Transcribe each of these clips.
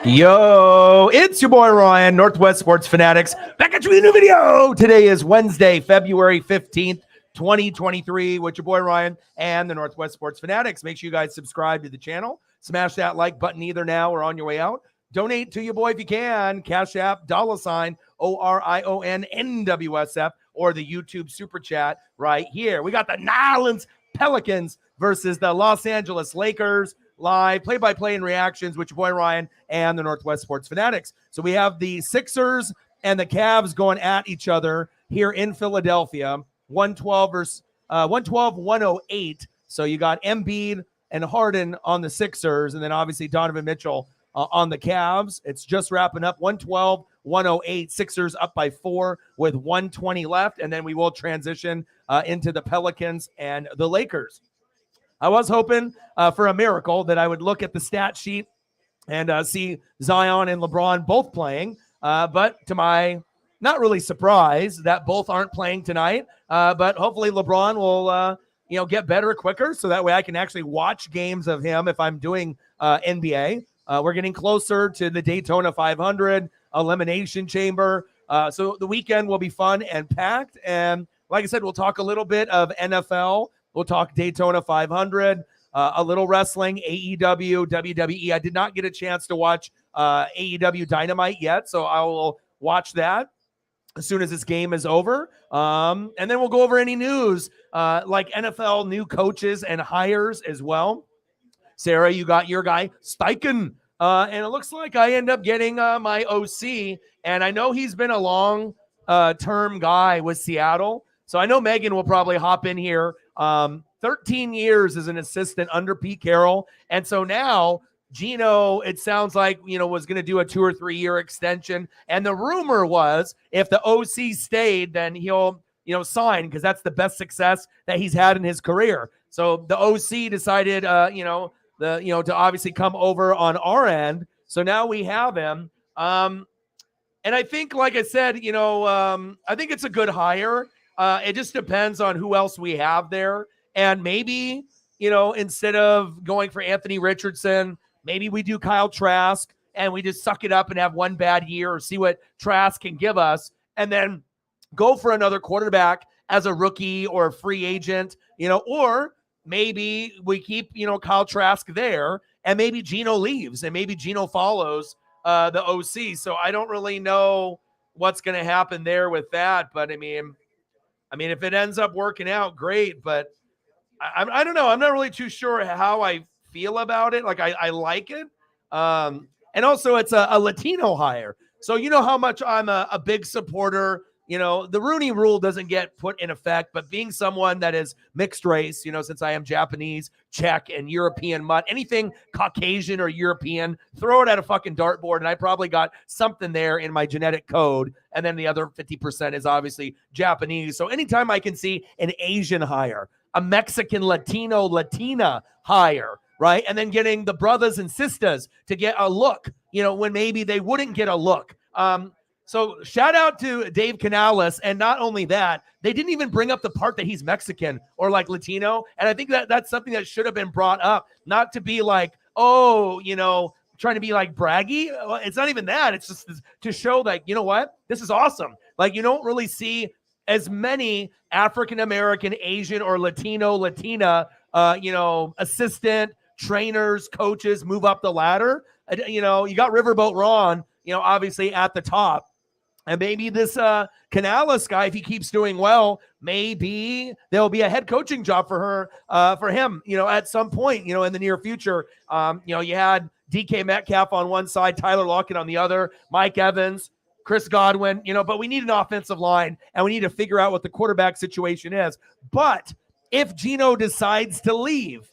Yo, it's your boy Ryan, Northwest Sports Fanatics, back at you with a new video. Today is Wednesday, February 15th, 2023, with your boy Ryan and the Northwest Sports Fanatics. Make sure you guys subscribe to the channel. Smash that like button either now or on your way out. Donate to your boy if you can. Cash App, $, ORION, or the YouTube Super Chat right here. We got the Nylons Pelicans versus the Los Angeles Lakers. Live play-by-play and reactions with your boy Ryan and the Northwest Sports Fanatics. So we have the Sixers and the Cavs going at each other here in Philadelphia. 112 versus 112-108. So you got Embiid and Harden on the Sixers, and then obviously Donovan Mitchell on the Cavs. It's just wrapping up. 112-108. Sixers up by 4 with 120 left, and then we will transition into the Pelicans and the Lakers. I was hoping for a miracle that I would look at the stat sheet and see Zion and LeBron both playing. But to my not really surprise that both aren't playing tonight. But hopefully LeBron will get better quicker, so that way I can actually watch games of him if I'm doing NBA. We're getting closer to the Daytona 500 Elimination Chamber. So the weekend will be fun and packed. And like I said, we'll talk a little bit of NFL. We'll talk Daytona 500, a little wrestling, AEW, WWE. I did not get a chance to watch AEW Dynamite yet, so I will watch that as soon as this game is over. And then we'll go over any news like NFL new coaches and hires as well. Sarah, you got your guy, Steichen. And it looks like I end up getting my OC. And I know he's been a long-term guy with Seattle. So I know Megan will probably hop in here. 13 years as an assistant under Pete Carroll. And so now Gino, it sounds like, was going to do a 2 or 3 year extension. And the rumor was if the OC stayed, then he'll, sign, because that's the best success that he's had in his career. So the OC decided, to obviously come over on our end. So now we have him. And I think, like I said, I think it's a good hire. It just depends on who else we have there. And maybe, instead of going for Anthony Richardson, maybe we do Kyle Trask and we just suck it up and have one bad year or see what Trask can give us, and then go for another quarterback as a rookie or a free agent, or maybe we keep, Kyle Trask there and maybe Gino leaves and maybe Gino follows the OC. So I don't really know what's going to happen there with that. But I mean, if it ends up working out, great. But I don't know. I'm not really too sure how I feel about it. Like, I like it. And also, it's a Latino hire. So you know how much I'm a big supporter. The Rooney Rule doesn't get put in effect. But being someone that is mixed race, since I am Japanese, Czech, and European mutt, anything Caucasian or European, throw it at a fucking dartboard. And I probably got something there in my genetic code. And then the other 50% is obviously Japanese. So anytime I can see an Asian hire, a Mexican Latino Latina hire, right? And then getting the brothers and sisters to get a look, when maybe they wouldn't get a look. So shout out to Dave Canales. And not only that, they didn't even bring up the part that he's Mexican or like Latino. And I think that's something that should have been brought up, not to be like, trying to be like braggy. It's not even that. It's just to show like, you know what? This is awesome. Like, you don't really see as many African-American, Asian, or Latina, assistant, trainers, coaches move up the ladder. You got Riverboat Ron, obviously at the top. And maybe this Canales guy, if he keeps doing well, maybe there'll be a head coaching job for him, at some point, in the near future. You had DK Metcalf on one side, Tyler Lockett on the other, Mike Evans, Chris Godwin, but we need an offensive line and we need to figure out what the quarterback situation is. But if Gino decides to leave,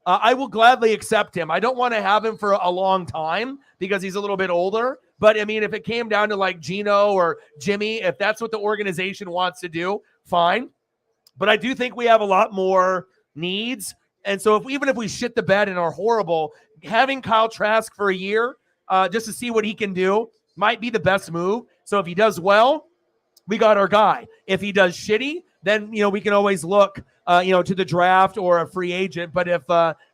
I will gladly accept him. I don't want to have him for a long time because he's a little bit older. But I mean, if it came down to like Gino or Jimmy, if that's what the organization wants to do, fine. But I do think we have a lot more needs. And so even if we shit the bed and are horrible, having Kyle Trask for a year just to see what he can do might be the best move. So if he does well, we got our guy. If he does shitty, then, we can always look, to the draft or a free agent. But if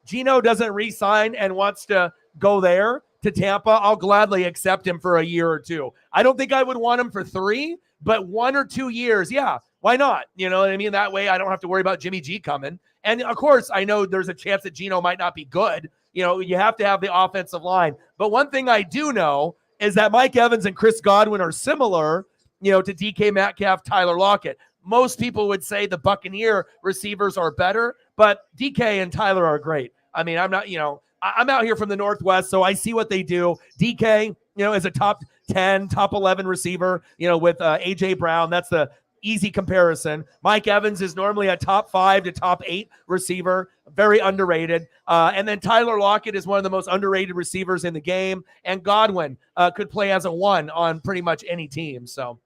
Gino doesn't re-sign and wants to go there, to Tampa, I'll gladly accept him for a year or two. I don't think I would want him for 3, but 1 or 2 years, yeah, why not? You know what I mean? That way I don't have to worry about Jimmy G coming. And of course, I know there's a chance that Gino might not be good. You know, you have to have the offensive line. But one thing I do know is that Mike Evans and Chris Godwin are similar, you know, to DK Metcalf, Tyler Lockett. Most people would say the Buccaneer receivers are better, but DK and Tyler are great. I mean, I'm not, you know, I'm out here from the Northwest, so I see what they do. DK, you know, is a top 10, top 11 receiver, you know, with A.J. Brown. That's the easy comparison. Mike Evans is normally a top 5 to top 8 receiver, very underrated. And then Tyler Lockett is one of the most underrated receivers in the game. And Godwin could play as a 1 on pretty much any team. So,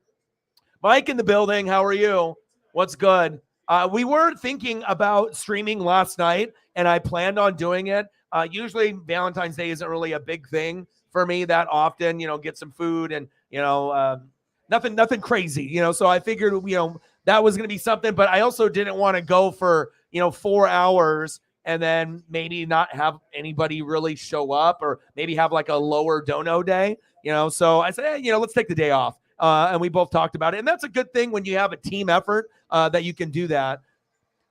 Mike in the building, how are you? What's good? We were thinking about streaming last night, and I planned on doing it. Usually Valentine's Day isn't really a big thing for me that often, you know, get some food and, you know, nothing crazy, you know, so I figured, you know, that was going to be something, but I also didn't want to go for, you know, 4 hours and then maybe not have anybody really show up or maybe have like a lower dono day, you know, so I said, hey, you know, let's take the day off. And we both talked about it. And that's a good thing when you have a team effort that you can do that.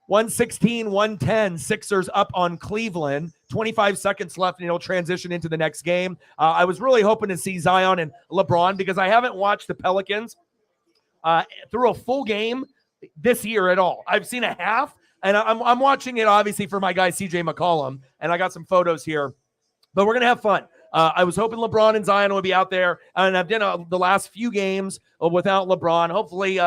116-110, Sixers up on Cleveland. 25 seconds left, and it'll transition into the next game. I was really hoping to see Zion and LeBron because I haven't watched the Pelicans through a full game this year at all. I've seen a half, and I'm watching it, obviously, for my guy CJ McCollum, and I got some photos here. But we're going to have fun. I was hoping LeBron and Zion would be out there, and I've done the last few games without LeBron. Hopefully,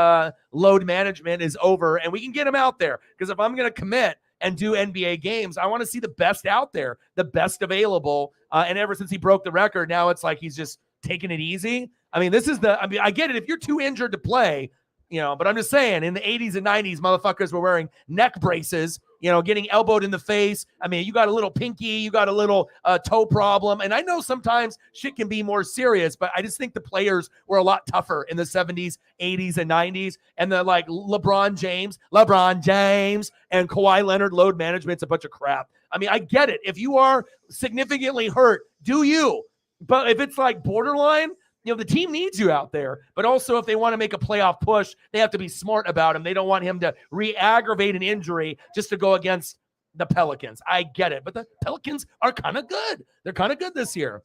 load management is over, and we can get him out there. Because if I'm going to commit and do NBA games, I want to see the best out there, the best available. And ever since he broke the record, now it's like he's just taking it easy. I mean, I get it. If you're too injured to play, you know, but I'm just saying, in the 80s and 90s, motherfuckers were wearing neck braces, you know, getting elbowed in the face. I mean, you got a little pinky, you got a little toe problem. And I know sometimes shit can be more serious, but I just think the players were a lot tougher in the 70s, 80s, and 90s. And the like LeBron James, and Kawhi Leonard load management's a bunch of crap. I mean, I get it. If you are significantly hurt, do you? But if it's like borderline, you know, the team needs you out there, but also if they want to make a playoff push, they have to be smart about him. They don't want him to re-aggravate an injury just to go against the Pelicans. I get it, but the Pelicans are kind of good. They're kind of good this year.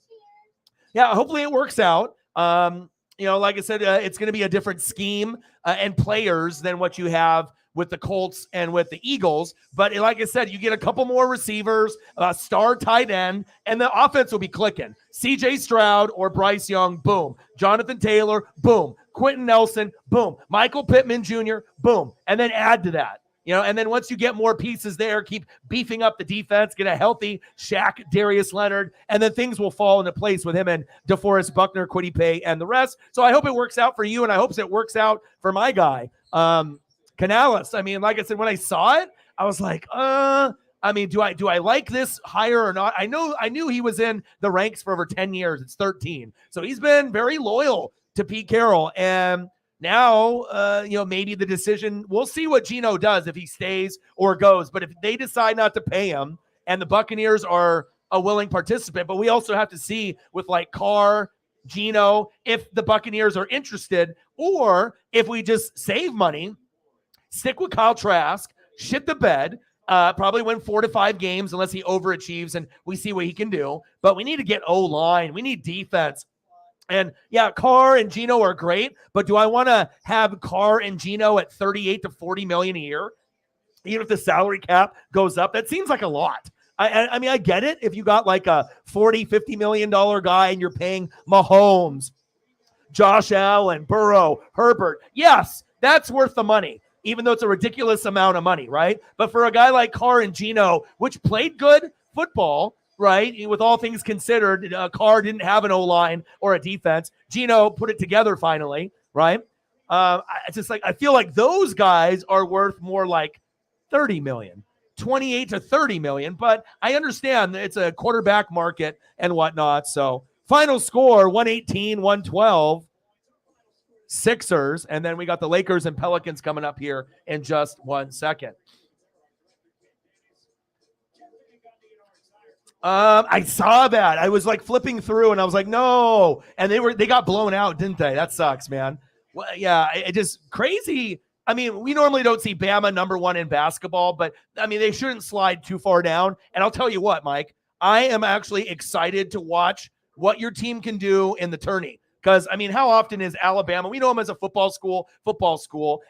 Yeah, hopefully it works out. You know, like I said, it's going to be a different scheme and players than what you have with the Colts and with the Eagles. But like I said, you get a couple more receivers, star tight end, and the offense will be clicking. CJ Stroud or Bryce Young, boom. Jonathan Taylor, boom. Quentin Nelson, boom. Michael Pittman Jr., boom. And then add to that. You know, and then once you get more pieces there, keep beefing up the defense, get a healthy Shaq, Darius Leonard, and then things will fall into place with him and DeForest Buckner, Kwity Paye, and the rest. So I hope it works out for you, and I hope it works out for my guy. Canales. I mean, like I said, when I saw it, I was like, I mean, do I like this higher or not? I knew he was in the ranks for over 10 years. It's 13. So he's been very loyal to Pete Carroll. And now, you know, maybe the decision, we'll see what Gino does if he stays or goes. But if they decide not to pay him and the Buccaneers are a willing participant, but we also have to see with like Carr, Gino, if the Buccaneers are interested, or if we just save money, stick with Kyle Trask, shit the bed, probably win 4 to 5 games unless he overachieves and we see what he can do. But we need to get O-line. We need defense. And yeah, Carr and Gino are great, but do I want to have Carr and Gino at 38 to 40 million a year? Even if the salary cap goes up, that seems like a lot. I mean, I get it. If you got like a $40-50 million guy and you're paying Mahomes, Josh Allen, Burrow, Herbert, yes, that's worth the money, even though it's a ridiculous amount of money, right? But for a guy like Carr and Gino, which played good football, right? With all things considered, Carr didn't have an O-line or a defense. Gino put it together finally, right? It's just like, I feel like those guys are worth more like 30 million, 28 to 30 million. But I understand that it's a quarterback market and whatnot. So final score, 118-112. Sixers, and then we got the Lakers and Pelicans coming up here in just 1 second. I saw that. I was like flipping through, and I was like, no. And they got blown out, didn't they? That sucks, man. Well, yeah, it just crazy. I mean, we normally don't see Bama number one in basketball, but I mean, they shouldn't slide too far down. And I'll tell you what, Mike, I am actually excited to watch what your team can do in the tourney. Because, I mean, how often is Alabama? We know them as a football school.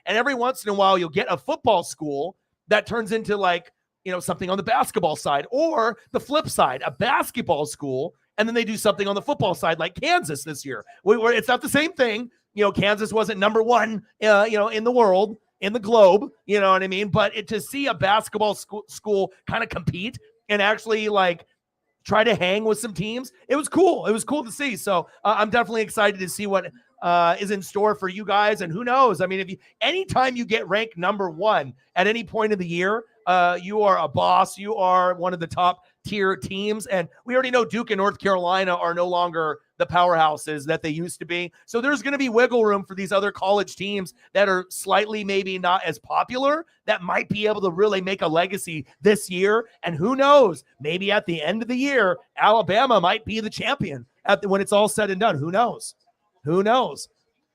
And every once in a while, you'll get a football school that turns into like, something on the basketball side, or the flip side, a basketball school, and then they do something on the football side, like Kansas this year. It's not the same thing. Kansas wasn't number one, in the world, in the globe, you know what I mean? But to see a basketball school kind of compete and actually like try to hang with some teams, it was cool. It was cool to see. So I'm definitely excited to see what is in store for you guys. And who knows? I mean, anytime you get ranked number one at any point of the year, you are a boss. You are one of the top tier teams. And we already know Duke and North Carolina are no longer the powerhouses that they used to be. So there's going to be wiggle room for these other college teams that are slightly maybe not as popular that might be able to really make a legacy this year. And who knows, maybe at the end of the year, Alabama might be the champion when it's all said and done. Who knows? Who knows?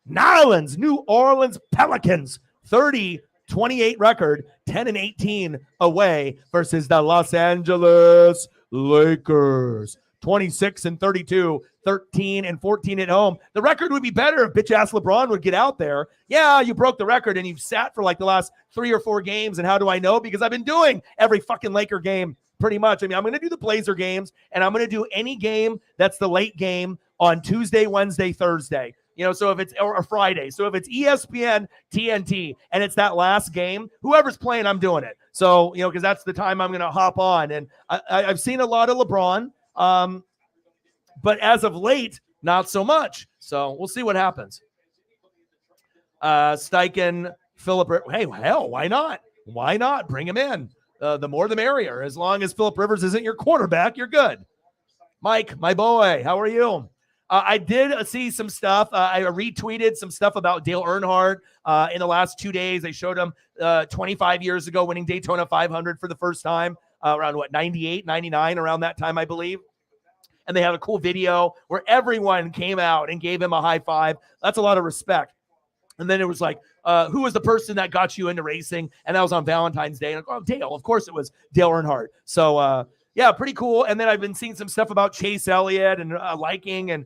New Orleans Pelicans, 30-28 record, 10-18 away versus the Los Angeles Lakers. 26-32, 13-14 at home. The record would be better if bitch-ass LeBron would get out there. Yeah, you broke the record and you've sat for like the last 3 or 4 games. And how do I know? Because I've been doing every fucking Laker game pretty much. I mean, I'm going to do the Blazer games, and I'm going to do any game that's the late game on Tuesday, Wednesday, Thursday. So if it's or Friday. So if it's ESPN, TNT, and it's that last game, whoever's playing, I'm doing it. So, because that's the time I'm going to hop on. And I've seen a lot of LeBron. But as of late, not so much. So we'll see what happens. Steichen, Phillip. Hey, hell, why not? Why not? Bring him in. The more the merrier. As long as Phillip Rivers isn't your quarterback, you're good. Mike, my boy, how are you? I did see some stuff. I retweeted some stuff about Dale Earnhardt in the last 2 days. They showed him 25 years ago winning Daytona 500 for the first time, around 98, 99, around that time, I believe. And they had a cool video where everyone came out and gave him a high five. That's a lot of respect. And then it was like, who was the person that got you into racing? And that was on Valentine's Day. And Dale, of course it was Dale Earnhardt. So, yeah, pretty cool. And then I've been seeing some stuff about Chase Elliott and liking and,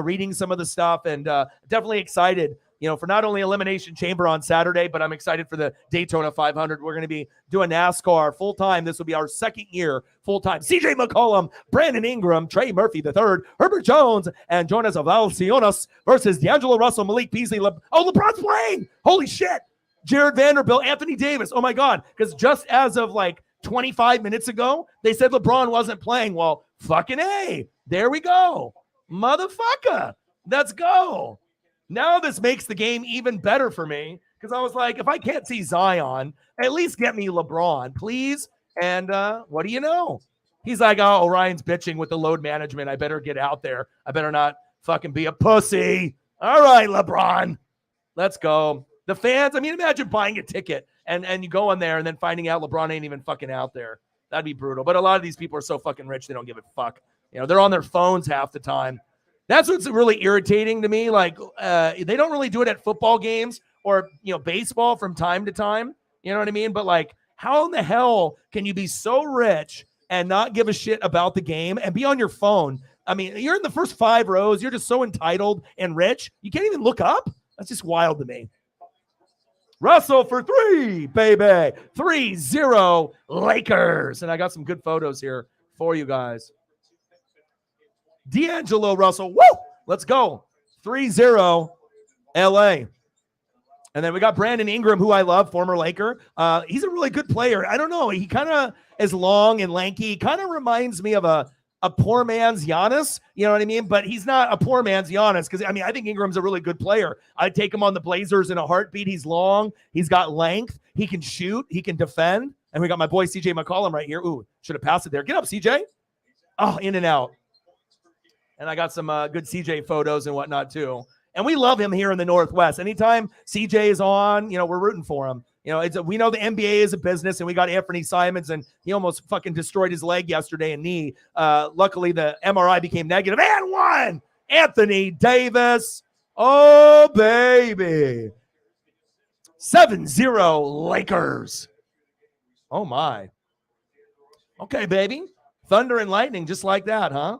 reading some of the stuff, and definitely excited, for not only Elimination Chamber on Saturday, but I'm excited for the Daytona 500. We're going to be doing NASCAR full time. This will be our second year full time. CJ McCollum, Brandon Ingram, Trey Murphy III, Herbert Jones, and Jonas Valanciunas versus D'Angelo Russell, Malik Beasley. LeBron's playing. Holy shit. Jared Vanderbilt, Anthony Davis. Oh my God. Because just as of like 25 minutes ago, they said LeBron wasn't playing. Well, fucking A. There we go. Motherfucker. Let's go. Now this makes the game even better for me, because I was like, if I can't see Zion, at least get me LeBron, please. And what do you know? He's like, oh, Orion's bitching with the load management. I better get out there. I better not fucking be a pussy. All right, LeBron. Let's go. The fans, I mean, imagine buying a ticket and you go in there and then finding out LeBron ain't even fucking out there. That'd be brutal. But a lot of these people are so fucking rich, they don't give a fuck. They're on their phones half the time. That's what's really irritating to me. Like, they don't really do it at football games or, baseball from time to time. You know what I mean? But like, how in the hell can you be so rich and not give a shit about the game and be on your phone? I mean, you're in the first 5 rows. You're just so entitled and rich. You can't even look up. That's just wild to me. Russell for 3, baby. 3-0 Lakers. And I got some good photos here for you guys. D'Angelo Russell. Woo! Let's go. 3-0 LA. And then we got Brandon Ingram, who I love, former Laker. He's a really good player. I don't know. He kind of is long and lanky. He kind of reminds me of a poor man's Giannis. You know what I mean? But he's not a poor man's Giannis, because, I mean, I think Ingram's a really good player. I'd take him on the Blazers in a heartbeat. He's long. He's got length. He can shoot. He can defend. And we got my boy CJ McCollum right here. Ooh, should have passed it there. Get up, CJ. Oh, in and out. And I got some good CJ photos and whatnot too. And we love him here in the Northwest. Anytime CJ is on, we're rooting for him. We know the NBA is a business, and we got Anthony Simons, and he almost fucking destroyed his leg yesterday and knee. Luckily, the MRI became negative. And one, Anthony Davis. Oh, baby. 7-0 Lakers. Oh, my. Okay, baby. Thunder and lightning, just like that, huh?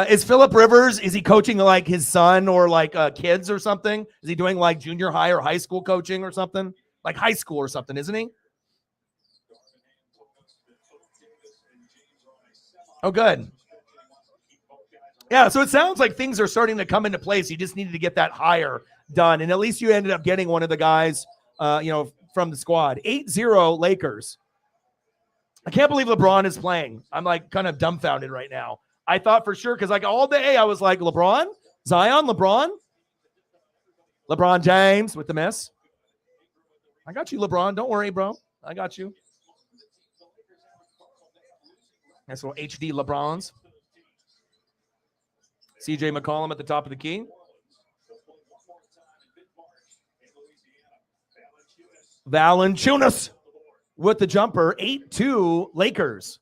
Is Phillip Rivers, is he coaching like his son or like kids or something? Is he doing like junior high or high school coaching or something? Like high school or something, isn't he? Oh, good. Yeah, so it sounds like things are starting to come into place. You just needed to get that hire done, and at least you ended up getting one of the guys, from the squad. 8-0 Lakers. I can't believe LeBron is playing. I'm like kind of dumbfounded right now. I thought for sure, because like all day I was like, LeBron, Zion, LeBron James with the miss. I got you, LeBron. Don't worry, bro. I got you. Nice little HD LeBrons. CJ McCollum at the top of the key. Valanciunas with the jumper. 8-2 Lakers.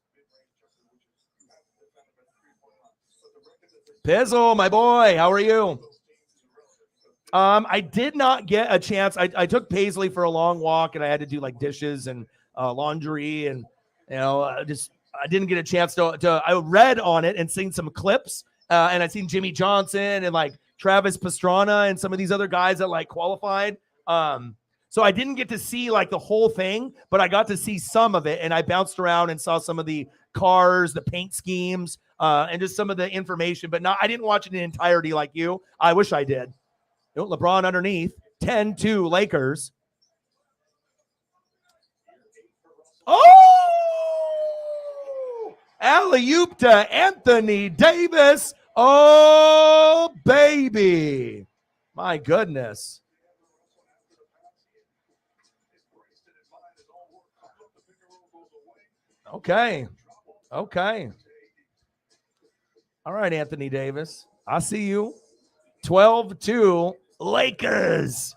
Pizzle, my boy, how are you? I did not get a chance. I took Paisley for a long walk, and I had to do like dishes and laundry, and I didn't get a chance to. I read on it and seen some clips, and I've seen Jimmy Johnson and like Travis Pastrana and some of these other guys that like qualified. So I didn't get to see like the whole thing, but I got to see some of it, and I bounced around and saw some of the cars, the paint schemes, and just some of the information. But I didn't watch it in entirety like you. I wish I did. LeBron underneath. 10-2 Lakers. Oh! Alley-oop to Anthony Davis. Oh, baby. My goodness. Okay. All right, Anthony Davis. I see you. 12-2 Lakers.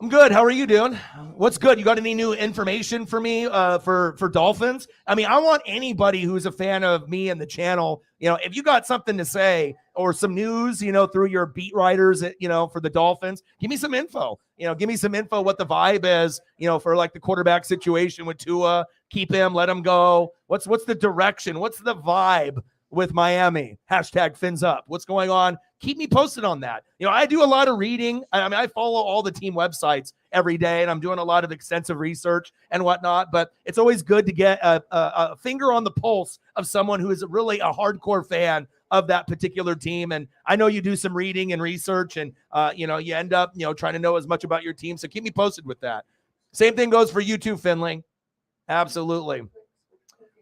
I'm good. How are you doing? What's good? You got any new information for me for Dolphins? I mean, I want anybody who's a fan of me and the channel, if you got something to say or some news, through your beat writers, for the Dolphins, give me some info. Give me some info what the vibe is, for like the quarterback situation with Tua. Keep him, let him go. What's the direction? What's the vibe with Miami? Hashtag fins up. What's going on? Keep me posted on that. I do a lot of reading. I mean, I follow all the team websites every day, and I'm doing a lot of extensive research and whatnot, but it's always good to get a finger on the pulse of someone who is really a hardcore fan of that particular team. And I know you do some reading and research, and you end up trying to know as much about your team. So keep me posted with that. Same thing goes for you too, Finley. Absolutely.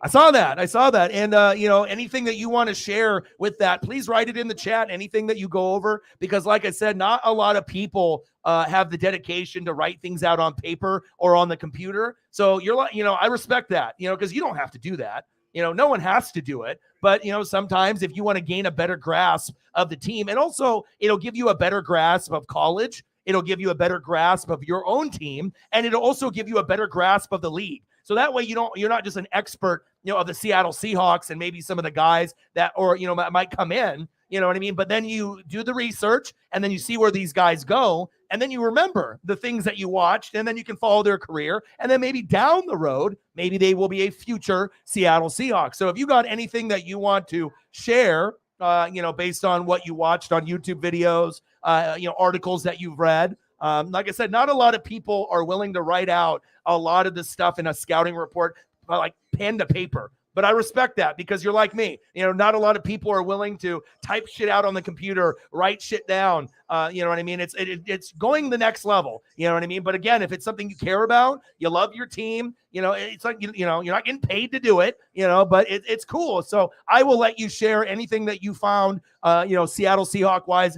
I saw that. And, anything that you want to share with that, please write it in the chat, anything that you go over, because like I said, not a lot of people have the dedication to write things out on paper or on the computer. So you're like, I respect that, because you don't have to do that. No one has to do it. But, sometimes if you want to gain a better grasp of the team, and also it'll give you a better grasp of college, it'll give you a better grasp of your own team, and it'll also give you a better grasp of the league. So that way you're not just an expert, of the Seattle Seahawks and maybe some of the guys that, or, might come in, you know what I mean? But then you do the research, and then you see where these guys go, and then you remember the things that you watched, and then you can follow their career. And then maybe down the road, maybe they will be a future Seattle Seahawks. So if you got anything that you want to share, based on what you watched on YouTube videos, articles that you've read, like I said, not a lot of people are willing to write out a lot of the stuff in a scouting report, like pen to paper. But I respect that, because you're like me. Not a lot of people are willing to type shit out on the computer, write shit down. You know what I mean? It's going the next level. You know what I mean? But again, if it's something you care about, you love your team, it's like, you're not getting paid to do it, but it's cool. So I will let you share anything that you found, Seattle Seahawk wise,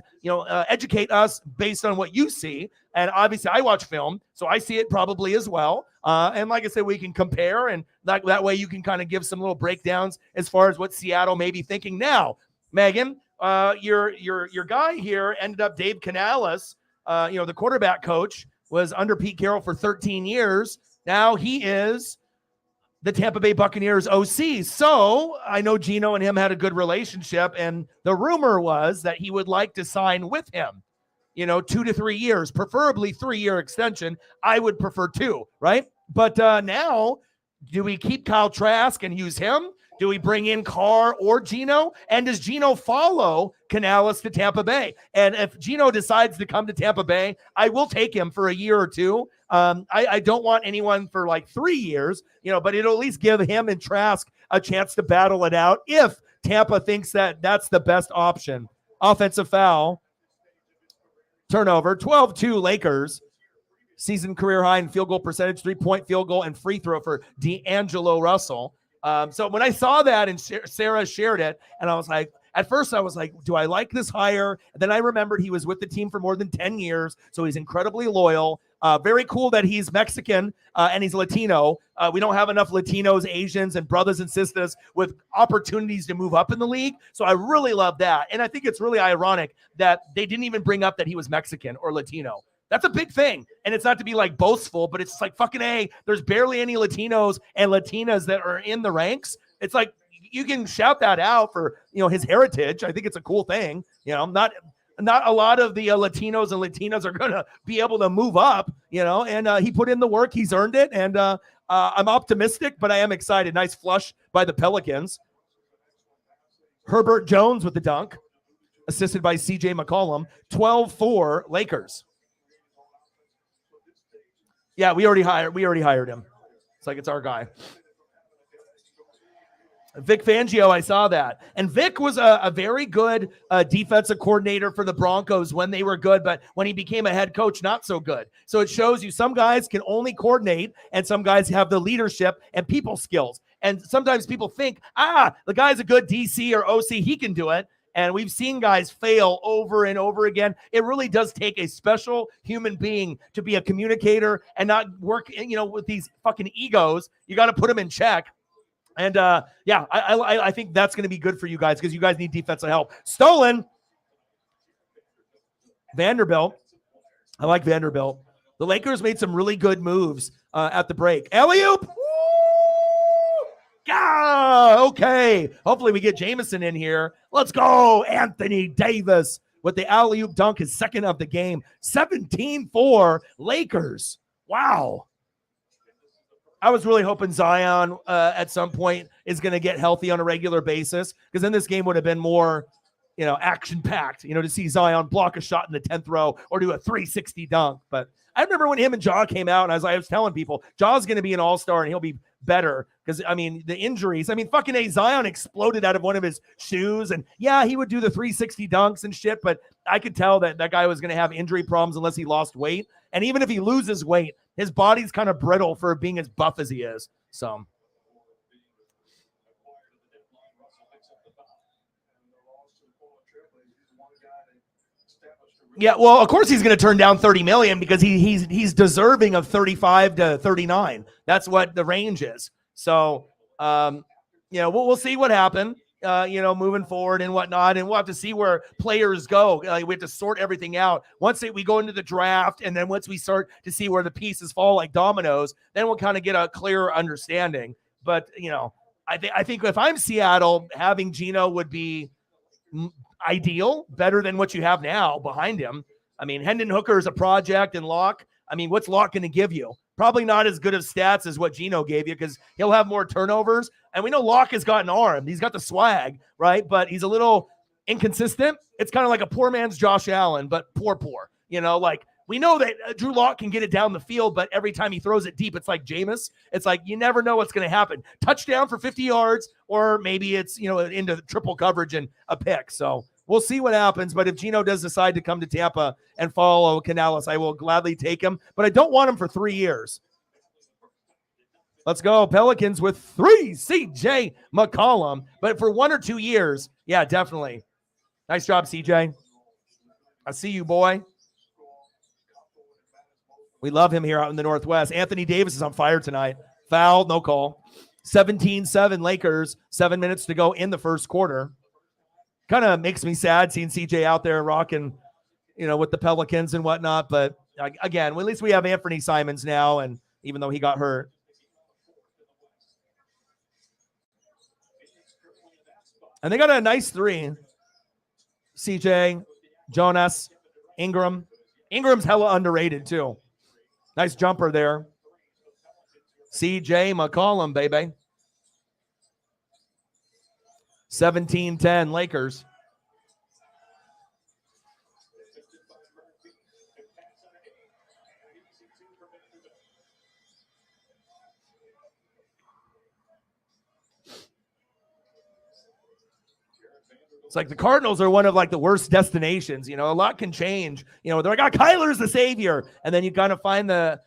educate us based on what you see. And obviously I watch film, so I see it probably as well. And like I said, we can compare, and that way you can kind of give some little breakdowns as far as what Seattle may be thinking. Now, Megan, your guy here ended up Dave Canales, the quarterback coach, was under Pete Carroll for 13 years. Now he is the Tampa Bay Buccaneers OC. So I know Gino and him had a good relationship, and the rumor was that he would like to sign with him, 2 to 3 years, preferably 3-year extension. I would prefer 2, right? But now, do we keep Kyle Trask and use him? Do we bring in Carr or Gino? And does Gino follow Canales to Tampa Bay? And if Gino decides to come to Tampa Bay, I will take him for a year or 2. I don't want anyone for like 3 years, but it'll at least give him and Trask a chance to battle it out if Tampa thinks that that's the best option. Offensive foul, turnover, 12-2 Lakers. Season career high in field goal percentage, 3-point field goal and free throw for D'Angelo Russell. So when I saw that and Sarah shared it, and I was like, at first I was like, do I like this hire? And then I remembered he was with the team for more than 10 years, so he's incredibly loyal. Very cool that he's Mexican and he's Latino. We don't have enough Latinos, Asians, and brothers and sisters with opportunities to move up in the league. So I really love that. And I think it's really ironic that they didn't even bring up that he was Mexican or Latino. That's a big thing. And it's not to be like boastful, but it's like fucking A, there's barely any Latinos and Latinas that are in the ranks. It's like, you can shout that out for, his heritage. I think it's a cool thing. Not a lot of the Latinos and Latinas are going to be able to move up, and he put in the work. He's earned it. And I'm optimistic, but I am excited. Nice flush by the Pelicans. Herbert Jones with the dunk, assisted by CJ McCollum. 12-4 Lakers. Yeah, we already hired him. It's like, it's our guy. Vic Fangio, I saw that. And Vic was a very good defensive coordinator for the Broncos when they were good, but when he became a head coach, not so good. So it shows you some guys can only coordinate, and some guys have the leadership and people skills. And sometimes people think, the guy's a good DC or OC, he can do it. And we've seen guys fail over and over again. It really does take a special human being to be a communicator and not work, with these fucking egos. You got to put them in check. And I think that's going to be good for you guys because you guys need defensive help. Stolen. Vanderbilt. I like Vanderbilt. The Lakers made some really good moves at the break. Alley-oop. Okay. Hopefully we get Jameson in here. Let's go. Anthony Davis with the alley-oop dunk, his second of the game. 17-4 Lakers. Wow. I was really hoping Zion at some point is going to get healthy on a regular basis, because then this game would have been more, action-packed, to see Zion block a shot in the 10th row or do a 360 dunk. But I remember when him and Ja came out, and I was telling people, Ja's going to be an all-star and he'll be better because, the injuries. Fucking Zion exploded out of one of his shoes, and yeah, he would do the 360 dunks and shit, but I could tell that guy was going to have injury problems unless he lost weight. And even if he loses weight, his body's kind of brittle for being as buff as he is. So. Yeah, well, of course he's going to turn down $30 million because he's deserving of 35 to 39. That's what the range is. So, we'll see what happens. Moving forward and whatnot, and we'll have to see where players go. We have to sort everything out. Once we go into the draft, and then once we start to see where the pieces fall like dominoes, then we'll kind of get a clearer understanding. But, I think if I'm Seattle, having Gino would be ideal, better than what you have now behind him. Hendon Hooker is a project, and Locke, what's Locke going to give you? Probably not as good of stats as what Gino gave you, because he'll have more turnovers. And we know Locke has got an arm. He's got the swag, right? But he's a little inconsistent. It's kind of like a poor man's Josh Allen, but poor. We know that Drew Lock can get it down the field, but every time he throws it deep, it's like Jameis. It's like you never know what's going to happen. Touchdown for 50 yards, or maybe it's, into triple coverage and a pick. So we'll see what happens. But if Gino does decide to come to Tampa and follow Canales, I will gladly take him. But I don't want him for 3 years. Let's go. Pelicans with 3, CJ McCollum. But for 1 or 2 years, yeah, definitely. Nice job, CJ. I see you, boy. We love him here out in the Northwest. Anthony Davis is on fire tonight. Foul, no call. 17-7 Lakers, 7 minutes to go in the first quarter. Kind of makes me sad seeing CJ out there rocking, with the Pelicans and whatnot. But again, at least we have Anthony Simons now, and even though he got hurt. And they got a nice three. CJ, Jonas, Ingram. Ingram's hella underrated too. Nice jumper there. CJ McCollum, baby. 17-10 Lakers. It's like the Cardinals are one of the worst destinations. A lot can change. They're like, Kyler's the savior. And then you kind of find it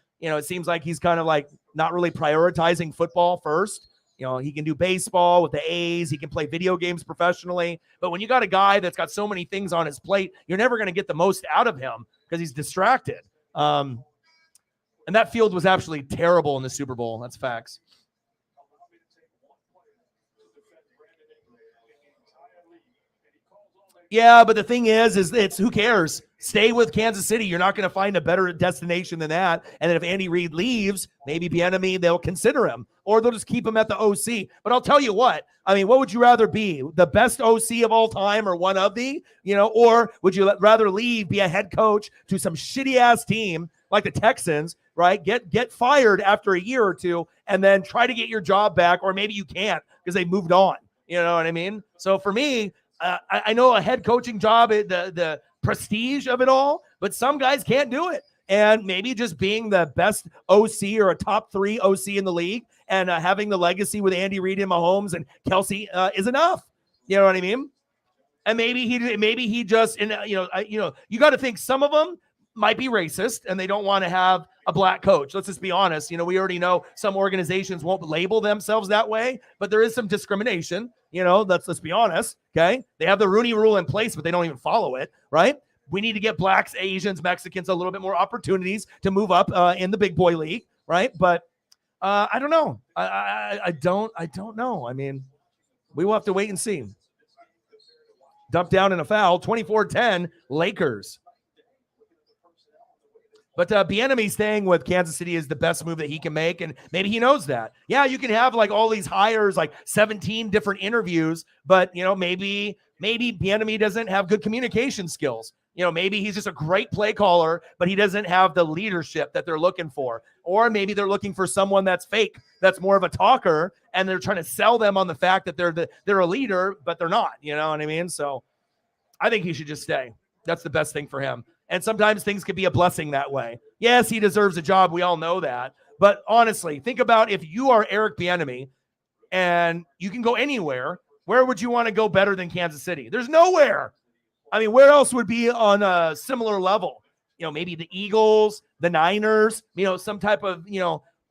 seems like he's kind of not really prioritizing football first. He can do baseball with the A's. He can play video games professionally. But when you got a guy that's got so many things on his plate, you're never going to get the most out of him because he's distracted. And that field was actually terrible in the Super Bowl. That's facts. Yeah, but the thing is it's who cares? Stay with Kansas City. You're not going to find a better destination than that. And then if Andy Reid leaves, maybe Bieniemy, they'll consider him, or they'll just keep him at the OC. But I'll tell you what, what would you rather be? The best OC of all time or one of the, or would you rather be a head coach to some shitty ass team like the Texans, right? Get fired after a year or two and then try to get your job back, or maybe you can't because they moved on. You know what I mean? So for me, I know a head coaching job, the prestige of it all, but some guys can't do it. And maybe just being the best OC or a top 3 OC in the league and having the legacy with Andy Reid and Mahomes and Kelsey is enough. You know what I mean? And maybe he just, you got to think some of them might be racist and they don't want to have a black coach. Let's just be honest. We already know some organizations won't label themselves that way, but there is some discrimination. Let's be honest. Okay. They have the Rooney Rule in place, but they don't even follow it. Right. We need to get blacks, Asians, Mexicans a little bit more opportunities to move up in the big boy league. Right. But I don't know. I don't know. We will have to wait and see. Dumped down in a foul. 24-10 Lakers. But Bieniemy staying with Kansas City is the best move that he can make, and maybe he knows that. Yeah, you can have all these hires, 17 different interviews, but maybe Bieniemy doesn't have good communication skills. Maybe he's just a great play caller, but he doesn't have the leadership that they're looking for. Or maybe they're looking for someone that's fake, that's more of a talker, and they're trying to sell them on the fact that they're a leader, but they're not. You know what I mean? So I think he should just stay. That's the best thing for him. And sometimes things could be a blessing that way. Yes, he deserves a job. We all know that. But honestly, think about if you are Eric Bieniemy and you can go anywhere, where would you want to go better than Kansas City? There's nowhere. Where else would be on a similar level? Maybe the Eagles, the Niners, some type of,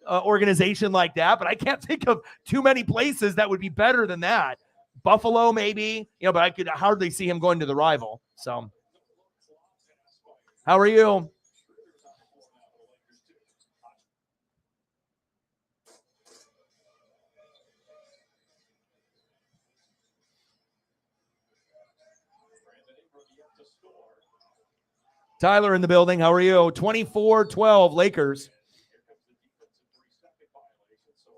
organization like that. But I can't think of too many places that would be better than that. Buffalo, maybe, but I could hardly see him going to the rival. So. How are you? Tyler in the building. How are you? 24-12 Lakers.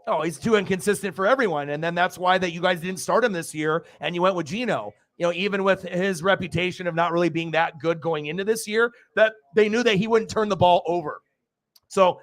Oh, he's too inconsistent for everyone. And then that's why that you guys didn't start him this year and you went with Geno. Even with his reputation of not really being that good going into this year, that they knew that he wouldn't turn the ball over. So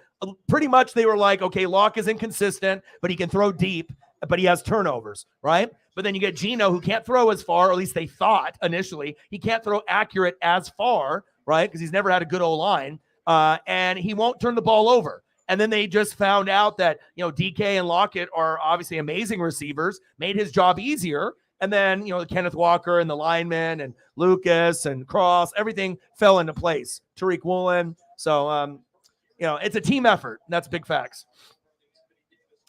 pretty much they were like, okay, Locke is inconsistent, but he can throw deep, but he has turnovers, right? But then you get Geno, who can't throw as far, or at least they thought initially. He can't throw accurate as far, right? Because he's never had a good O-line, and he won't turn the ball over. And then they just found out that, DK and Lockett are obviously amazing receivers, made his job easier. And then, Kenneth Walker and the linemen and Lucas and Cross, everything fell into place. Tariq Woolen. So, it's a team effort. And that's big facts.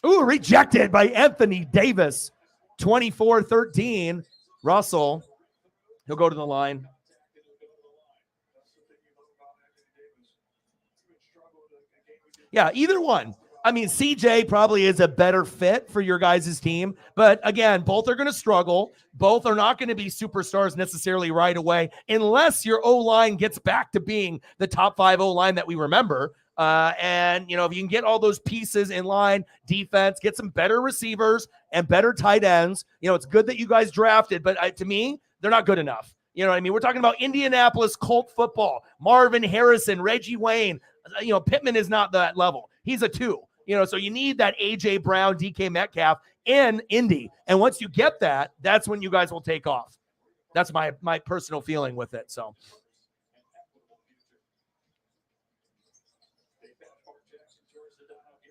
Ooh, rejected by Anthony Davis. 24-13. Russell. He'll go to the line. Yeah, either one. I mean, CJ probably is a better fit for your guys' team. But again, both are going to struggle. Both are not going to be superstars necessarily right away, unless your O-line gets back to being the top 5 O-line that we remember. And, if you can get all those pieces in line, defense, get some better receivers and better tight ends, it's good that you guys drafted. But to me, they're not good enough. You know what I mean? We're talking about Indianapolis Colt football, Marvin Harrison, Reggie Wayne. Pittman is not that level. He's a 2. So you need that A.J. Brown, DK Metcalf in Indy. And once you get that, that's when you guys will take off. That's my personal feeling with it. So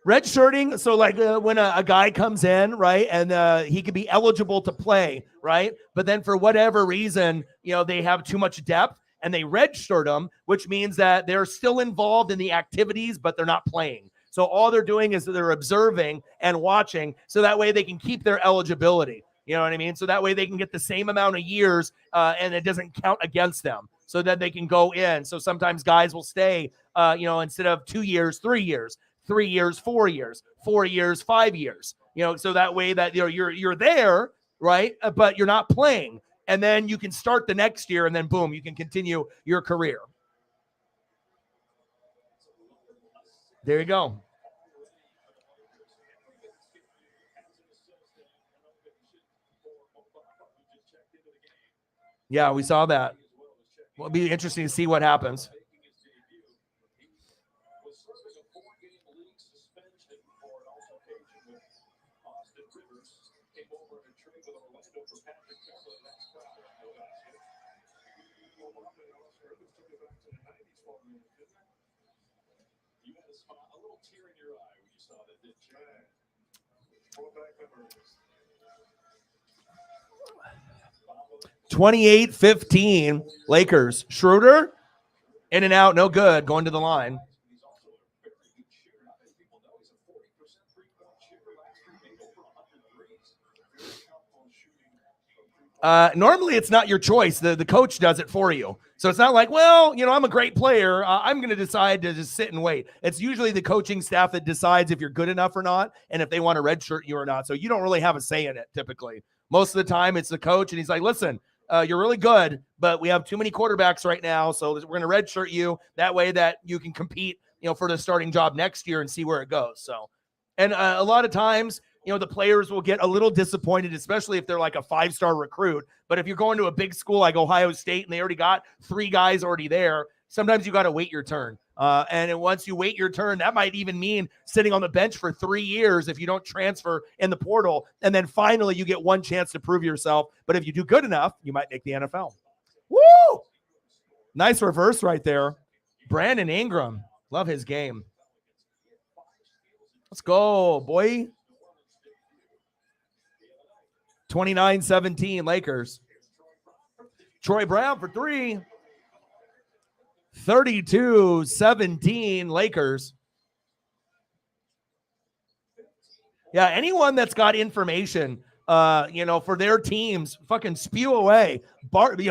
red shirting. So like when a guy comes in, right, and he could be eligible to play, right? But then for whatever reason, they have too much depth and they redshirt them, which means that they're still involved in the activities, but they're not playing. So all they're doing is they're observing and watching, so that way they can keep their eligibility. You know what I mean? So that way they can get the same amount of years and it doesn't count against them, so that they can go in. So sometimes guys will stay, instead of 2 years, 3 years, 3 years, 4 years, 4 years, 5 years, so that way that you're there, right? But you're not playing. And then you can start the next year and then boom, you can continue your career. There you go. Yeah, we saw that. Well, it'll be interesting to see what happens. (28-15) Lakers. Schroeder in and out, no good, going to the line. Normally it's not your choice. The coach does it for you. So it's not like, well, I'm a great player. I'm going to decide to just sit and wait. It's usually the coaching staff that decides if you're good enough or not, and if they want to redshirt you or not. So you don't really have a say in it typically. Most of the time it's the coach, and he's like, listen, you're really good, but we have too many quarterbacks right now, so we're going to redshirt you. That way that you can compete, for the starting job next year and see where it goes. So, and a lot of times, the players will get a little disappointed, especially if they're like a 5-star recruit. But if you're going to a big school like Ohio State and they already got 3 guys already there, sometimes you got to wait your turn. And once you wait your turn, that might even mean sitting on the bench for 3 years if you don't transfer in the portal. And then finally you get one chance to prove yourself. But if you do good enough, you might make the NFL. Woo! Nice reverse right there. Brandon Ingram. Love his game. Let's go, boy. 29-17 Lakers. Troy Brown for 3. 32-17 Lakers. Yeah, anyone that's got information, for their teams, fucking spew away.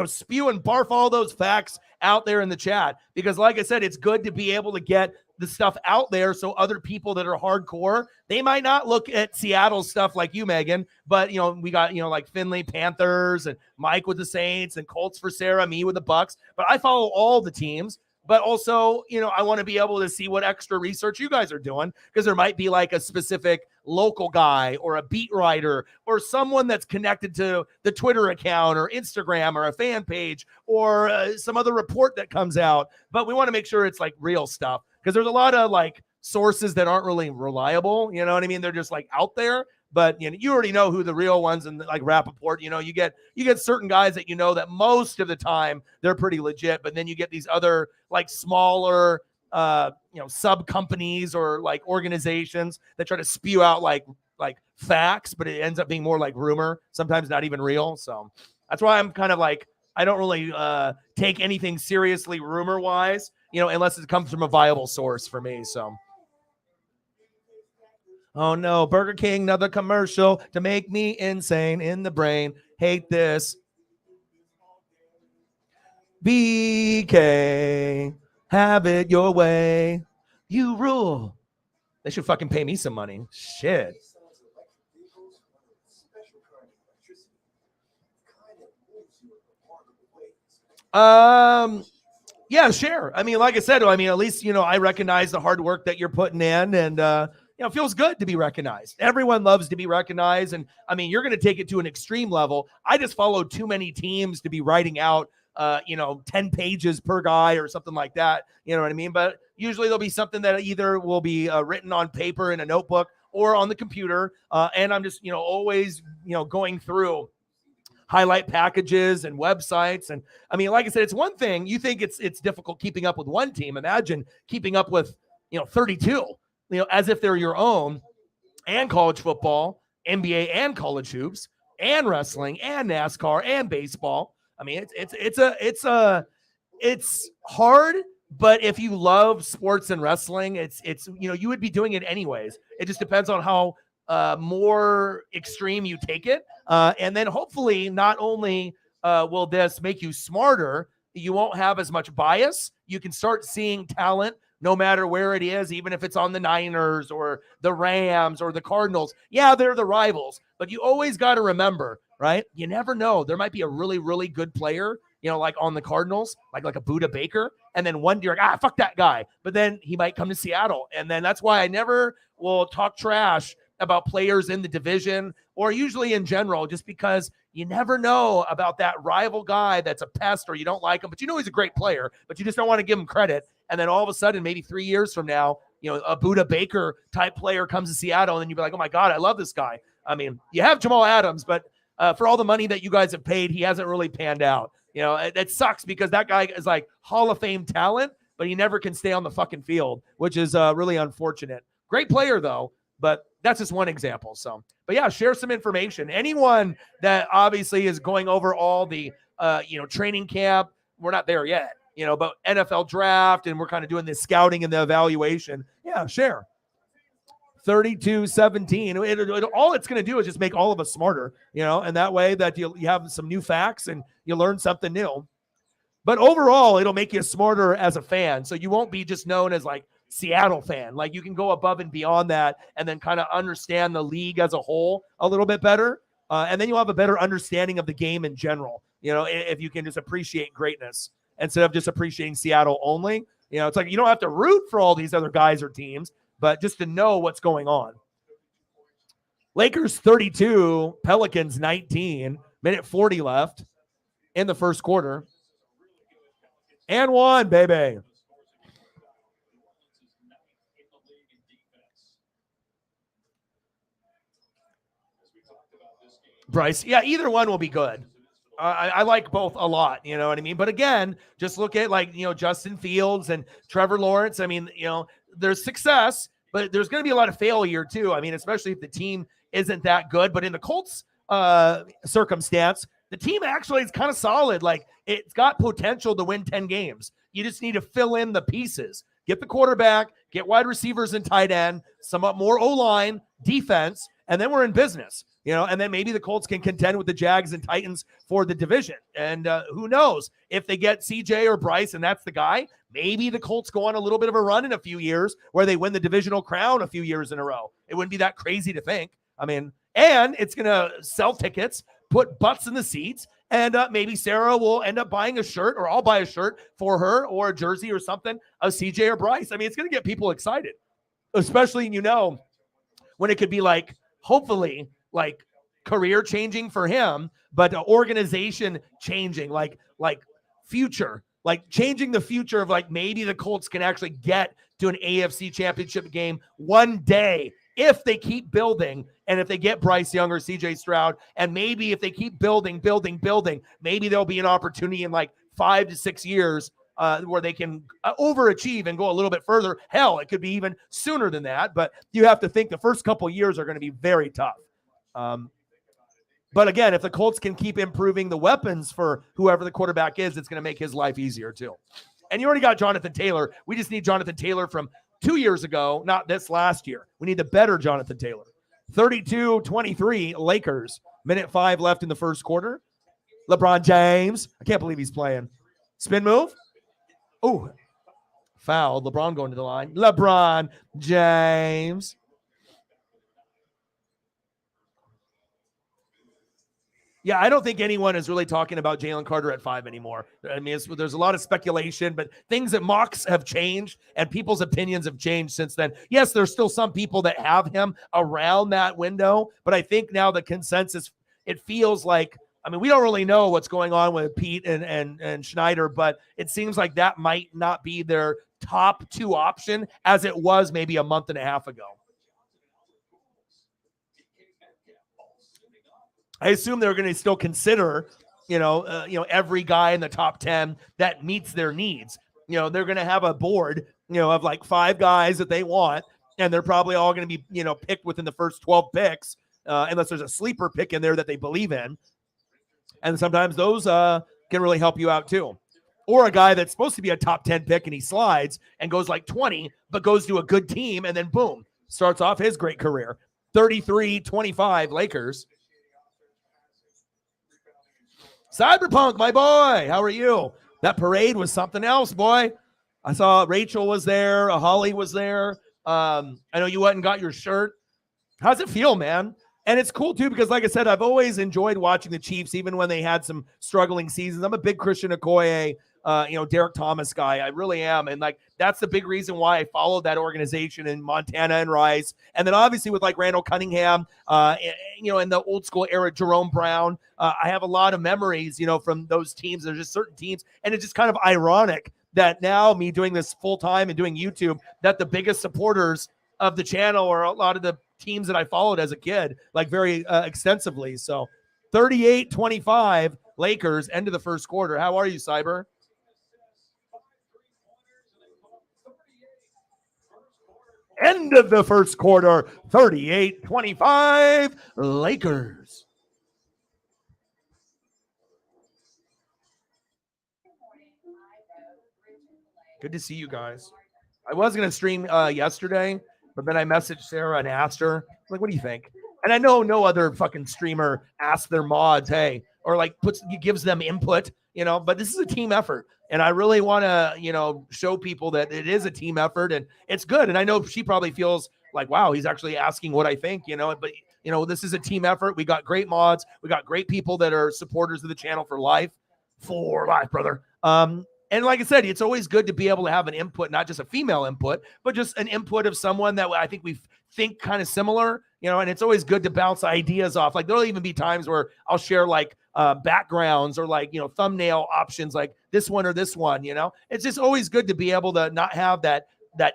Spew and barf all those facts out there in the chat. Because like I said, it's good to be able to get the stuff out there, so other people that are hardcore, they might not look at Seattle stuff like you, Megan, but we got like Finley Panthers and Mike with the Saints and Colts for Sarah, me with the Bucks. But I follow all the teams. But also, I want to be able to see what extra research you guys are doing, because there might be like a specific local guy or a beat writer or someone that's connected to the Twitter account or Instagram or a fan page or some other report that comes out. But we want to make sure it's like real stuff, because there's a lot of like sources that aren't really reliable. You know what I mean? They're just like out there. But you already know who the real ones, and like Rappaport, you get certain guys that that most of the time they're pretty legit. But then you get these other like smaller sub companies or like organizations that try to spew out like facts, but it ends up being more like rumor, sometimes not even real. So that's why I'm kind of like, I don't really take anything seriously rumor wise, unless it comes from a viable source for me. So. Oh no, Burger King, another commercial to make me insane in the brain. Hate this. BK, have it your way. You rule. They should fucking pay me some money. Shit. Yeah, share. I mean, like I said, I mean, at least, I recognize the hard work that you're putting in, and, it feels good to be recognized. Everyone loves to be recognized. And I mean, you're going to take it to an extreme level. I just follow too many teams to be writing out, 10 pages per guy or something like that. You know what I mean? But usually there'll be something that either will be written on paper in a notebook or on the computer. And I'm just, always, going through highlight packages and websites. And I mean, like I said, it's one thing. You think it's difficult keeping up with one team. Imagine keeping up with, 32, as if they're your own, and college football, NBA and college hoops, and wrestling and NASCAR and baseball. I mean, it's hard, but if you love sports and wrestling, it's you would be doing it anyways. It just depends on how more extreme you take it. And then hopefully not only will this make you smarter, you won't have as much bias. You can start seeing talent no matter where it is, even if it's on the Niners or the Rams or the Cardinals. Yeah, they're the rivals, but you always got to remember, right? You never know. There might be a really, really good player, like on the Cardinals, like a Buda Baker. And then one day you're like, fuck that guy. But then he might come to Seattle. And then that's why I never will talk trash about players in the division or usually in general, just because you never know about that rival guy that's a pest or you don't like him, but he's a great player, but you just don't want to give him credit. And then all of a sudden, maybe 3 years from now, a Buda Baker type player comes to Seattle and you'd be like, oh my God, I love this guy. I mean, you have Jamal Adams, but for all the money that you guys have paid, he hasn't really panned out. It sucks because that guy is like Hall of Fame talent, but he never can stay on the fucking field, which is really unfortunate. Great player though, but that's just one example. So, but yeah, share some information. Anyone that obviously is going over all the, training camp, we're not there yet, but NFL draft, and we're kind of doing the scouting and the evaluation. Yeah, share. 32-17. All it's going to do is just make all of us smarter, and that way that you have some new facts and you learn something new. But overall, it'll make you smarter as a fan. So you won't be just known as like Seattle fan. Like you can go above and beyond that and then kind of understand the league as a whole a little bit better. And then you'll have a better understanding of the game in general, if you can just appreciate greatness instead of just appreciating Seattle only. It's like you don't have to root for all these other guys or teams, but just to know what's going on. Lakers 32, Pelicans 19, minute 40 left in the first quarter. And one, baby. Bryce, yeah, either one will be good. I like both a lot, you know what I mean? But again, just look at Justin Fields and Trevor Lawrence. I mean, there's success, but there's going to be a lot of failure too. I mean, especially if the team isn't that good. But in the Colts circumstance, the team actually is kind of solid. Like it's got potential to win 10 games. You just need to fill in the pieces. Get the quarterback, get wide receivers and tight end, some more O-line, defense, and then we're in business. And then maybe the Colts can contend with the Jags and Titans for the division. And who knows if they get CJ or Bryce and that's the guy, maybe the Colts go on a little bit of a run in a few years where they win the divisional crown a few years in a row. It wouldn't be that crazy to think. I mean, and it's going to sell tickets, put butts in the seats, and maybe Sarah will end up buying a shirt, or I'll buy a shirt for her or a jersey or something of CJ or Bryce. I mean, it's going to get people excited, especially, when it could be like, hopefully, like career changing for him, but organization changing, like future, like changing the future of like maybe the Colts can actually get to an AFC championship game one day if they keep building and if they get Bryce Young or CJ Stroud, and maybe if they keep building, maybe there'll be an opportunity in like 5 to 6 years where they can overachieve and go a little bit further. Hell, it could be even sooner than that, but you have to think the first couple of years are going to be very tough. But again, if the Colts can keep improving the weapons for whoever the quarterback is, it's going to make his life easier too. And you already got Jonathan Taylor. We just need Jonathan Taylor from 2 years ago, not this last year. We need the better Jonathan Taylor. 32-23 Lakers. Minute 5 left in the first quarter. LeBron James. I can't believe he's playing. Spin move. Oh, foul. LeBron going to the line. LeBron James. Yeah, I don't think anyone is really talking about Jalen Carter at 5 anymore. I mean, there's a lot of speculation, but things that mocks have changed and people's opinions have changed since then. Yes, there's still some people that have him around that window, but I think now the consensus, it feels like, I mean, we don't really know what's going on with Pete and Schneider, but it seems like that might not be their top 2 option as it was maybe a month and a half ago. I assume they're going to still consider, every guy in the top 10 that meets their needs. They're going to have a board, of like 5 guys that they want, and they're probably all going to be, picked within the first 12 picks, unless there's a sleeper pick in there that they believe in. And sometimes those can really help you out too. Or a guy that's supposed to be a top 10 pick and he slides and goes like 20, but goes to a good team and then boom, starts off his great career. 33-25 Lakers. Cyberpunk, my boy, how are you? That parade was something else, boy. I saw Rachel was there. Holly was there. I know you went and got your shirt. How's it feel, man? And it's cool, too, because like I said, I've always enjoyed watching the Chiefs, even when they had some struggling seasons. I'm a big Christian Okoye, Derek Thomas guy. I really am. And like, that's the big reason why I followed that organization in Montana and Rice. And then obviously with like Randall Cunningham, in the old school era, Jerome Brown, I have a lot of memories, from those teams. There's just certain teams. And it's just kind of ironic that now me doing this full time and doing YouTube, that the biggest supporters of the channel are a lot of the teams that I followed as a kid, like very extensively. So 38-25 Lakers, end of the first quarter. How are you, Cyber? End of the first quarter, 38-25 Lakers. Good to see you guys. I was going to stream yesterday, but then I messaged Sarah and asked her, like, what do you think? And I know no other fucking streamer asks their mods, hey, or like gives them input, but this is a team effort. And I really want to, show people that it is a team effort and it's good. And I know she probably feels like, wow, he's actually asking what I think, but this is a team effort. We got great mods. We got great people that are supporters of the channel for life, brother. And like I said, it's always good to be able to have an input, not just a female input, but just an input of someone that I think we think kind of similar, and it's always good to bounce ideas off. Like there'll even be times where I'll share like backgrounds or like, thumbnail options like this one or this one, it's just always good to be able to not have that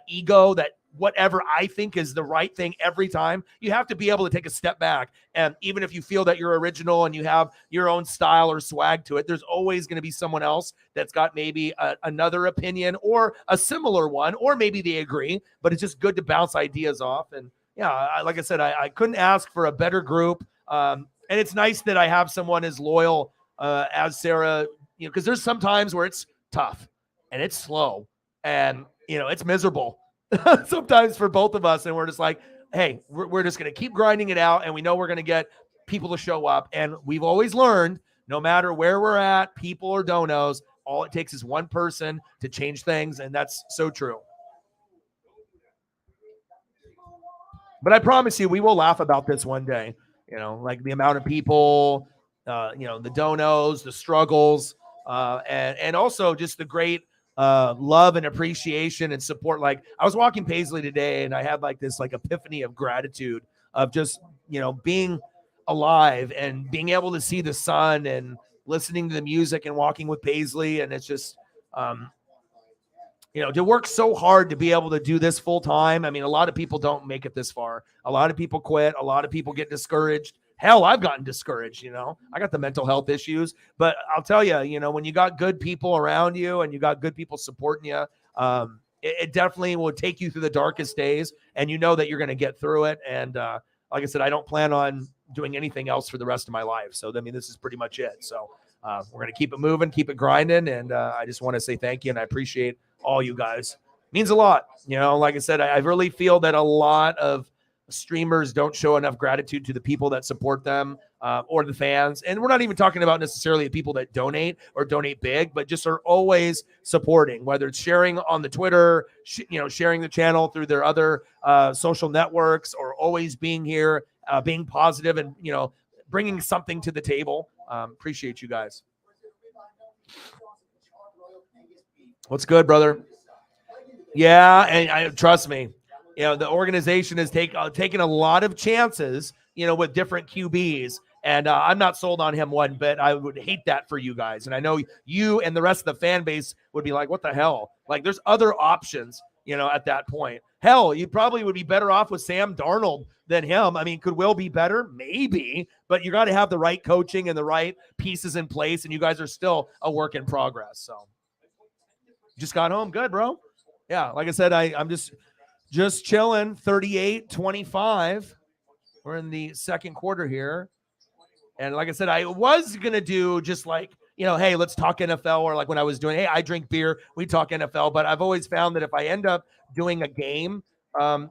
ego, that whatever I think is the right thing every time. You have to be able to take a step back. And even if you feel that you're original and you have your own style or swag to it, there's always going to be someone else that's got maybe another opinion or a similar one, or maybe they agree, but it's just good to bounce ideas off. And yeah, like I said, I couldn't ask for a better group. And it's nice that I have someone as loyal as Sarah, because there's some times where it's tough and it's slow and, it's miserable. Sometimes for both of us, and we're just like, hey, we're just going to keep grinding it out, and we know we're going to get people to show up. And we've always learned, no matter where we're at, people or donos, all it takes is one person to change things, and that's so true. But I promise you, we will laugh about this one day, like the amount of people, the donos, the struggles, and also just the great love and appreciation and support. Like I was walking Paisley today and I had like this like epiphany of gratitude of just, being alive and being able to see the sun and listening to the music and walking with Paisley. And it's just, to work so hard to be able to do this full time. I mean, a lot of people don't make it this far. A lot of people quit. A lot of people get discouraged. Hell, I've gotten discouraged, I got the mental health issues, but I'll tell you, when you got good people around you and you got good people supporting you, it definitely will take you through the darkest days, and that you're going to get through it. And like I said, I don't plan on doing anything else for the rest of my life. So, I mean, this is pretty much it. So we're going to keep it moving, keep it grinding. And I just want to say thank you. And I appreciate all you guys. It means a lot. Like I said, I really feel that a lot of streamers don't show enough gratitude to the people that support them or the fans. And we're not even talking about necessarily the people that donate or donate big, but just are always supporting, whether it's sharing on the Twitter, sharing the channel through their other social networks, or always being here, being positive and, bringing something to the table. Appreciate you guys. What's good, brother? Yeah, and trust me, the organization has taken a lot of chances, with different QBs, and I'm not sold on him one bit. I would hate that for you guys, and I know you and the rest of the fan base would be like, "What the hell?" Like, there's other options, at that point. Hell, you probably would be better off with Sam Darnold than him. I mean, could Will be better? Maybe, but you got to have the right coaching and the right pieces in place, and you guys are still a work in progress. So, just got home, good, bro. Yeah, like I said, I'm just chilling. 38-25. We're in the second quarter here. And like I said, I was going to do just like, hey, let's talk NFL, or like when I was doing, hey, I drink beer, we talk NFL. But I've always found that if I end up doing a game, no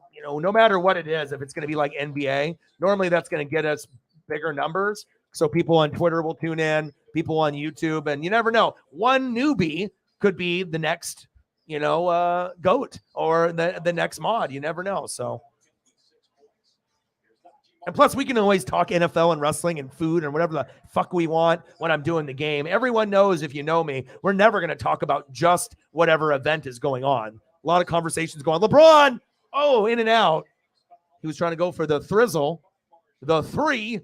matter what it is, if it's going to be like NBA, normally that's going to get us bigger numbers. So people on Twitter will tune in, people on YouTube, and you never know. One newbie could be the next GOAT or the next mod. You never know. So, and plus we can always talk NFL and wrestling and food and whatever the fuck we want when I'm doing the game. Everyone knows, if you know me, we're never going to talk about just whatever event is going on. A lot of conversations going on. LeBron, in and out. He was trying to go for the thrizzle, the three.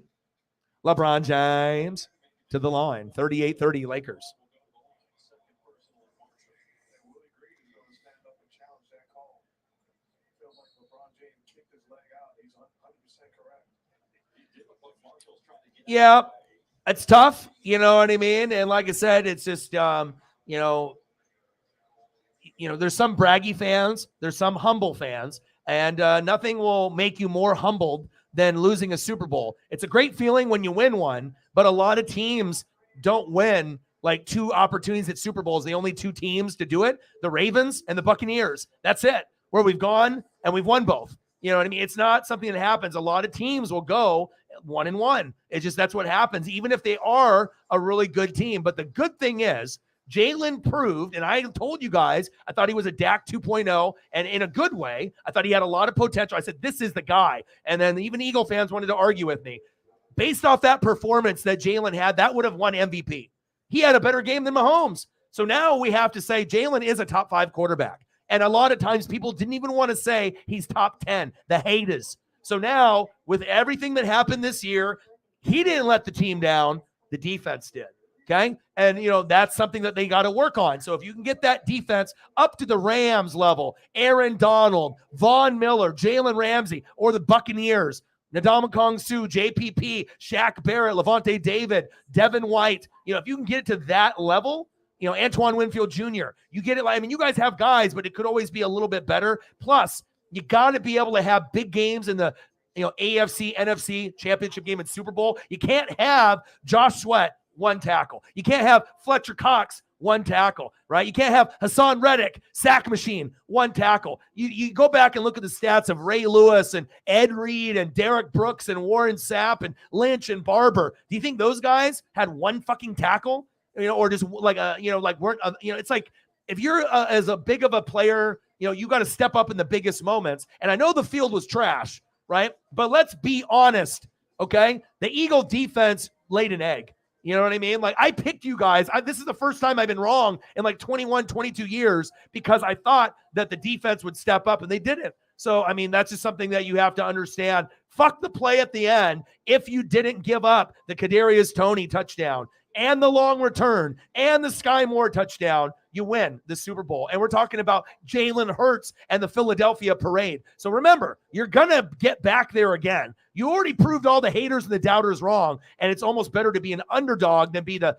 LeBron James to the line, 38-30 Lakers. Yeah, it's tough. You know what I mean? And like I said, it's just, there's some braggy fans, there's some humble fans, and nothing will make you more humbled than losing a Super Bowl. It's a great feeling when you win one, but a lot of teams don't win like two opportunities at Super Bowls. The only two teams to do it, the Ravens and the Buccaneers. That's it, where we've gone and we've won both. You know what I mean? It's not something that happens. A lot of teams will go 1-1. It's just, that's what happens, even if they are a really good team. But the good thing is, Jalen proved, and I told you guys, I thought he was a Dak 2.0, and in a good way. I thought he had a lot of potential. I said, this is the guy. And then even Eagle fans wanted to argue with me. Based off that performance that Jalen had, that would have won MVP. He had a better game than Mahomes. So now we have to say Jalen is a top 5 quarterback. And a lot of times people didn't even want to say he's top 10, the haters. So now, with everything that happened this year, he didn't let the team down. The defense did. Okay. And, that's something that they got to work on. So if you can get that defense up to the Rams level, Aaron Donald, Von Miller, Jalen Ramsey, or the Buccaneers, Ndamukong Suh, JPP, Shaq Barrett, Levante David, Devin White, if you can get it to that level, Antoine Winfield Jr., you get it. You guys have guys, but it could always be a little bit better. Plus, you got to be able to have big games in the, AFC, NFC championship game and Super Bowl. You can't have Josh Sweat, 1 tackle. You can't have Fletcher Cox, 1 tackle, right? You can't have Hassan Reddick, sack machine, 1 tackle. You go back and look at the stats of Ray Lewis and Ed Reed and Derek Brooks and Warren Sapp and Lynch and Barber. Do you think those guys had 1 fucking tackle? Or just like weren't, it's like, if you're as a big of a player, you got to step up in the biggest moments. And I know the field was trash, right? But let's be honest, okay? The Eagle defense laid an egg. You know what I mean? Like, I picked you guys. This is the first time I've been wrong in like 21, 22 years, because I thought that the defense would step up, and they didn't. So, that's just something that you have to understand. Fuck the play at the end. If you didn't give up the Kadarius Toney touchdown and the long return and the Sky Moore touchdown, you win the Super Bowl. And we're talking about Jalen Hurts and the Philadelphia parade. So remember, you're going to get back there again. You already proved all the haters and the doubters wrong, and it's almost better to be an underdog than be the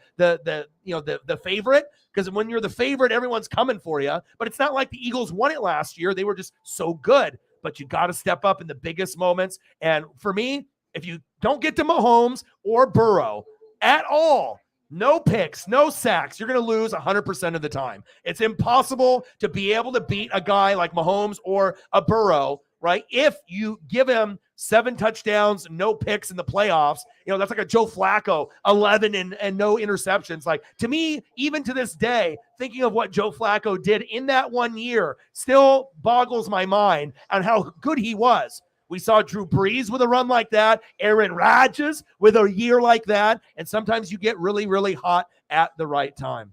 favorite, because when you're the favorite, everyone's coming for you. But it's not like the Eagles won it last year. They were just so good. But you got to step up in the biggest moments. And for me, if you don't get to Mahomes or Burrow at all, no picks, no sacks, you're going to lose 100% of the time. It's impossible to be able to beat a guy like Mahomes or a Burrow, right? If you give him 7 touchdowns, no picks in the playoffs. That's like a Joe Flacco, 11 and no interceptions. Like, to me, even to this day, thinking of what Joe Flacco did in that 1 year still boggles my mind on how good he was. We saw Drew Brees with a run like that, Aaron Rodgers with a year like that, and sometimes you get really, really hot at the right time.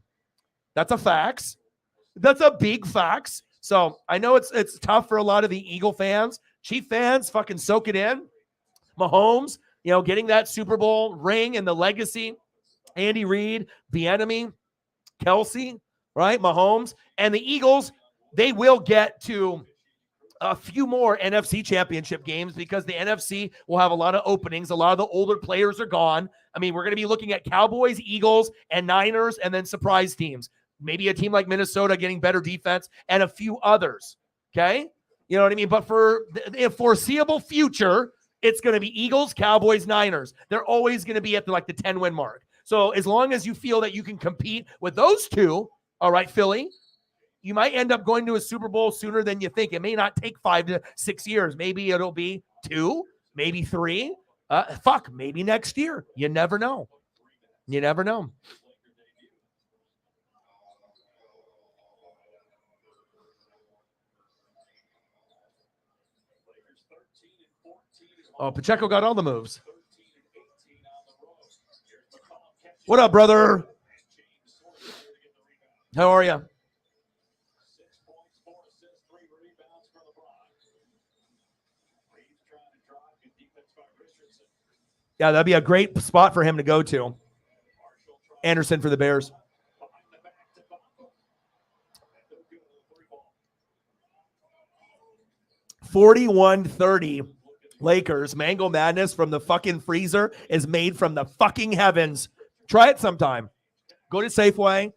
That's a facts. That's a big facts. So I know it's tough for a lot of the Eagle fans. Chief fans, fucking soak it in. Mahomes, getting that Super Bowl ring and the legacy. Andy Reid, Bieniemy, Kelsey, right? Mahomes. And the Eagles, they will get to a few more NFC championship games because the NFC will have a lot of openings. A lot of the older players are gone. I mean, we're going to be looking at Cowboys, Eagles, and Niners, and then surprise teams. Maybe a team like Minnesota getting better defense and a few others, okay? You know what I mean? But for the foreseeable future, it's going to be Eagles, Cowboys, Niners. They're always going to be at the 10-win mark. So as long as you feel that you can compete with those two, all right, Philly, you might end up going to a Super Bowl sooner than you think. It may not take 5 to 6 years. Maybe it'll be 2, maybe 3. Maybe next year. You never know. You never know. Oh, Pacheco got all the moves. What up, brother? How are you? Yeah, that'd be a great spot for him to go to. Anderson for the Bears. $41-30 Lakers. Mango Madness from the fucking freezer is made from the fucking heavens. Try it sometime. Go to Safeway.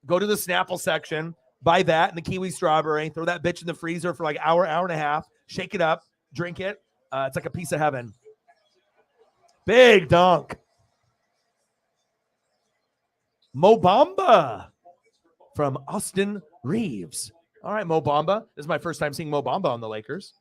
Go to the Snapple section. Buy that and the kiwi strawberry. Throw that bitch in the freezer for like hour and a half. Shake it up. Drink it. It's like a piece of heaven. Big dunk. Mo Bamba from Austin Reeves. All right, Mo Bamba. This is my first time seeing Mo Bamba on the Lakers.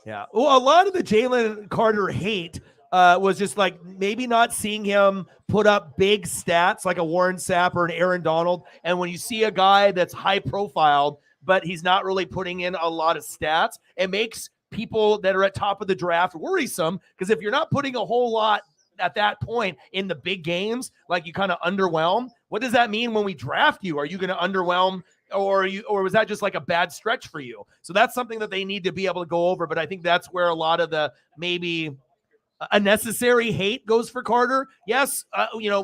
Yeah. Well, a lot of the Jalen Carter hate was just like maybe not seeing him put up big stats like a Warren Sapp or an Aaron Donald. And when you see a guy that's high profiled, but he's not really putting in a lot of stats, it makes people that are at top of the draft worrisome, because if you're not putting a whole lot at that point in the big games, like you kind of underwhelm, what does that mean when we draft you? Are you going to underwhelm, or was that just like a bad stretch for you? So that's something that they need to be able to go over. But I think that's where a lot of the maybe unnecessary hate goes for Carter. Yes,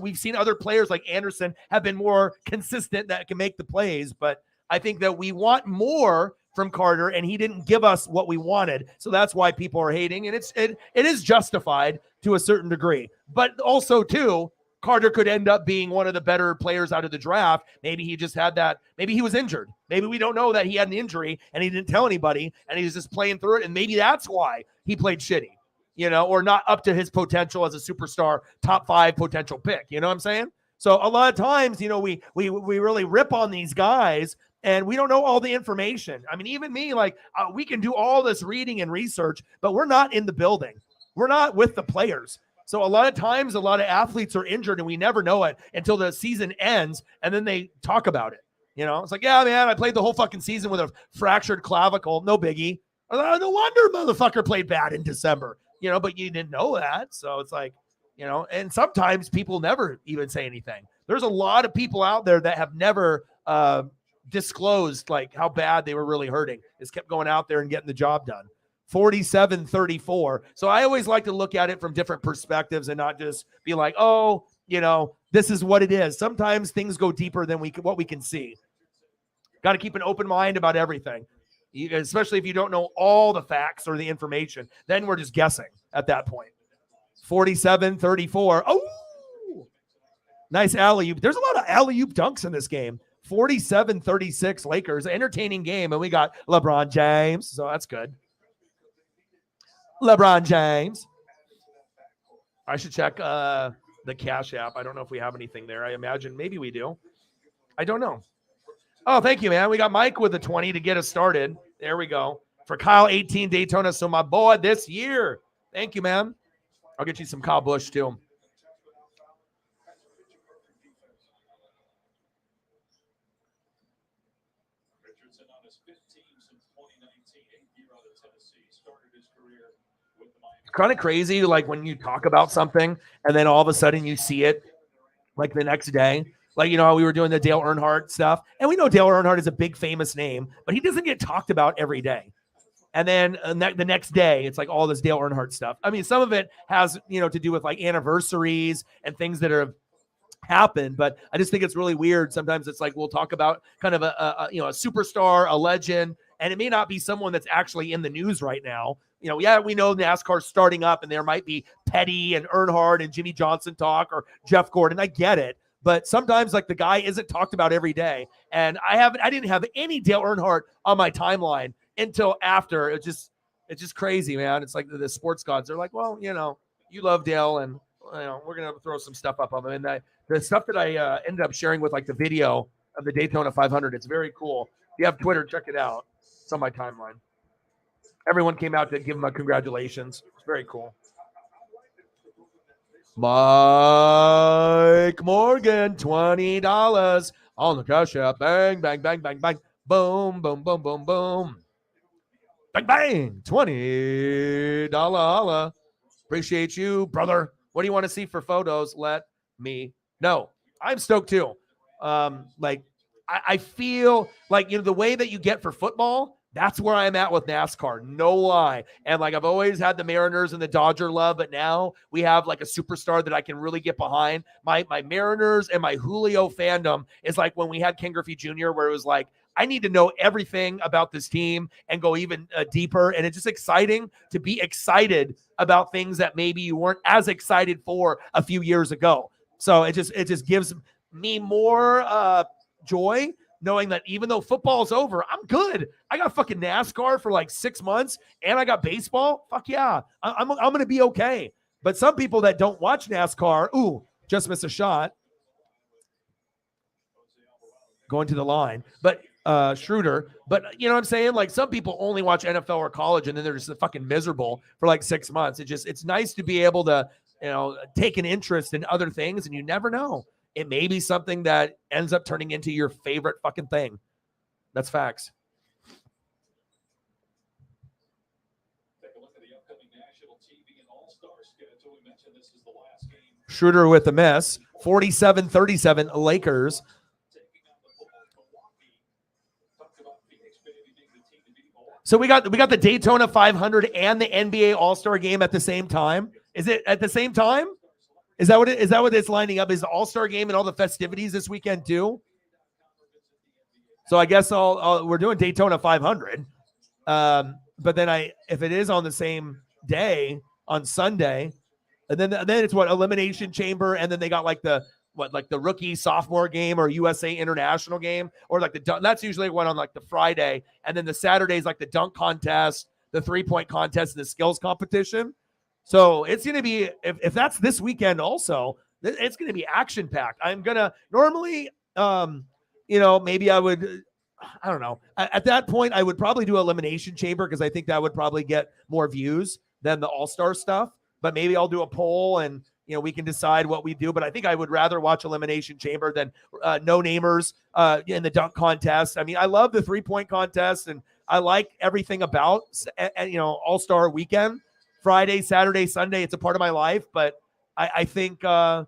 we've seen other players like Anderson have been more consistent that can make the plays, but I think that we want more from Carter, and he didn't give us what we wanted. So that's why people are hating, and it is justified to a certain degree. But also, too, Carter could end up being one of the better players out of the draft. Maybe he just had that. Maybe he was injured. Maybe we don't know that he had an injury, and he didn't tell anybody, and he was just playing through it, and maybe that's why he played shitty, or not up to his potential as a superstar, top 5 potential pick. You know what I'm saying? So a lot of times, we really rip on these guys, and we don't know all the information. I mean, even me, we can do all this reading and research, but we're not in the building. We're not with the players. So a lot of times, a lot of athletes are injured, and we never know it until the season ends, and then they talk about it. It's like, yeah, man, I played the whole fucking season with a fractured clavicle. No biggie. No wonder motherfucker played bad in December. But you didn't know that. So it's like, and sometimes people never even say anything. There's a lot of people out there that have never disclosed like how bad they were really hurting. Just kept going out there and getting the job done. 47-34. So I always like to look at it from different perspectives and not just be like, oh, this is what it is. Sometimes things go deeper than what we can see. Got to keep an open mind about everything, especially if you don't know all the facts or the information. Then we're just guessing at that point. 47-34. Oh, nice alley-oop. There's a lot of alley-oop dunks in this game. 47-36 Lakers. Entertaining game. And we got LeBron James. So that's good. LeBron James. I should check the Cash App. I don't know if we have anything there. I imagine maybe we do. I don't know. Oh, thank you, man. We got Mike with the 20 to get us started. There we go. for Kyle 18 Daytona. So my boy this year. Thank you, man. I'll get you some Kyle Busch too. It's kind of crazy, like when you talk about something and then all of a sudden you see it like the next day. Like, you know, how we were doing the Dale Earnhardt stuff. And we know Dale Earnhardt is a big famous name, but he doesn't get talked about every day. And then the next day, it's like all this Dale Earnhardt stuff. I mean, some of it has, you know, to do with like anniversaries and things that are happened, but I just think it's really weird. Sometimes it's like we'll talk about kind of a superstar, a legend, and it may not be someone that's actually in the news right now. You know, yeah, we know NASCAR's starting up, and there might be Petty and Earnhardt and Jimmy Johnson talk or Jeff Gordon. I get it. But sometimes, like, the guy isn't talked about every day. And I didn't have any Dale Earnhardt on my timeline until after. It's just crazy, man. It's like the sports gods are like, well, you know, you love Dale, and you know, we're gonna throw some stuff up on him. And the stuff that I ended up sharing with like the video of the Daytona 500, it's very cool. If you have Twitter, check it out. It's on my timeline. Everyone came out to give him a congratulations. It's very cool. Mike Morgan, $20 on the cash app. Bang, bang, bang, bang, bang. Boom, boom, boom, boom, boom. Bang, bang. $20 holla. Appreciate you, brother. What do you want to see for photos? Let me know. I'm stoked too. I feel like, you know, the way that you get for football, that's where I'm at with NASCAR. No lie. And like, I've always had the Mariners and the Dodger love, but now we have like a superstar that I can really get behind. My Mariners and my Julio fandom is like when we had Ken Griffey Jr., where it was like, I need to know everything about this team and go even deeper. And it's just exciting to be excited about things that maybe you weren't as excited for a few years ago. So it just gives me more joy knowing that even though football's over, I'm good. I got fucking NASCAR for like 6 months and I got baseball. Fuck yeah. I'm going to be okay. But some people that don't watch NASCAR, just missed a shot. Going to the line. But Schroeder. But you know what I'm saying? Like, some people only watch NFL or college and then they're just fucking miserable for like 6 months. It's nice to be able to, you know, take an interest in other things, and you never know. It may be something that ends up turning into your favorite fucking thing. That's facts. Take a look at the upcoming national TV and all-star schedule. We mentioned this is the last game. Schroeder with the miss. 47-37 Lakers. So we got the Daytona 500 and the NBA All-Star game at the same time. Is it at the same time? Is that what it's lining up? Is the All-Star game and all the festivities this weekend too? So I guess we're doing Daytona 500. But then if it is on the same day on Sunday, and then it's what, Elimination Chamber, and then they got like the rookie sophomore game or USA International game, or like that's usually one on like the Friday, and then the Saturday is like the dunk contest, the 3-point contest, and the skills competition. So it's going to be, if that's this weekend also, it's going to be action packed. I'm going to normally, maybe I would, I don't know. At that point, I would probably do Elimination Chamber because I think that would probably get more views than the All-Star stuff. But maybe I'll do a poll and, you know, we can decide what we do. But I think I would rather watch Elimination Chamber than no-namers in the dunk contest. I mean, I love the 3-point contest, and I like everything about, All-Star weekend. Friday, Saturday, Sunday, it's a part of my life. But I think, the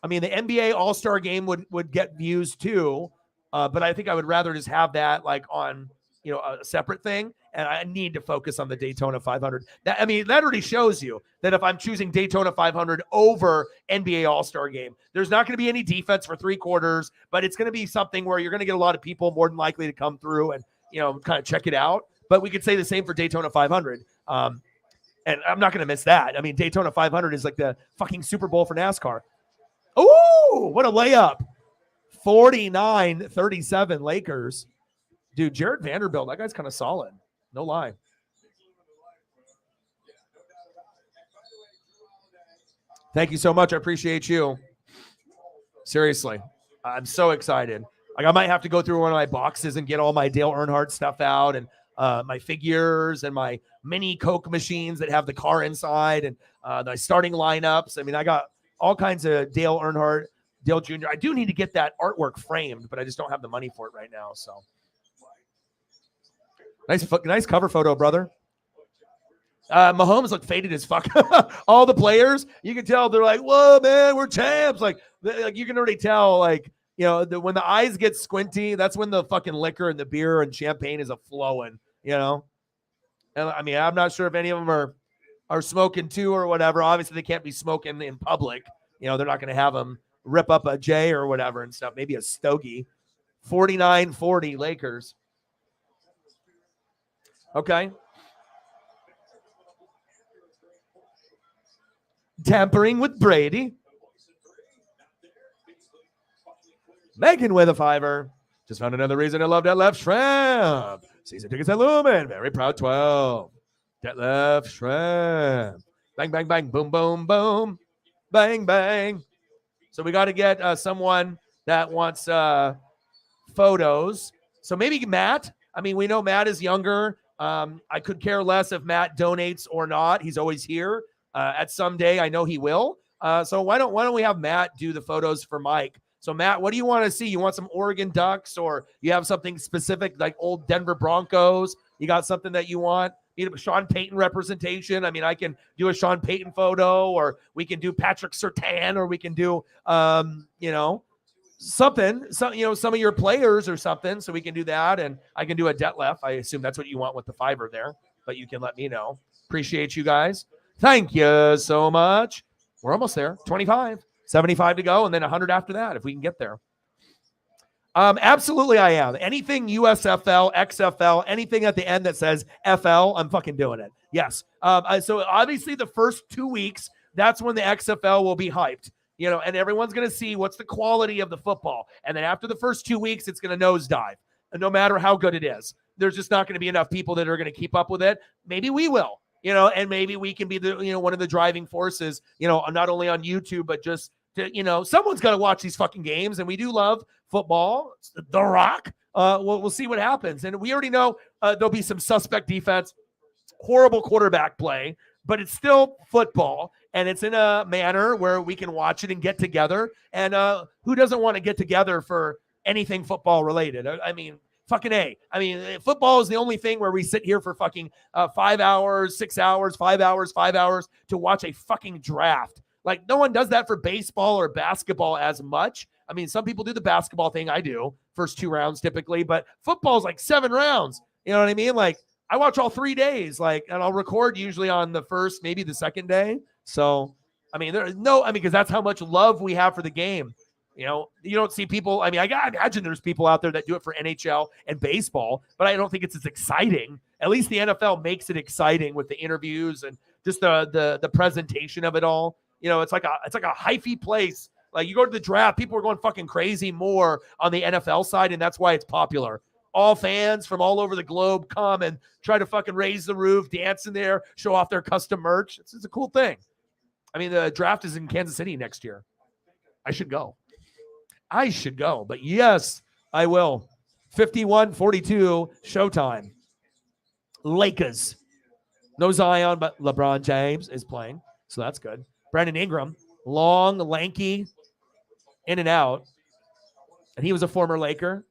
NBA All-Star game would get views too. But I think I would rather just have that like on, a separate thing. And I need to focus on the Daytona 500. That already shows you that if I'm choosing Daytona 500 over NBA All-Star game, there's not going to be any defense for 3 quarters, but it's going to be something where you're going to get a lot of people more than likely to come through and, kind of check it out. But we could say the same for Daytona 500. And I'm not going to miss that. I mean, Daytona 500 is like the fucking Super Bowl for NASCAR. Oh, what a layup. 49-37 Lakers. Dude, Jared Vanderbilt, that guy's kind of solid. No lie. Thank you so much. I appreciate you. Seriously, I'm so excited. Like, I might have to go through one of my boxes and get all my Dale Earnhardt stuff out. And my figures and my mini Coke machines that have the car inside, and the starting lineups. I mean, I got all kinds of Dale Earnhardt, Dale Jr. I do need to get that artwork framed, but I just don't have the money for it right now. So nice cover photo, brother. Mahomes looked faded as fuck. All the players, you can tell they're like, "Whoa, man, we're champs!" Like you can already tell, like, you know, when the eyes get squinty, that's when the fucking liquor and the beer and champagne is a flowing. You know, and I mean, I'm not sure if any of them are smoking too or whatever. Obviously, they can't be smoking in public. You know, they're not going to have them rip up a J or whatever and stuff. Maybe a stogie. 49-40 Lakers. Okay. Tampering with Brady. Megan with a $5. Just found another reason to love Detlef Shrimp. Season tickets at Lumen. Very proud 12. Detlef Shrimp. Bang, bang, bang. Boom, boom, boom. Bang, bang. So we got to get someone that wants photos. So maybe Matt. I mean, we know Matt is younger. I could care less if Matt donates or not. He's always here. At some day, I know he will. So why don't we have Matt do the photos for Mike? So Matt, what do you want to see? You want some Oregon Ducks, or you have something specific like old Denver Broncos? You got something that you want? You know, Sean Payton representation. I mean, I can do a Sean Payton photo, or we can do Patrick Surtain, or we can do you know, something. Some of your players or something. So we can do that, and I can do a Detlef. I assume that's what you want with the $5 there, but you can let me know. Appreciate you guys. Thank you so much. We're almost there. 25, 75 to go, and then 100 after that if we can get there. Absolutely, I am. Anything USFL, XFL, anything at the end that says FL, I'm fucking doing it. Yes. So obviously the first 2 weeks, that's when the XFL will be hyped. You know, and everyone's going to see what's the quality of the football. And then after the first 2 weeks, it's going to nosedive. And no matter how good it is, there's just not going to be enough people that are going to keep up with it. Maybe we will. You know, and maybe we can be the, you know, one of the driving forces, you know, not only on YouTube, but just to, you know, someone's got to watch these fucking games. And we do love football. It's The Rock. We'll see what happens. And we already know there'll be some suspect defense, horrible quarterback play, but it's still football. And it's in a manner where we can watch it and get together. And who doesn't want to get together for anything football related? I mean, fucking A. I mean, football is the only thing where we sit here for fucking 5 hours, 6 hours, 5 hours, 5 hours to watch a fucking draft. Like, no one does that for baseball or basketball as much. I mean, some people do the basketball thing. I do. First 2 rounds typically, but football is like 7 rounds. You know what I mean? Like, I watch all 3 days, like, and I'll record usually on the first, maybe the second day. So, I mean, because that's how much love we have for the game. You know, you don't see people. I mean, I imagine there's people out there that do it for NHL and baseball, but I don't think it's as exciting. At least the NFL makes it exciting with the interviews and just the presentation of it all. You know, it's like a hyphy place. Like, you go to the draft, people are going fucking crazy more on the NFL side, and that's why it's popular. All fans from all over the globe come and try to fucking raise the roof, dance in there, show off their custom merch. It's a cool thing. I mean, the draft is in Kansas City next year. I should go, but yes, I will. 51-42, Showtime. Lakers. No Zion, but LeBron James is playing, so that's good. Brandon Ingram, long, lanky, in and out, and he was a former Laker.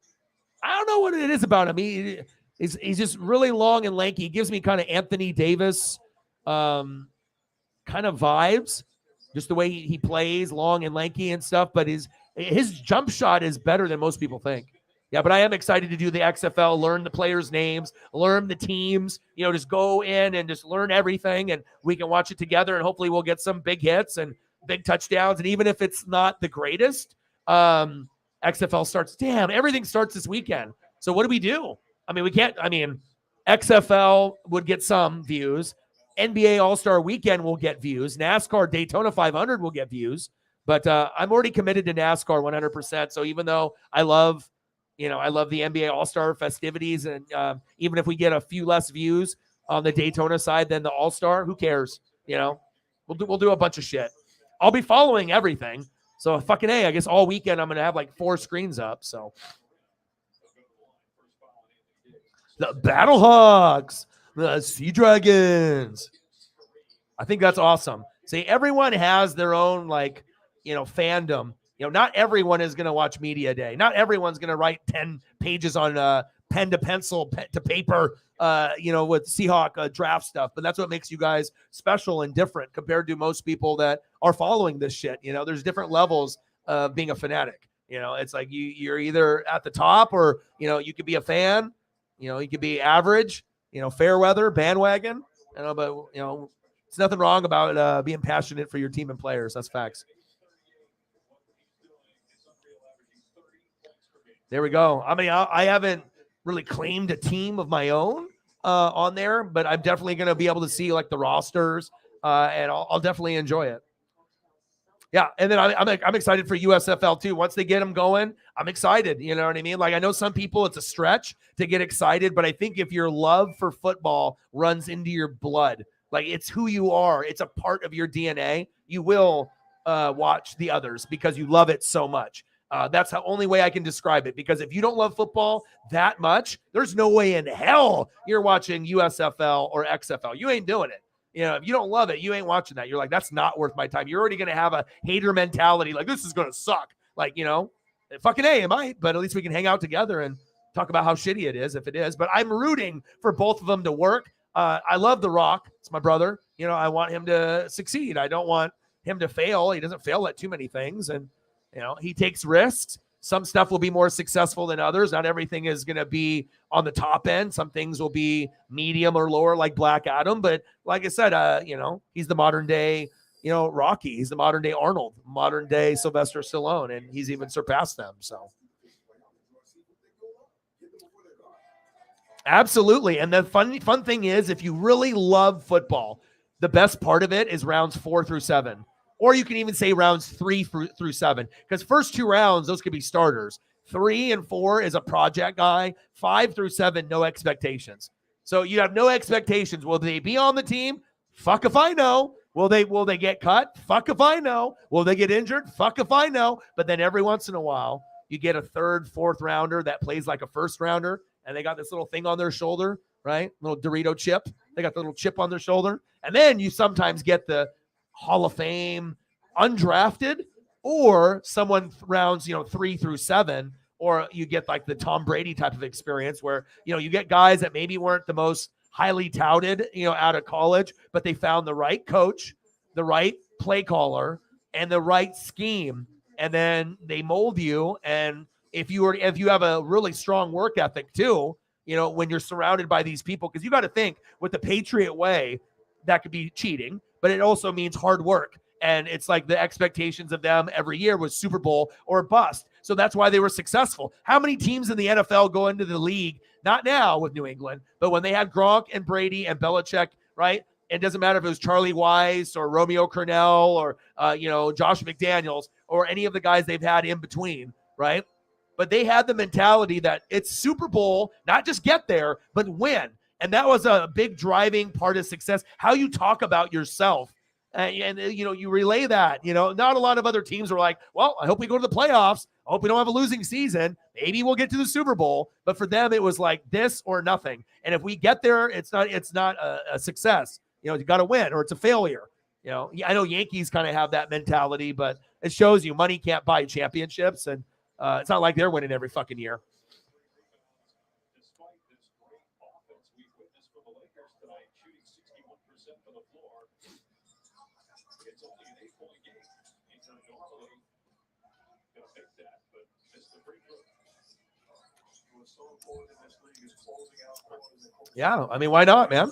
I don't know what it is about him. He's just really long and lanky. He gives me kind of Anthony Davis kind of vibes, just the way he plays, long and lanky and stuff, but his jump shot is better than most people think. Yeah, but I am excited to do the XFL, learn the players' names, learn the teams, you know, just go in and just learn everything, and we can watch it together, and hopefully we'll get some big hits and big touchdowns. And even if it's not the greatest, XFL starts, everything starts this weekend. So what do we do? I mean, XFL would get some views. NBA All-Star Weekend will get views. NASCAR Daytona 500 will get views. But I'm already committed to NASCAR 100%. So even though I love the NBA All-Star festivities, and even if we get a few less views on the Daytona side than the All-Star, who cares? You know, we'll do a bunch of shit. I'll be following everything. So fucking A, I guess all weekend I'm going to have like 4 screens up. So The Battlehawks, the Sea Dragons. I think that's awesome. See, everyone has their own fandom. Not everyone is going to watch media day. Not everyone's going to write 10 pages on pen to pencil, pen to paper, with Seahawk draft stuff. But that's what makes you guys special and different compared to most people that are following this shit. There's different levels of being a fanatic. It's like you're either at the top or, you could be a fan, you could be average, fair weather, bandwagon, but, there's nothing wrong about being passionate for your team and players. That's facts. There we go. I mean, I haven't really claimed a team of my own on there, but I'm definitely going to be able to see the rosters, and I'll definitely enjoy it. Yeah, and then I'm excited for USFL too. Once they get them going, I'm excited. You know what I mean? I know some people it's a stretch to get excited, but I think if your love for football runs into your blood, it's who you are, it's a part of your DNA, you will watch the others because you love it so much. That's the only way I can describe it, because if you don't love football that much, there's no way in hell you're watching USFL or XFL. You ain't doing it. If you don't love it, you ain't watching that. You're like, that's not worth my time. You're already going to have a hater mentality. This is going to suck. Fucking A, it might, but at least we can hang out together and talk about how shitty it is if it is. But I'm rooting for both of them to work. I love The Rock. It's my brother. I want him to succeed. I don't want him to fail. He doesn't fail at too many things. And, he takes risks. Some stuff will be more successful than others. Not everything is going to be on the top end. Some things will be medium or lower, like Black Adam. But like I said, he's the modern day, Rocky. He's the modern day Arnold, modern day Sylvester Stallone, and he's even surpassed them. So absolutely. And the fun thing is, if you really love football, the best part of it is rounds 4 through 7. Or you can even say rounds 3 through 7, because first 2 rounds, those could be starters. 3 and 4 is a project guy. 5 through 7, no expectations. So you have no expectations. Will they be on the team? Fuck if I know. Will they get cut? Fuck if I know. Will they get injured? Fuck if I know. But then every once in a while, you get a 3rd, 4th rounder that plays like a first rounder, and they got this little thing on their shoulder, right? Little Dorito chip. They got the little chip on their shoulder. And then you sometimes get the Hall of Fame undrafted, or someone rounds 3 through 7, or you get the Tom Brady type of experience where you get guys that maybe weren't the most highly touted out of college, but they found the right coach, the right play caller, and the right scheme, and then they mold you. And if you have a really strong work ethic too, when you're surrounded by these people, because you got to think, with the Patriot way, that could be cheating, but it also means hard work. And it's like the expectations of them every year was Super Bowl or bust. So that's why they were successful. How many teams in the NFL go into the league, not now with New England, but when they had Gronk and Brady and Belichick, right? It doesn't matter if it was Charlie Weiss or Romeo Cornell or, Josh McDaniels or any of the guys they've had in between, right? But they had the mentality that it's Super Bowl, not just get there, but win. And that was a big driving part of success, how you talk about yourself. And you relay that. Not a lot of other teams are like, well, I hope we go to the playoffs. I hope we don't have a losing season. Maybe we'll get to the Super Bowl. But for them, it was like this or nothing. And if we get there, it's not a success. You got to win, or it's a failure. I know Yankees kind of have that mentality, but it shows you money can't buy championships. And it's not like they're winning every fucking year. Yeah, I mean, why not, man?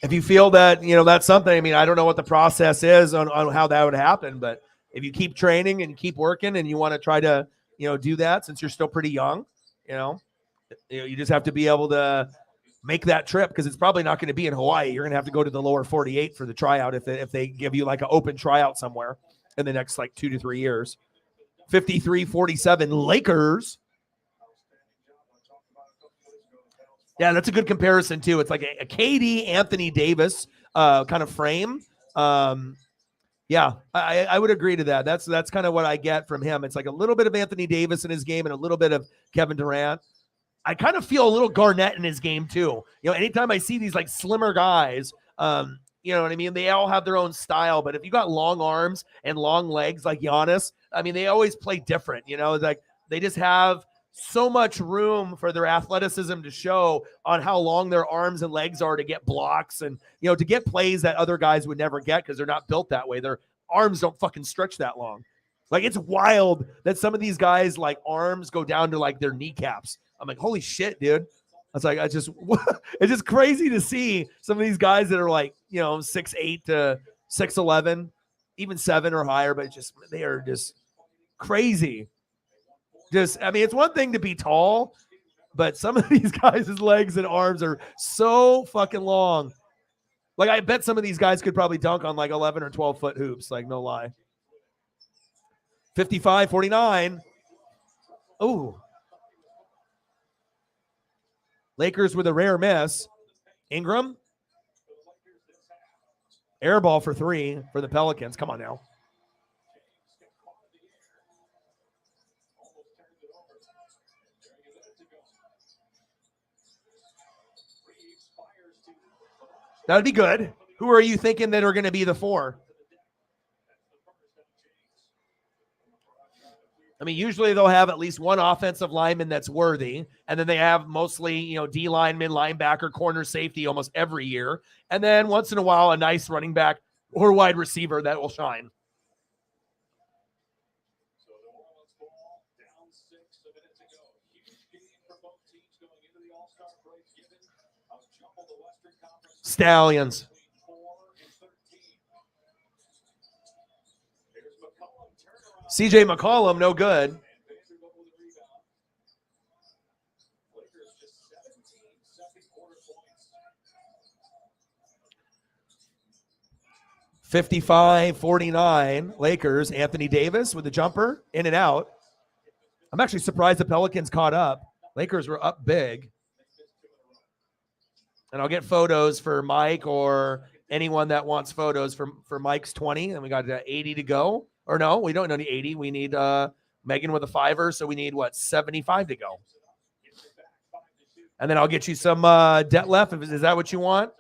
If you feel that, that's something, I mean, I don't know what the process is on how that would happen, but if you keep training and keep working and you want to try to, do that since you're still pretty young, you just have to be able to make that trip, because it's probably not going to be in Hawaii. You're going to have to go to the lower 48 for the tryout if they give you like an open tryout somewhere in the next 2 to 3 years. 53-47 Lakers. Yeah, that's a good comparison too. It's like a KD, Anthony Davis kind of frame. Yeah, I would agree to that. That's kind of what I get from him. It's like a little bit of Anthony Davis in his game and a little bit of Kevin Durant. I kind of feel a little Garnett in his game too. Anytime I see these like slimmer guys, you know what I mean? They all have their own style, but if you got long arms and long legs like Giannis, I mean, they always play different. Like they just have so much room for their athleticism to show on how long their arms and legs are to get blocks and to get plays that other guys would never get because they're not built that way. Their arms don't fucking stretch that long. Like it's wild that some of these guys like arms go down to like their kneecaps. I'm like, holy shit, dude. It's just crazy to see some of these guys that are like, 6'8" to 6'11", even 7 or higher, but they are just crazy. It's one thing to be tall, but some of these guys' legs and arms are so fucking long. Like I bet some of these guys could probably dunk on like 11 or 12 foot hoops, like no lie. 55-49. Ooh. Lakers with a rare miss. Ingram. Air ball for 3 for the Pelicans. Come on now. That would be good. Who are you thinking that are going to be the 4? I mean, usually they'll have at least one offensive lineman that's worthy, and then they have mostly, D lineman, linebacker, corner, safety almost every year, and then once in a while a nice running back or wide receiver that will shine. Stallions. CJ McCollum, no good. $55-49 Lakers. Anthony Davis with the jumper, in and out. I'm actually surprised the Pelicans caught up. Lakers were up big. And I'll get photos for Mike or anyone that wants photos for Mike's 20. And we got 80 to go. Or no, we don't need 80. We need Megan with a 5-er. So we need 75 to go. And then I'll get you some debt left. Is that what you want?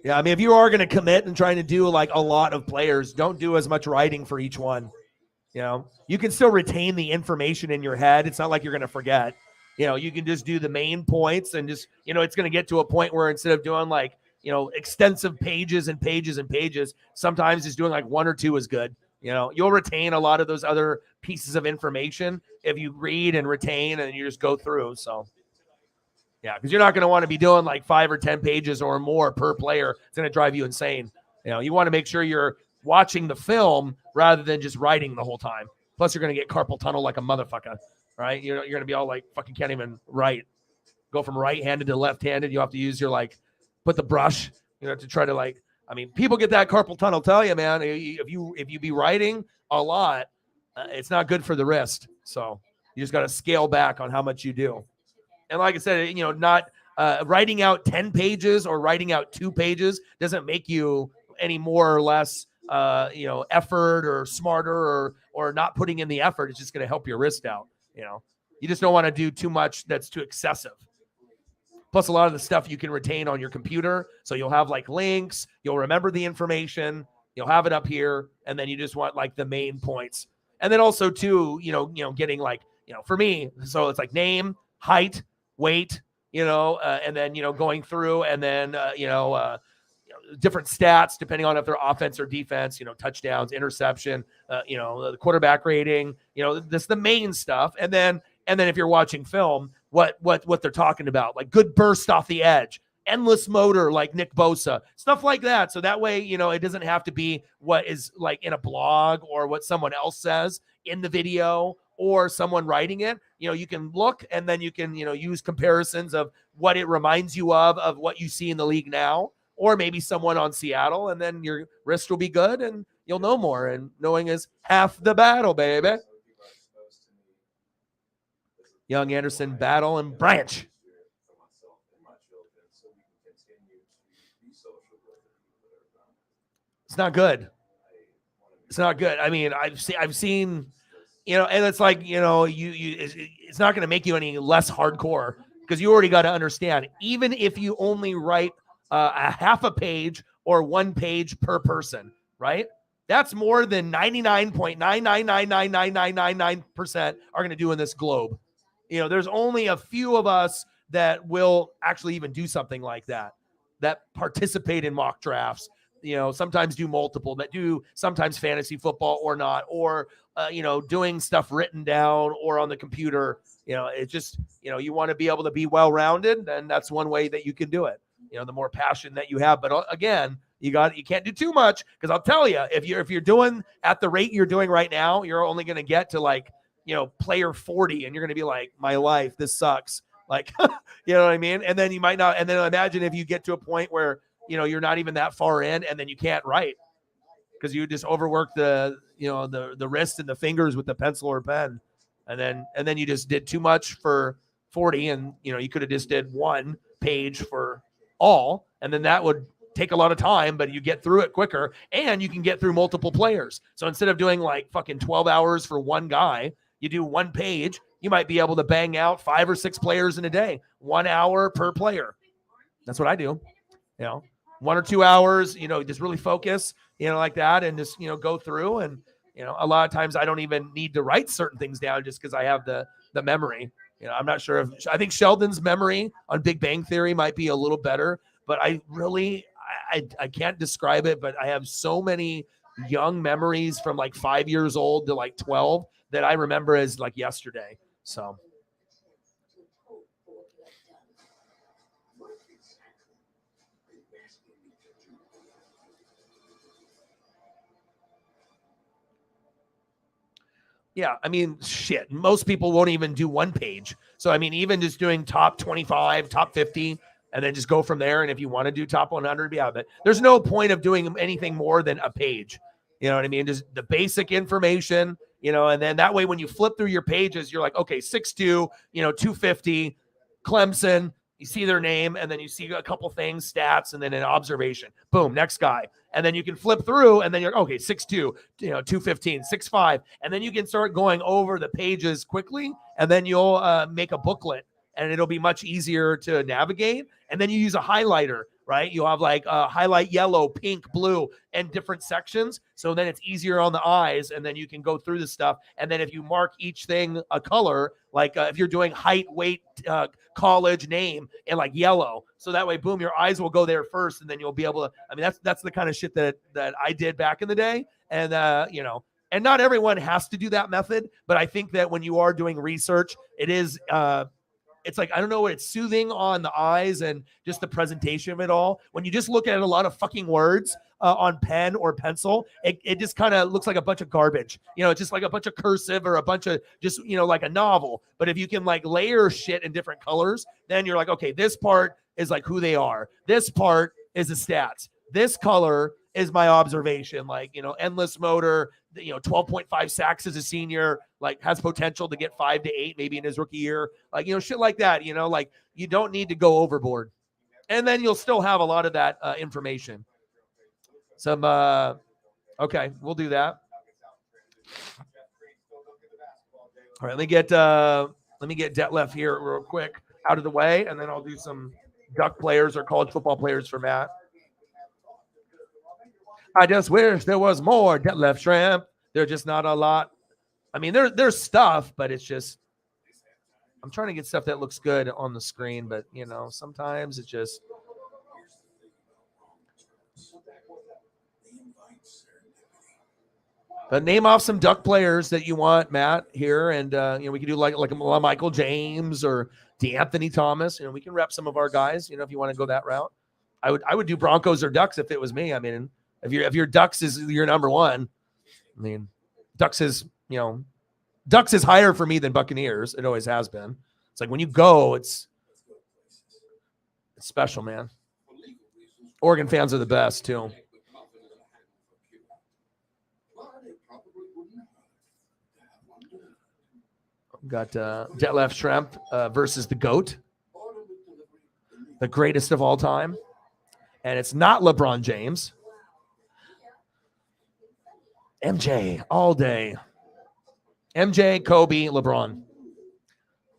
Yeah, I mean, if you are going to commit and trying to do like a lot of players, don't do as much writing for each one. You can still retain the information in your head. It's not like you're going to forget. You can just do the main points and just, it's going to get to a point where instead of doing like, extensive pages and pages and pages, sometimes just doing like 1 or 2 is good. You'll retain a lot of those other pieces of information if you read and retain and you just go through. So, yeah, because you're not going to want to be doing like 5 or 10 pages or more per player. It's going to drive you insane. You want to make sure you're watching the film rather than just writing the whole time. Plus, you're going to get carpal tunnel like a motherfucker, right? You're going to be all like, fucking can't even write. Go from right-handed to left-handed. You have to use your put the brush, to try to people get that carpal tunnel. Tell you, man, if you be writing a lot, it's not good for the wrist. So you just got to scale back on how much you do. And like I said, not writing out 10 pages or writing out 2 pages doesn't make you any more or less effort or smarter or not putting in the effort. It's just going to help your wrist out. You just don't want to do too much that's too excessive. Plus, a lot of the stuff you can retain on your computer. So you'll have links, you'll remember the information, you'll have it up here, and then you just want the main points. And then also too, getting for me, so it's name, height, weight, and then, going through and then, different stats depending on if they're offense or defense, touchdowns, interception, the quarterback rating, this the main stuff. And then if you're watching film, what they're talking about, good burst off the edge, endless motor like Nick Bosa, stuff like that. So that way, it doesn't have to be what is in a blog or what someone else says in the video or someone writing it. You can look and then you can, use comparisons of what it reminds you of what you see in the league now, or maybe someone on Seattle, and then your wrist will be good and you'll know more. And knowing is half the battle, baby. Young, Anderson, Battle, and Branch. It's not good. It's not good. I mean, I've seen, and it's like, it's not going to make you any less hardcore because you already got to understand, even if you only write a half a page or 1 page per person, right? That's more than 99.9999999% are going to do in this globe. There's only a few of us that will actually even do something like that participate in mock drafts, sometimes do multiple, that do sometimes fantasy football or not, or, doing stuff written down or on the computer. It's just, you want to be able to be well-rounded, and that's one way that you can do it. The more passion that you have. But again, you can't do too much, because I'll tell you, if you're doing at the rate you're doing right now, you're only going to get to like, player 40, and you're going to be like, my life, this sucks. Like, you know what I mean? And then you might not. And then imagine if you get to a point where, you're not even that far in, and then you can't write because you just overwork the wrist and the fingers with the pencil or pen. And then you just did too much for 40, and, you could have just did 1 page for all. And then that would take a lot of time, but you get through it quicker, and you can get through multiple players. So instead of doing like fucking 12 hours for one guy, you do 1 page. You might be able to bang out 5 or 6 players in a day, 1 hour per player. That's what I do. 1 or 2 hours, just really focus, like that, and just, go through. And, a lot of times I don't even need to write certain things down just because I have the memory. I'm not sure I think Sheldon's memory on Big Bang Theory might be a little better, but I can't describe it, but I have so many young memories from like 5 years old to like 12 that I remember as like yesterday. So. Yeah, I mean, shit. Most people won't even do 1 page. So, I mean, even just doing top 25, top 50, and then just go from there. And if you want to do top 100, be out of it. There's no point of doing anything more than a page. You know what I mean? Just the basic information, and then that way when you flip through your pages, you're like, okay, 6'2", 250, Clemson. You see their name, and then you see a couple things, stats, and then an observation. Boom, next guy. And then you can flip through, and then you're, okay, 6'2", 215, 6'5", and then you can start going over the pages quickly, and then you'll make a booklet, and it'll be much easier to navigate. And then you use a highlighter, right? You'll have like highlight yellow, pink, blue, and different sections. So then it's easier on the eyes, and then you can go through the stuff. And then if you mark each thing a color, like if you're doing height, weight, college, name, and like yellow, so that way, boom, your eyes will go there first, and then you'll be able to. I mean, that's the kind of shit that I did back in the day, and and not everyone has to do that method, but I think that when you are doing research, it is. It's like, I don't know what, it's soothing on the eyes and just the presentation of it all. When you just look at a lot of fucking words on pen or pencil, it just kind of looks like a bunch of garbage. It's just like a bunch of cursive or a bunch of just, like a novel. But if you can like layer shit in different colors, then you're like, okay, this part is like who they are. This part is the stats. This color is my observation, like, endless motor, 12.5 sacks as a senior, like has potential to get 5 to 8 maybe in his rookie year, like, shit like that, like you don't need to go overboard. And then you'll still have a lot of that information. Some, okay, we'll do that. All right, let me get Detlef here real quick out of the way, and then I'll do some Duck players or college football players for Matt. I just wish there was more Detlef Shrimp. There's just not a lot. I mean, there's stuff, but it's just, I'm trying to get stuff that looks good on the screen, but sometimes it's just. But name off some Duck players that you want, Matt, here, and we can do like a Michael James or DeAnthony Thomas. We can rep some of our guys. If you want to go that route, I would do Broncos or Ducks if it was me. I mean, if your Ducks is your number one, I mean, Ducks is higher for me than Buccaneers. It always has been. It's like when you go, it's special, man. Oregon fans are the best too. Got Detlef Shrimp versus the GOAT, the greatest of all time. And it's not LeBron James. MJ all day. MJ, Kobe, LeBron.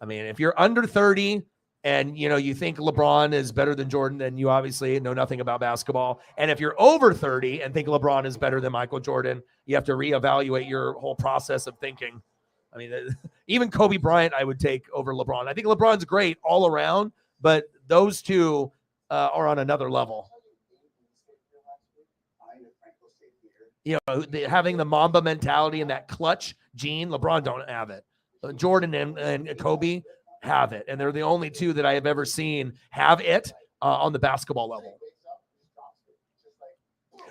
I mean, if you're under 30 and you think LeBron is better than Jordan, then you obviously know nothing about basketball. And if you're over 30 and think LeBron is better than Michael Jordan, you have to reevaluate your whole process of thinking. I mean, even Kobe Bryant, I would take over LeBron. I think LeBron's great all around, but those two are on another level. Having the Mamba mentality and that clutch gene, LeBron don't have it. Jordan and Kobe have it, and they're the only two that I have ever seen have it on the basketball level.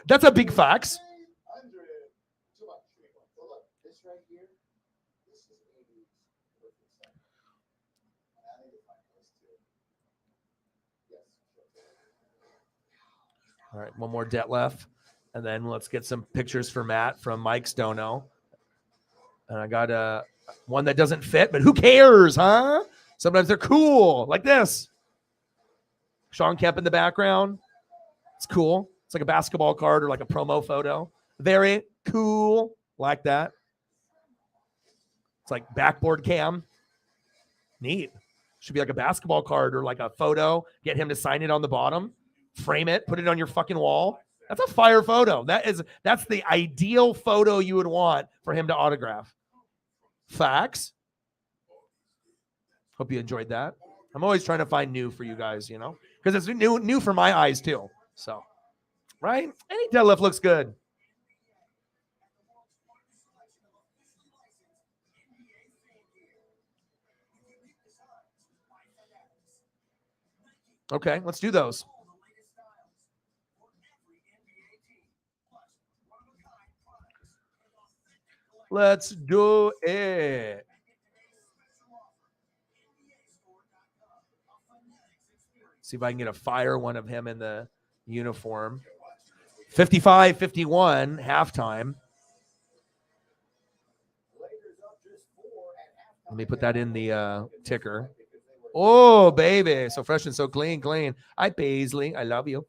That's a big fact. All right, one more debt left. And then let's get some pictures for Matt from Mike's Dono. And I got one that doesn't fit, but who cares, huh? Sometimes they're cool, like this. Sean Kemp in the background. It's cool. It's like a basketball card or like a promo photo. Very cool, like that. It's like backboard cam. Neat. Should be like a basketball card or like a photo. Get him to sign it on the bottom. Frame it. Put it on your fucking wall. That's a fire photo. That's the ideal photo you would want for him to autograph. Facts. Hope you enjoyed that. I'm always trying to find new for you guys, because it's new for my eyes too. So, right? Any deadlift looks good. Okay, let's do those. Let's do it. See if I can get a fire one of him in the uniform. 55-51, halftime. Let me put that in the ticker. Oh, baby. So fresh and so clean. Hi, Paisley. I love you.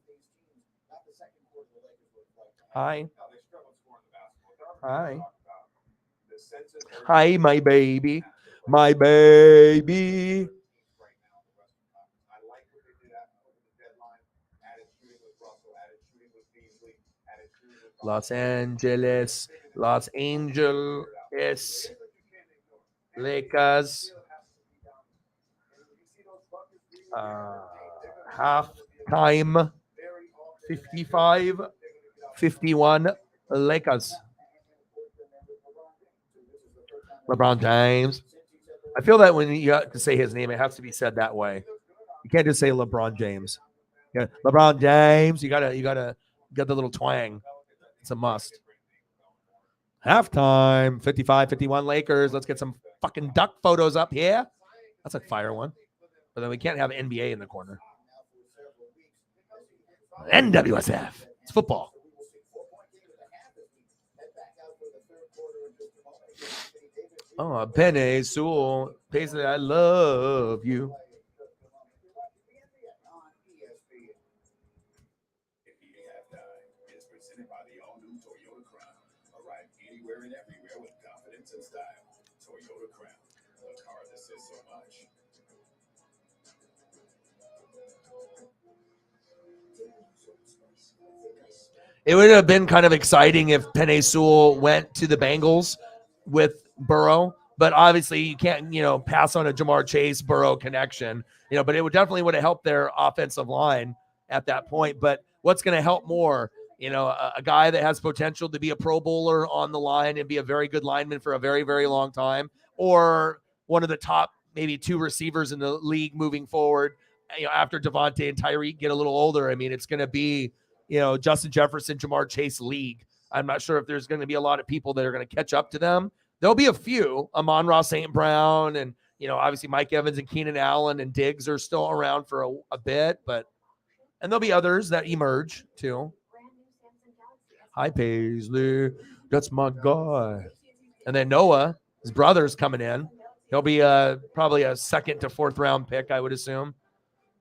Hi. Hi. Hi, my baby. My baby. Los Angeles. Lakers. Half time. 55-51 Lakers. LeBron James. I feel that when you have to say his name, it has to be said that way. You can't just say LeBron James. Yeah, LeBron James. You gotta get the little twang. It's a must. Halftime. 55-51 Lakers. Let's get some fucking duck photos up here. That's a fire one. But then we can't have NBA in the corner. NWSF. It's football. Oh, Penny Sewell. Paisley, I love you. It would have been kind of exciting if Penny Sewell went to the Bengals with Burrow, but obviously you can't, pass on a Jamar Chase Burrow connection, but it would have helped their offensive line at that point. But what's going to help more, a guy that has potential to be a Pro Bowler on the line and be a very good lineman for a very, very long time, or one of the top maybe two receivers in the league moving forward, after Devontae and Tyreek get a little older. I mean, it's going to be, Justin Jefferson, Jamar Chase league. I'm not sure if there's going to be a lot of people that are going to catch up to them. There'll be a few. Amon-Ra St. Brown and, obviously Mike Evans and Keenan Allen and Diggs are still around for a bit, and there'll be others that emerge too. Hi, Paisley. That's my guy. And then Noah, his brother's coming in. He'll be probably a second to fourth round pick, I would assume.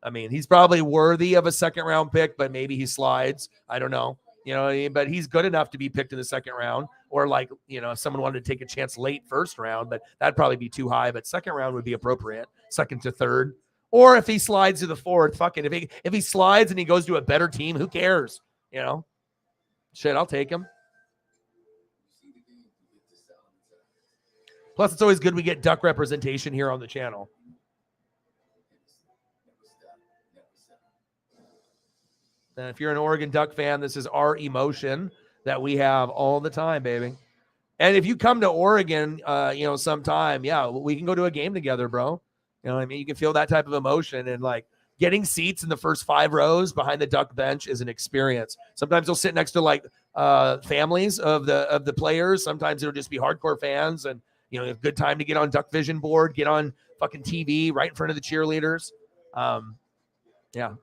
I mean, he's probably worthy of a second round pick, but maybe he slides. I don't know. But he's good enough to be picked in the second round. or like, if someone wanted to take a chance late first round, but that'd probably be too high. But second round would be appropriate, second to third. Or if he slides to the fourth, fuck it. If he slides and he goes to a better team, who cares? Shit, I'll take him. Plus, it's always good we get Duck representation here on the channel. And if you're an Oregon Duck fan, this is our emotion that we have all the time, baby. And if you come to Oregon, sometime, we can go to a game together, bro. You know what I mean? You can feel that type of emotion, and like getting seats in the first 5 rows behind the Duck bench is an experience. Sometimes they'll sit next to like families of the players. Sometimes it'll just be hardcore fans, and a good time to get on Duck Vision board, get on fucking TV right in front of the cheerleaders. Yeah.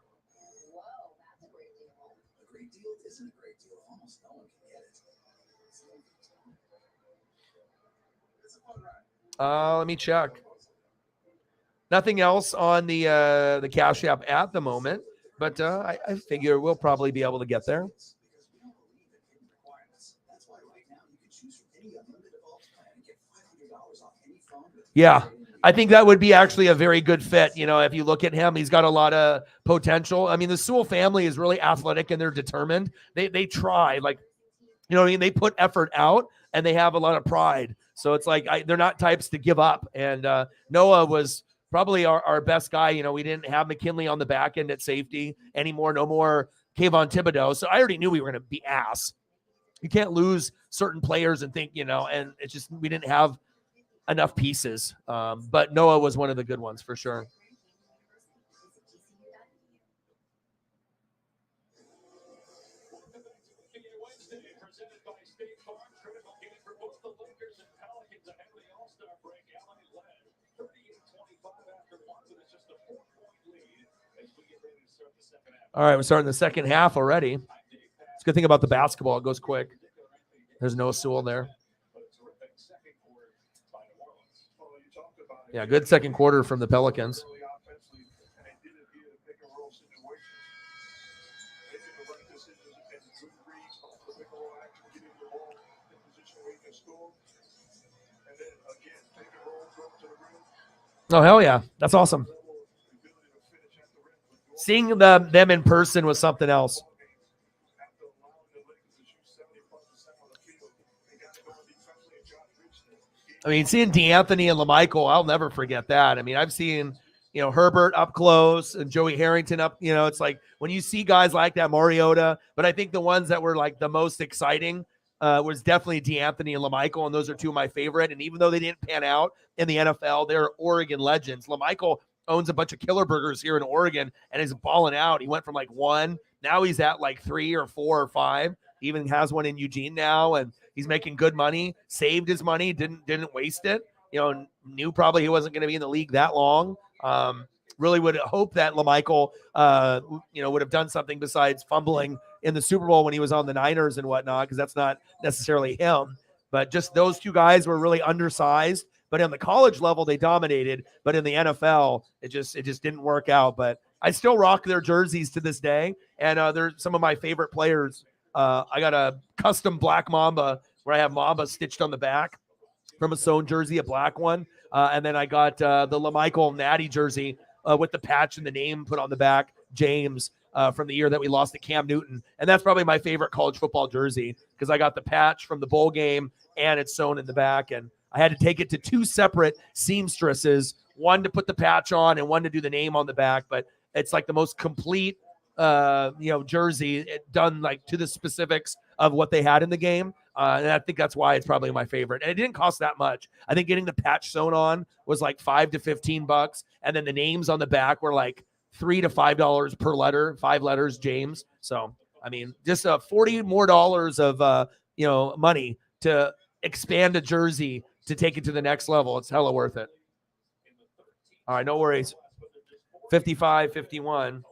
Let me check. Nothing else on the Cash App at the moment, but I figure we'll probably be able to get there. Yeah, I think that would be actually a very good fit. If you look at him, he's got a lot of potential. I mean, the Sewell family is really athletic and they're determined. They try, like, they put effort out and they have a lot of pride. So it's like they're not types to give up. And Noah was probably our best guy. We didn't have McKinley on the back end at safety anymore. No more Kayvon Thibodeau. So I already knew we were going to be ass. You can't lose certain players and think, and it's just we didn't have enough pieces. But Noah was one of the good ones for sure. All right, we're starting the second half already. It's a good thing about the basketball. It goes quick. There's no Sewell there. Yeah, good second quarter from the Pelicans. Oh, hell yeah. That's awesome. Seeing them in person was something else. I mean, seeing D'Anthony and LaMichael, I'll never forget that. I mean, I've seen, Herbert up close and Joey Harrington up, it's like when you see guys like that, Mariota, but I think the ones that were like the most exciting was definitely D'Anthony and LaMichael, and those are two of my favorite. And even though they didn't pan out in the NFL, they're Oregon legends. LaMichael owns a bunch of Killer Burgers here in Oregon and is balling out. He went from like 1, now he's at like 3 or 4 or 5. He even has one in Eugene now, and he's making good money, saved his money, didn't waste it. Knew probably he wasn't going to be in the league that long. Really would hope that LaMichael, would have done something besides fumbling in the Super Bowl when he was on the Niners and whatnot, because that's not necessarily him. But just those two guys were really undersized. But on the college level, they dominated. But in the NFL, it just didn't work out. But I still rock their jerseys to this day, and they're some of my favorite players. I got a custom black Mamba where I have Mamba stitched on the back from a sewn jersey, a black one. And then I got the LaMichael Natty jersey with the patch and the name put on the back, James, from the year that we lost to Cam Newton. And that's probably my favorite college football jersey because I got the patch from the bowl game and it's sewn in the back. And I had to take it to 2 separate seamstresses, one to put the patch on and one to do the name on the back. But it's like the most complete jersey done like to the specifics of what they had in the game. And I think that's why it's probably my favorite. And it didn't cost that much. I think getting the patch sewn on was like $5 to $15. And then the names on the back were like $3 to $5 per letter, 5 letters, James. So, I mean, just $40 more of, money to expand a jersey to take it to the next level. It's hella worth it. All right, no worries. 55-51.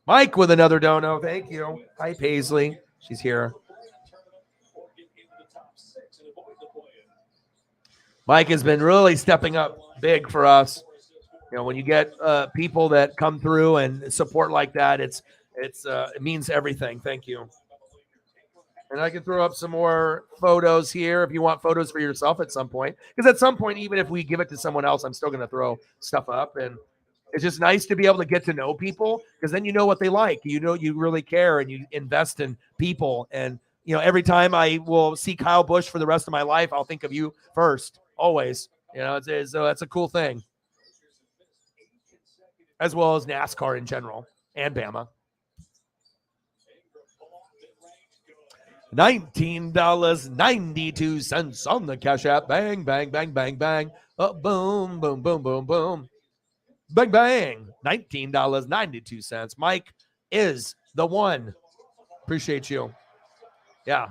Mike with another dono. Thank you. Hi, Paisley. She's here. Mike has been really stepping up big for us. When you get people that come through and support like that, it means everything. Thank you. And I can throw up some more photos here if you want photos for yourself at some point. Because at some point, even if we give it to someone else, I'm still going to throw stuff up. And it's just nice to be able to get to know people, because then you know what they like. You really care, and you invest in people. And, every time I will see Kyle Busch for the rest of my life, I'll think of you first, always. So that's a cool thing. As well as NASCAR in general and Bama. $19.92 on the Cash App. Bang, bang, bang, bang, bang. Oh, boom, boom, boom, boom, boom. Bang, bang. $19.92. Mike is the one. Appreciate you. Yeah.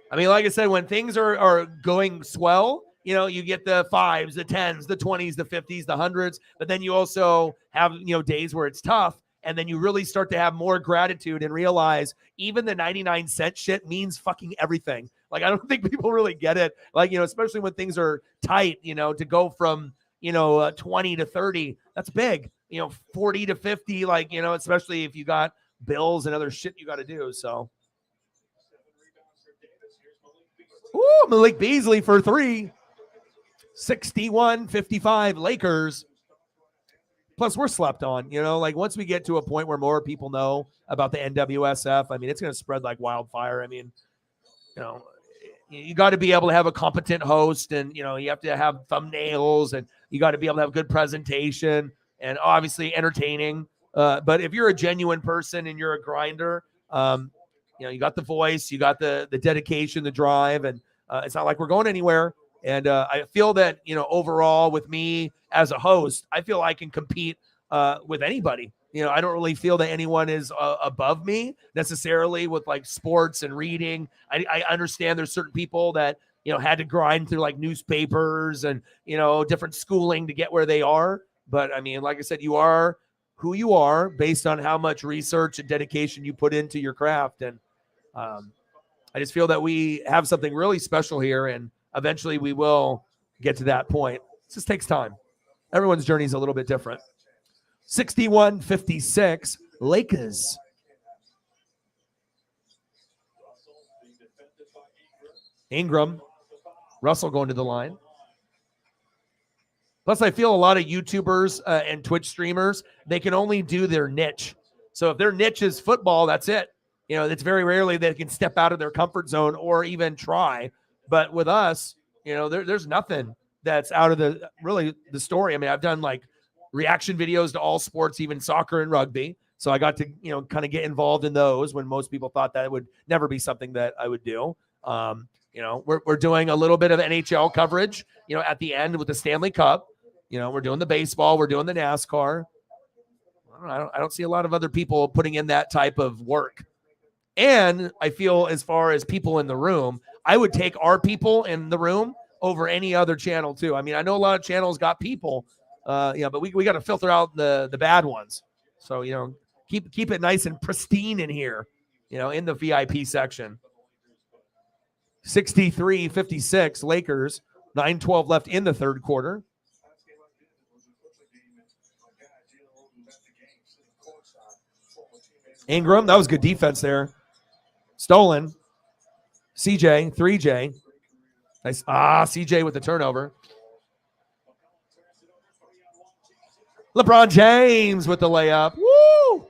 I mean, like I said, when things are going swell, you get the 5s, the 10s, the 20s, the 50s, the 100s, but then you also have, days where it's tough. And then you really start to have more gratitude and realize even the 99-cent shit means fucking everything. Like, I don't think people really get it. Like, especially when things are tight, to go from, 20 to 30, that's big. 40 to 50, like, especially if you got bills and other shit you got to do. So, ooh, Malik Beasley for 3. 61-55 Lakers. Plus, we're slept on, like once we get to a point where more people know about the NWSF, I mean, it's going to spread like wildfire. I mean, you got to be able to have a competent host, and, you have to have thumbnails, and you got to be able to have good presentation and obviously entertaining. But if you're a genuine person and you're a grinder, you got the voice, you got the dedication, the drive, and it's not like we're going anywhere. And I feel that, overall with me as a host, I feel I can compete with anybody. I don't really feel that anyone is above me necessarily with like sports and reading. I understand there's certain people that, had to grind through like newspapers and, different schooling to get where they are. But I mean, like I said, you are who you are based on how much research and dedication you put into your craft. And I just feel that we have something really special here, and eventually we will get to that point. It just takes time. Everyone's journey is a little bit different. 61-56 Lakers. Ingram. Russell going to the line. Plus, I feel a lot of YouTubers and Twitch streamers, they can only do their niche. So if their niche is football, that's it. It's very rarely they can step out of their comfort zone or even try. But with us, there's nothing that's out of the story. I mean, I've done like reaction videos to all sports, even soccer and rugby. So I got to, kind of get involved in those when most people thought that would never be something that I would do. We're doing a little bit of NHL coverage, at the end with the Stanley Cup. We're doing the baseball, we're doing the NASCAR. I don't see a lot of other people putting in that type of work. And I feel as far as people in the room, I would take our people in the room over any other channel too. I mean, I know a lot of channels got people, but we got to filter out the bad ones. So, keep it nice and pristine in here, in the VIP section. 63-56 Lakers, 9:12 left in the third quarter. Ingram, that was good defense there. Stolen. CJ, 3J. Nice. CJ with the turnover. LeBron James with the layup. Woo!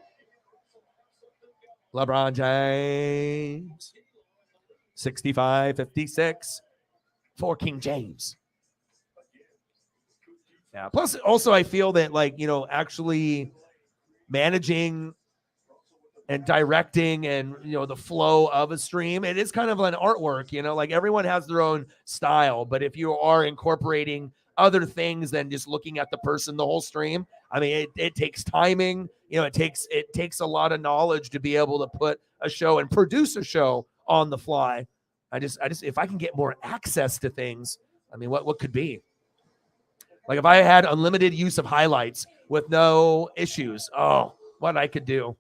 LeBron James. 65-56 for King James. Yeah. Plus, also, I feel that, actually managing and directing and, the flow of a stream, it is kind of an artwork, everyone has their own style. But if you are incorporating other things than just looking at the person the whole stream, I mean, it takes timing, it takes a lot of knowledge to be able to put a show and produce a show on the fly. I just if I can get more access to things, I mean, what could be? Like if I had unlimited use of highlights with no issues, what I could do.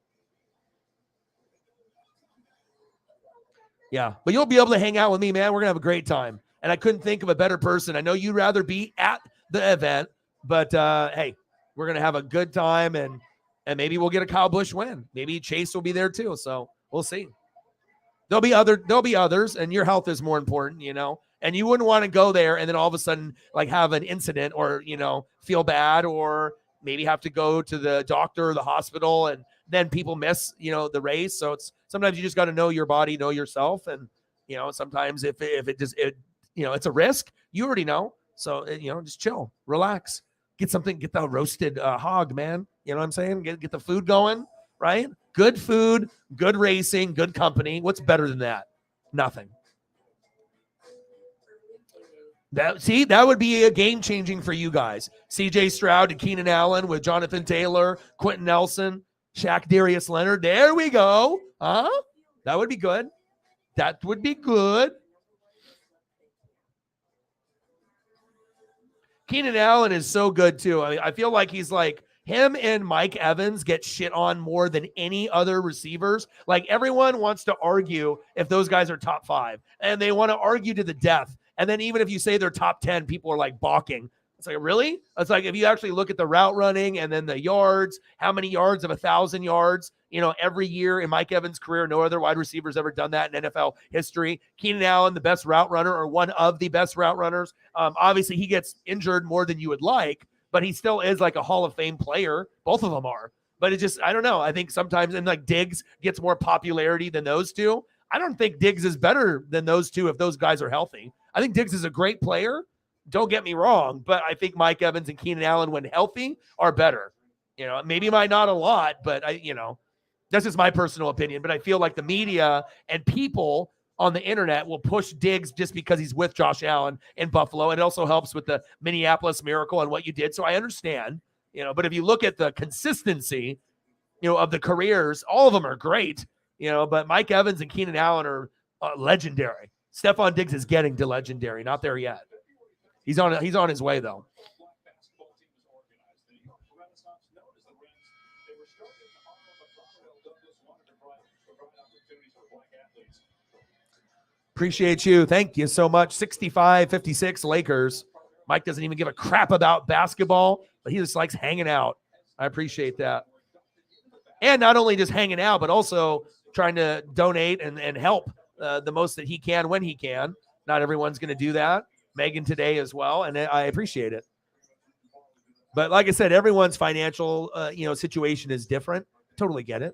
Yeah, but you'll be able to hang out with me, man. We're going to have a great time. And I couldn't think of a better person. I know you'd rather be at the event, but hey, We're going to have a good time, and maybe we'll get a Kyle Busch win. Maybe Chase will be there too. So we'll see. There'll be others, and your health is more important, and you wouldn't want to go there and then all of a sudden like have an incident or, feel bad or maybe have to go to the doctor or the hospital, and then people miss, the race. So sometimes you just got to know your body, know yourself. And, sometimes if it's a risk, you already know. So, just chill, relax, get the roasted hog, man. You know what I'm saying? Get the food going, right? Good food, good racing, good company. What's better than that? Nothing. That would be a game changing for you guys. CJ Stroud to Keenan Allen with Jonathan Taylor, Quentin Nelson, Shaq Darius Leonard. There we go. That would be good. That would be good. Keenan Allen is so good too. I feel like he's like him and Mike Evans get shit on more than any other receivers. Like everyone wants to argue if those guys are top 5, and they want to argue to the death. And then even if you say they're top 10, people are like balking. It's like, really? It's like if you actually look at the route running and then the yards, how many yards of 1,000 yards, every year in Mike Evans' career, no other wide receiver's ever done that in NFL history. Keenan Allen, the best route runner or one of the best route runners. Obviously, he gets injured more than you would like, but he still is like a Hall of Fame player. Both of them are. But it just, I don't know. I think sometimes, and like Diggs gets more popularity than those two. I don't think Diggs is better than those two if those guys are healthy. I think Diggs is a great player. Don't get me wrong, but I think Mike Evans and Keenan Allen, when healthy, are better. Maybe not a lot, but that's just my personal opinion. But I feel like the media and people on the internet will push Diggs just because he's with Josh Allen in Buffalo. It also helps with the Minneapolis Miracle and what you did. So I understand, but if you look at the consistency, of the careers, all of them are great, but Mike Evans and Keenan Allen are legendary. Stephon Diggs is getting to legendary, not there yet. He's on his way though. Appreciate you. Thank you so much. 65-56 Lakers. Mike doesn't even give a crap about basketball, but he just likes hanging out. I appreciate that. And not only just hanging out, but also trying to donate and help the most that he can when he can. Not everyone's going to do that. Megan today as well, and I appreciate it. But like I said, everyone's financial situation is different. Totally get it.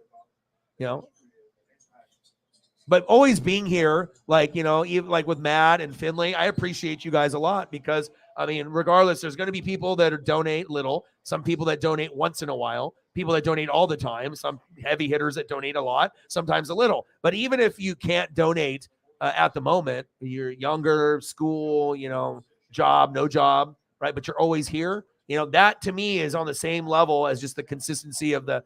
But always being here, even like with Matt and Finley, I appreciate you guys a lot because, regardless, there's going to be people that donate little, some people that donate once in a while, people that donate all the time, some heavy hitters that donate a lot, sometimes a little. But even if you can't donate at the moment, you're younger, school, job, no job, right? But you're always here. That to me is on the same level as just the consistency of the,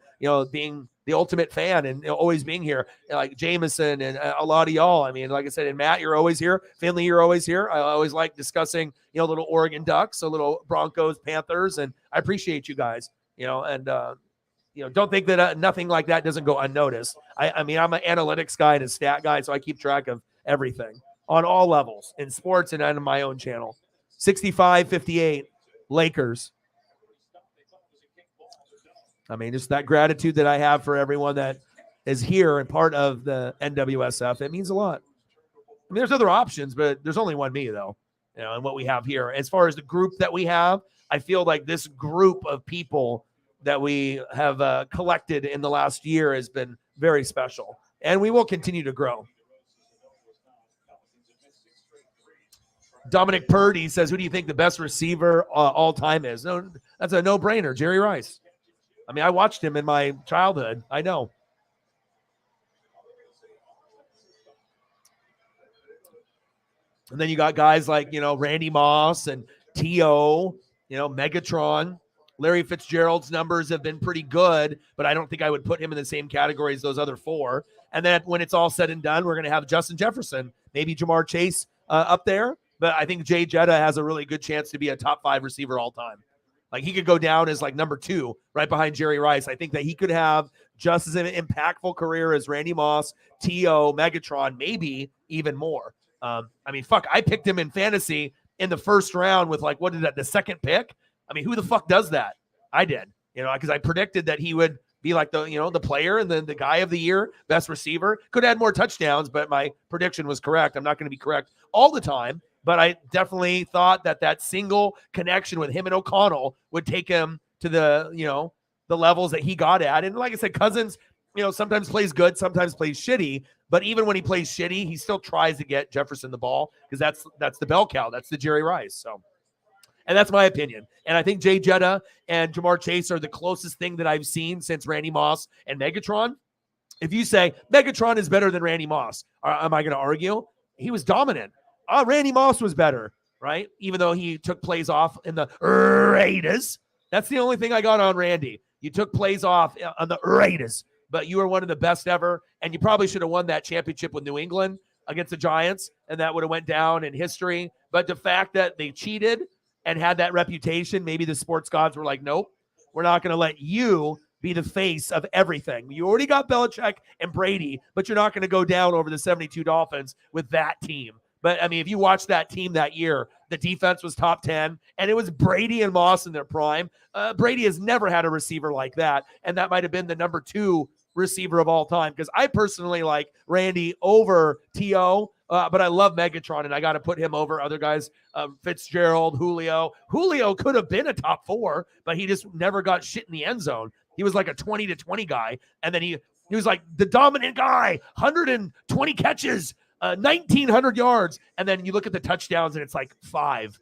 being the ultimate fan and always being here, like Jameson and a lot of y'all. Like I said, and Matt, you're always here. Finley, you're always here. I always like discussing, little Oregon Ducks, a little Broncos, Panthers, and I appreciate you guys, and don't think that nothing like that doesn't go unnoticed. I'm an analytics guy and a stat guy, so I keep track of everything on all levels in sports and on my own channel. 65-58 Lakers. Just that gratitude that I have for everyone that is here and part of the NWSF. It means a lot. There's other options, but there's only one me though, and what we have here. As far as the group that we have, I feel like this group of people that we have collected in the last year has been very special, and we will continue to grow. Dominic Purdy says, who do you think the best receiver all time is? No, that's a no-brainer. Jerry Rice. I watched him in my childhood. I know. And then you got guys like, Randy Moss and T.O., Megatron. Larry Fitzgerald's numbers have been pretty good, but I don't think I would put him in the same category as those other four. And then when it's all said and done, we're going to have Justin Jefferson, maybe Jamar Chase up there. But I think Jay Jetta has a really good chance to be a top 5 receiver all time. Like he could go down as like number 2 right behind Jerry Rice. I think that he could have just as an impactful career as Randy Moss, T.O., Megatron, maybe even more. I picked him in fantasy in the first round with the second pick. Who the fuck does that? I did, because I predicted that he would be like the player and then the guy of the year, best receiver. Could add more touchdowns, but my prediction was correct. I'm not going to be correct all the time, but I definitely thought that single connection with him and O'Connell would take him to the levels that he got at. And like I said, Cousins, sometimes plays good, sometimes plays shitty. But even when he plays shitty, he still tries to get Jefferson the ball because that's the bell cow. That's the Jerry Rice. So, and that's my opinion. And I think Jay Jetta and Jamar Chase are the closest thing that I've seen since Randy Moss and Megatron. If you say Megatron is better than Randy Moss, am I going to argue? He was dominant. Randy Moss was better, right? Even though he took plays off in the Raiders. That's the only thing I got on Randy. You took plays off on the Raiders, but you were one of the best ever, and you probably should have won that championship with New England against the Giants, and that would have went down in history. But the fact that they cheated and had that reputation, maybe the sports gods were like, nope, we're not going to let you be the face of everything. You already got Belichick and Brady, but you're not going to go down over the 72 Dolphins with that team. But, I mean, if you watch that team that year, the defense was top 10, and it was Brady and Moss in their prime. Brady has never had a receiver like that, and that might have been the number 2 receiver of all time, because I personally like Randy over T.O., but I love Megatron, and I got to put him over other guys, Fitzgerald, Julio. Julio could have been a top 4, but he just never got shit in the end zone. He was like a 20-20 guy, and then he was like the dominant guy, 120 catches, 1,900 yards, and then you look at the touchdowns, and it's like 5.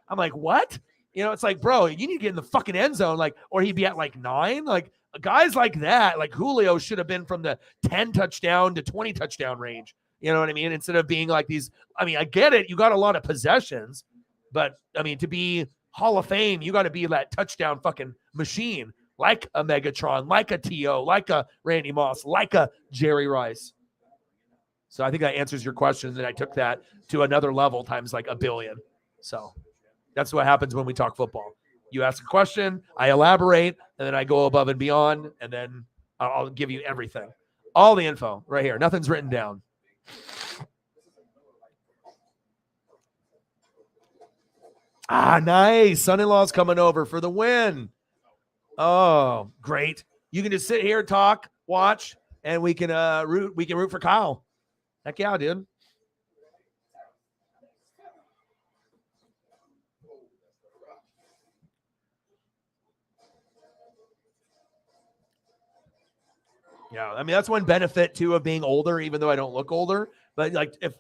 I'm like, what? It's like, bro, you need to get in the fucking end zone, or he'd be at like 9. Like, guys like that, like Julio, should have been from the 10 touchdown to 20 touchdown range. You know what I mean? Instead of being like these. I mean, I get it. You got a lot of possessions, but I mean, to be Hall of Fame, you got to be that touchdown fucking machine, like a Megatron, like a T.O., like a Randy Moss, like a Jerry Rice. So I think that answers your question, and I took that to another level times like a billion. So that's what happens when we talk football. You ask a question, I elaborate, and then I go above and beyond, and then I'll give you everything. All the info right here. Nothing's written down. Nice. Son-in-law's coming over for the win. Oh, great. You can just sit here, talk, watch, and we can root for Kyle. Heck yeah, dude. Yeah, I mean, that's one benefit too of being older, even though I don't look older. But like, if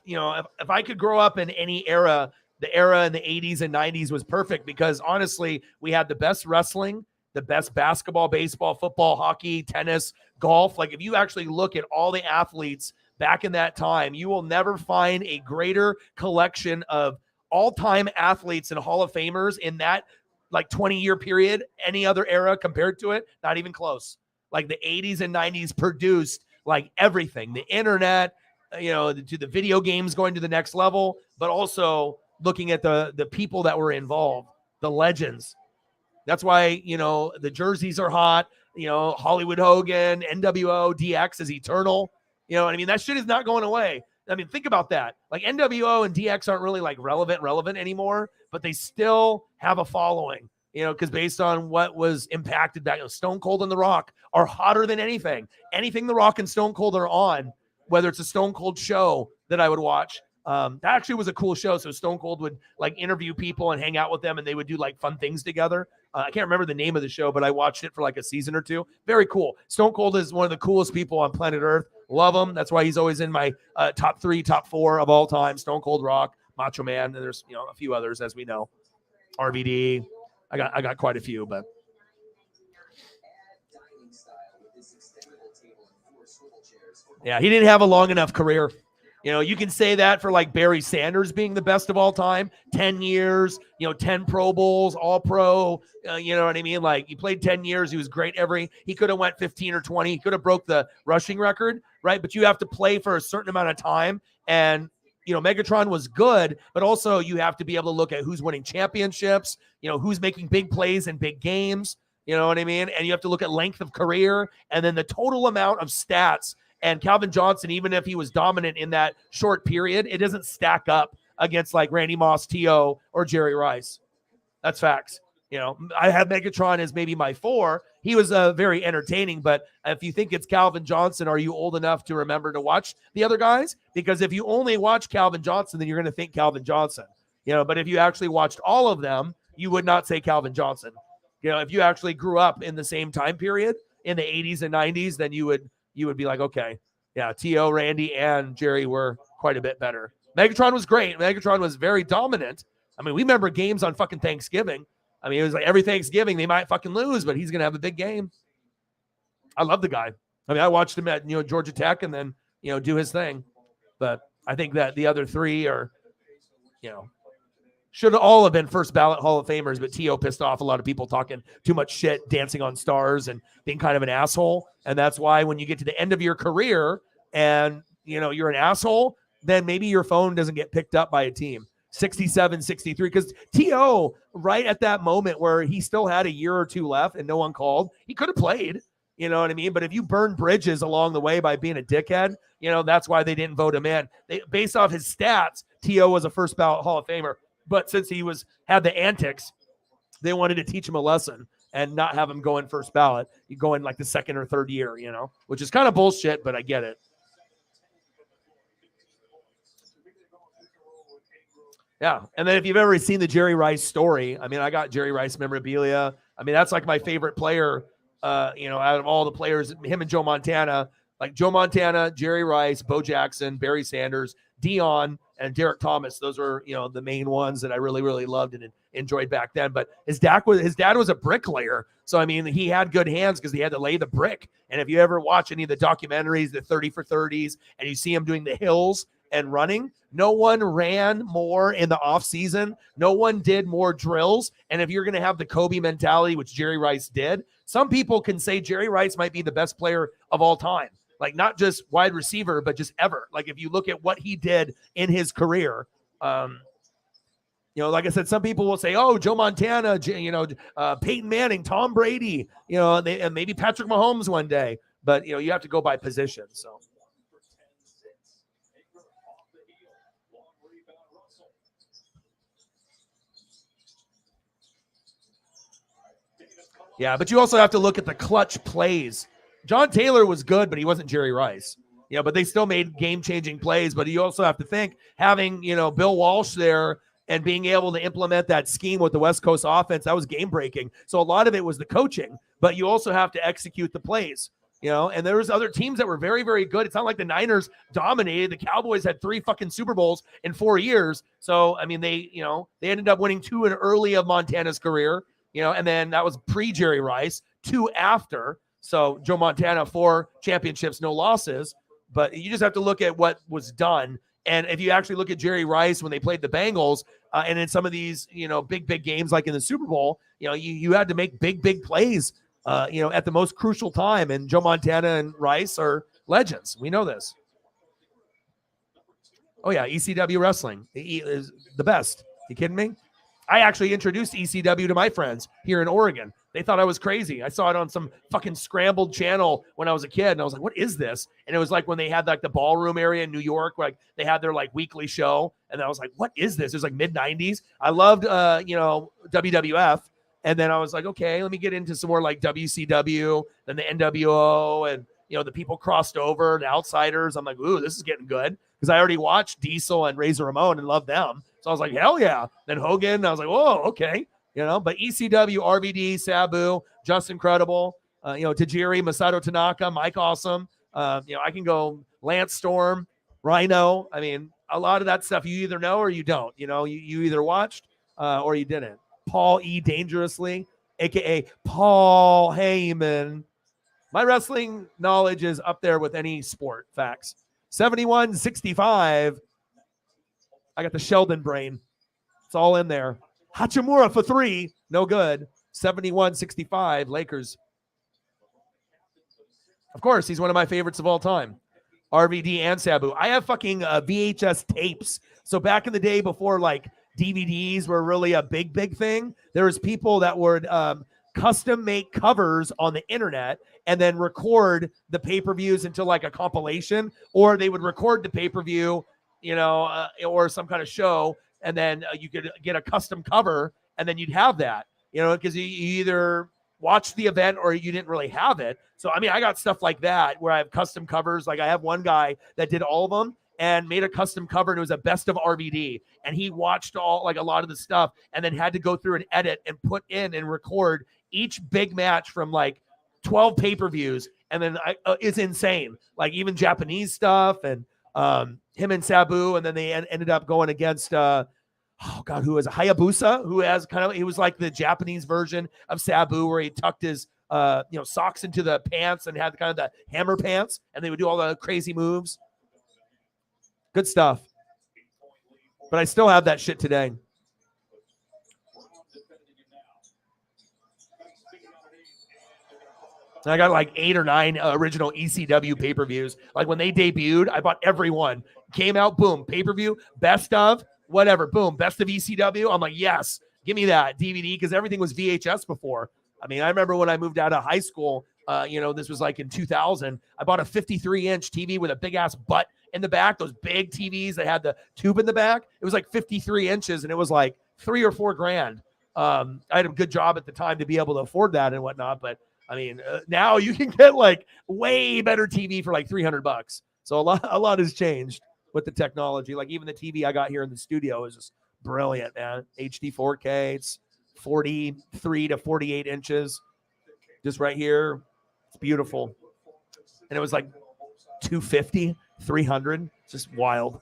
I could grow up in any era, the era in the 80s and 90s was perfect, because honestly, we had the best wrestling, the best basketball, baseball, football, hockey, tennis, golf. Like, if you actually look at all the athletes back in that time, you will never find a greater collection of all-time athletes and Hall of Famers in that like 20-year period, any other era compared to it, not even close. Like, the 80s and 90s produced like everything, the internet, to the video games going to the next level, but also looking at the people that were involved, the legends. That's why, the jerseys are hot, Hollywood Hogan, NWO, DX is eternal. You know what I mean? That shit is not going away. I mean, think about that. Like, NWO and DX aren't really like relevant anymore, but they still have a following, because based on what was impacted back, Stone Cold and The Rock are hotter than anything. Anything The Rock and Stone Cold are on, whether it's a Stone Cold show that I would watch. That actually was a cool show. So Stone Cold would like interview people and hang out with them, and they would do like fun things together. I can't remember the name of the show, but I watched it for like a season or 2. Very cool. Stone Cold is one of the coolest people on planet Earth. Love him. That's why he's always in my top 3, top 4 of all time. Stone Cold, Rock, Macho Man, and there's a few others, as we know. RVD. I got quite a few, but yeah, he didn't have a long enough career. You can say that for like Barry Sanders being the best of all time, 10 years, 10 Pro Bowls, all pro, you know what I mean? Like, he played 10 years. He was great. He could have went 15 or 20. He could have broke the rushing record, right? But you have to play for a certain amount of time. And, Megatron was good, but also you have to be able to look at who's winning championships, who's making big plays in big games. You know what I mean? And you have to look at length of career and then the total amount of stats. And Calvin Johnson, even if he was dominant in that short period, it doesn't stack up against like Randy Moss, T.O., or Jerry Rice. That's facts. I have Megatron as maybe my 4. He was very entertaining, but if you think it's Calvin Johnson, are you old enough to remember to watch the other guys? Because if you only watch Calvin Johnson, then you're going to think Calvin Johnson. But if you actually watched all of them, you would not say Calvin Johnson. If you actually grew up in the same time period in the 80s and 90s, then you would be like, okay, yeah, T.O., Randy, and Jerry were quite a bit better. Megatron was great. Megatron was very dominant. I mean, we remember games on fucking Thanksgiving. I mean, it was like every Thanksgiving they might fucking lose, but he's going to have a big game. I love the guy. I mean, I watched him at, Georgia Tech and then, do his thing. But I think that the other 3 are, should all have been first ballot Hall of Famers, but T.O. pissed off a lot of people talking too much shit, dancing on stars and being kind of an asshole. And that's why when you get to the end of your career and, you're an asshole, then maybe your phone doesn't get picked up by a team. 67, 63, because T.O. right at that moment where he still had a year or 2 left and no one called, he could have played, you know what I mean? But if you burn bridges along the way by being a dickhead, that's why they didn't vote him in. Based off his stats, T.O. was a first ballot Hall of Famer. But since he had the antics, they wanted to teach him a lesson and not have him go in first ballot. You go in like the 2nd or 3rd year, which is kind of bullshit, but I get it. Yeah. And then if you've ever seen the Jerry Rice story, I mean, I got Jerry Rice memorabilia. I mean, that's like my favorite player, out of all the players, him and Joe Montana, like Joe Montana, Jerry Rice, Bo Jackson, Barry Sanders, Dion, and Derek Thomas. Those were, the main ones that I really, really loved and enjoyed back then. But his dad was a bricklayer. So, I mean, he had good hands because he had to lay the brick. And if you ever watch any of the documentaries, the 30 for 30s, and you see him doing the hills and running, no one ran more in the off season. No one did more drills. And if you're going to have the Kobe mentality, which Jerry Rice did, some people can say Jerry Rice might be the best player of all time. Like not just wide receiver, but just ever. Like if you look at what he did in his career, like I said, some people will say, oh, Joe Montana, Peyton Manning, Tom Brady, and maybe Patrick Mahomes one day. But, you have to go by position. So. Yeah, but you also have to look at the clutch plays. John Taylor was good, but he wasn't Jerry Rice. But they still made game-changing plays. But you also have to think having, Bill Walsh there and being able to implement that scheme with the West Coast offense, that was game-breaking. So a lot of it was the coaching, but you also have to execute the plays. And there was other teams that were very, very good. It's not like the Niners dominated. The Cowboys had 3 fucking Super Bowls in 4 years. So, I mean, they ended up winning 2 in early of Montana's career, and then that was pre-Jerry Rice, 2 after. So Joe Montana, 4 championships, no losses. But you just have to look at what was done. And if you actually look at Jerry Rice when they played the Bengals and in some of these, big games like in the Super Bowl, you had to make big plays, at the most crucial time. And Joe Montana and Rice are legends. We know this. Oh, yeah, ECW wrestling is the best. You kidding me? I actually introduced ECW to my friends here in Oregon. They thought I was crazy. I saw it on some fucking scrambled channel when I was a kid, and I was like, what is this? And it was like when they had like the ballroom area in New York, like they had their like weekly show, and I was like, what is this? It was like mid-90s. I loved, WWF, and then I was like, okay, let me get into some more like WCW, then the NWO, and, the people crossed over, the Outsiders. I'm like, ooh, this is getting good, because I already watched Diesel and Razor Ramon and loved them. So I was like, hell yeah. Then Hogan, I was like, whoa, okay. But ECW, RVD, Sabu, Just Incredible, Tajiri, Masato Tanaka, Mike Awesome. I can go Lance Storm, Rhino. I mean, a lot of that stuff you either know or you don't. You either watched or you didn't. Paul E. Dangerously, a.k.a. Paul Heyman. My wrestling knowledge is up there with any sport facts. 71-65. I got the Sheldon brain. It's all in there. Hachimura for 3. No good. 71-65. Lakers. Of course, he's one of my favorites of all time. RVD and Sabu. I have fucking VHS tapes. So back in the day before like DVDs were really a big thing, there was people that would custom make covers on the internet and then record the pay-per-views into like a compilation, or they would record the pay-per-view, or some kind of show, and then you could get a custom cover, and then you'd have that. because you either watched the event or you didn't really have it. So, I mean, I got stuff like that where I have custom covers. Like I have one guy that did all of them and made a custom cover, and it was a best of RVD. And he watched a lot of the stuff and then had to go through and edit and put in and record each big match from like 12 pay-per-views. And then it's insane. Like even Japanese stuff and him and Sabu. And then they ended up going against, who is Hayabusa, who has he was like the Japanese version of Sabu, where he tucked his, socks into the pants and had kind of the hammer pants, and they would do all the crazy moves. Good stuff. But I still have that shit today. I got like 8 or 9 original ECW pay-per-views. Like when they debuted, I bought every one. Came out, boom, pay-per-view, best of, whatever, boom, best of ECW. I'm like, yes, give me that DVD, because everything was VHS before. I mean, I remember when I moved out of high school, this was like in 2000, I bought a 53-inch TV with a big-ass butt in the back, those big TVs that had the tube in the back. It was like 53 inches, and it was like $3 or $4 grand. I had a good job at the time to be able to afford that and whatnot, but I mean, now you can get like way better TV for like $300. So a lot has changed with the technology. Like even the TV I got here in the studio is just brilliant, man. HD 4K, it's 43 to 48 inches, just right here. It's beautiful. And it was like 250, 300. It's just wild.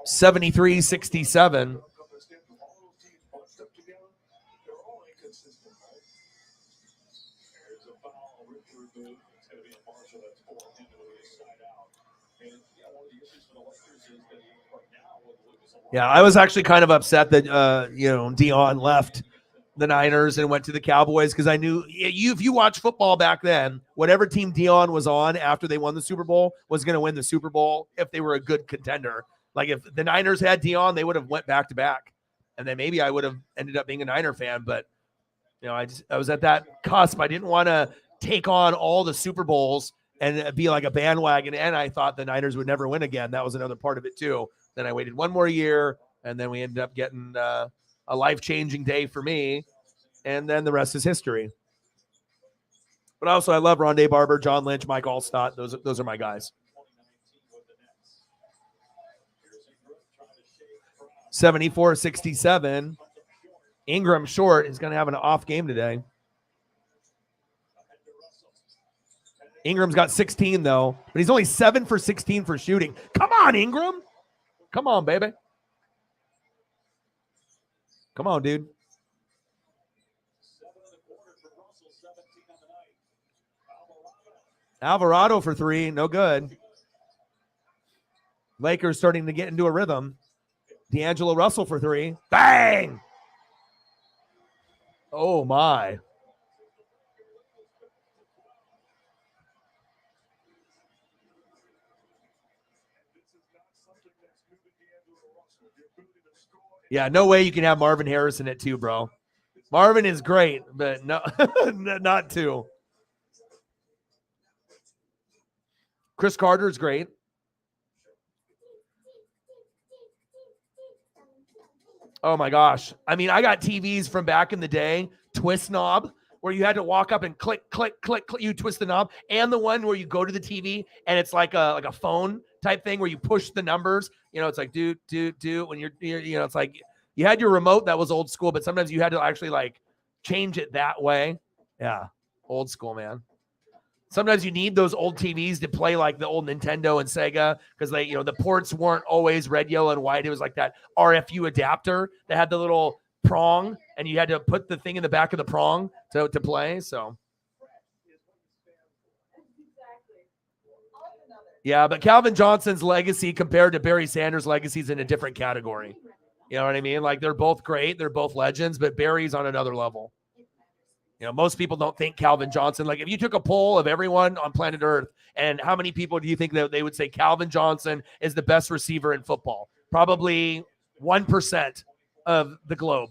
$73.67. Yeah, I was actually kind of upset that Dion left the Niners and went to the Cowboys, because I knew if you watch football back then, whatever team Dion was on after they won the Super Bowl was going to win the Super Bowl if they were a good contender. Like if the Niners had Dion, they would have went back to back, and then maybe I would have ended up being a Niner fan. But I was at that cusp. I didn't want to take on all the Super Bowls and be like a bandwagon, and I thought the Niners would never win again. That was another part of it too. Then I waited one more year, and then we ended up getting a life-changing day for me, and then the rest is history. But also, I love Rondé Barber, John Lynch, Mike Allstott. Those are my guys. 74-67. Ingram short is going to have an off game today. Ingram's got 16, though, but he's only 7 for 16 for shooting. Come on, Ingram. Come on, baby. Come on, dude. Alvarado for 3. No good. Lakers starting to get into a rhythm. D'Angelo Russell for 3. Bang! Oh, my. Yeah, no way you can have Marvin Harrison at 2, bro. Marvin is great, but no, not 2. Chris Carter is great. Oh, my gosh. I mean, I got TVs from back in the day, twist knob, where you had to walk up and click, click, click, click. You twist the knob, and the one where you go to the TV and it's like a phone type thing where you push the numbers. It's like do when you're it's like you had your remote that was old school, but sometimes you had to actually like change it that way. Yeah, old school, man. Sometimes you need those old TVs to play like the old Nintendo and Sega, because they, the ports weren't always red, yellow, and white. It was like that RFU adapter that had the little prong, and you had to put the thing in the back of the prong to play. So, yeah, but Calvin Johnson's legacy compared to Barry Sanders' legacy is in a different category. You know what I mean? Like they're both great, they're both legends, but Barry's on another level. Most people don't think Calvin Johnson. Like if you took a poll of everyone on planet Earth, and how many people do you think that they would say Calvin Johnson is the best receiver in football? Probably 1% of the globe.